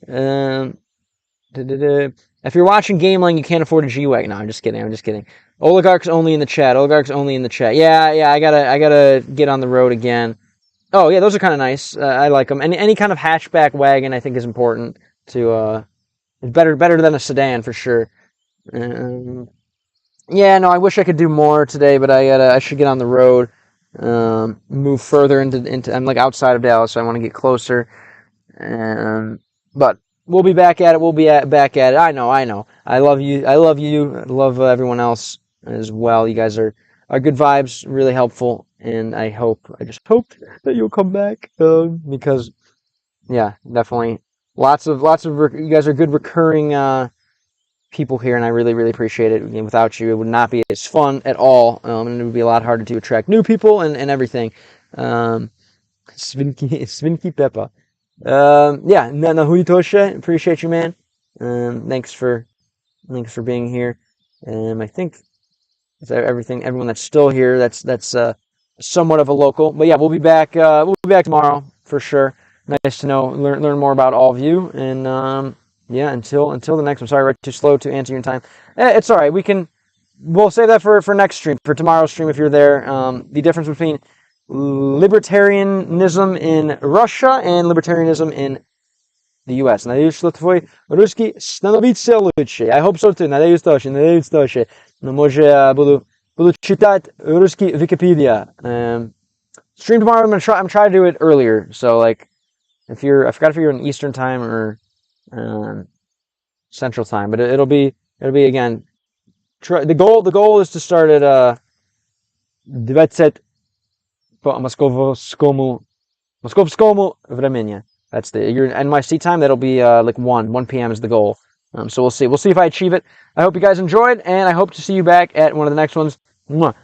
If you're watching Gameling, you can't afford a G-Wagon. No, I'm just kidding. Oligarchs only in the chat. Yeah, I gotta get on the road again. Oh yeah, those are kind of nice. I like them. Any kind of hatchback wagon, I think, is important to. It's better than a sedan for sure. Yeah, no, I wish I could do more today, but I should get on the road. Move further into. I'm like outside of Dallas, so I want to get closer. But we'll be back at it. Back at it. I know. I love you. I love everyone else as well. You guys are good vibes, really helpful, and I just hope that you'll come back because, yeah, definitely lots of you guys are good recurring people here, and I really, really appreciate it. And without you, it would not be as fun at all, and it would be a lot harder to attract new people and everything. Svinky Peppa. Yeah, no, Hui Toshe, appreciate you, man. Thanks for being here. I think that's everyone that's still here. That's somewhat of a local, but yeah, we'll be back. We'll be back tomorrow for sure. Nice to learn more about all of you, and yeah, until the next. I'm sorry, we're too slow to answer you in time. It's all right. We'll save that for next stream, for tomorrow's stream if you're there. The difference between libertarianism in Russia and libertarianism in the US. Надеюсь, что твой русский становится лучше. I hope so too. Надеюсь тоже, надеюсь тоже. Но, может, буду читать русский Wikipedia. Stream tomorrow, I'm trying to do it earlier. So, like, I forgot if you're in Eastern time or Central time, but it'll be again. The goal is to start at 20 по московскому времени. That's your NYC time. That'll be like 1 p.m. is the goal. So we'll see if I achieve it. I hope you guys enjoyed, and I hope to see you back at one of the next ones. Mwah.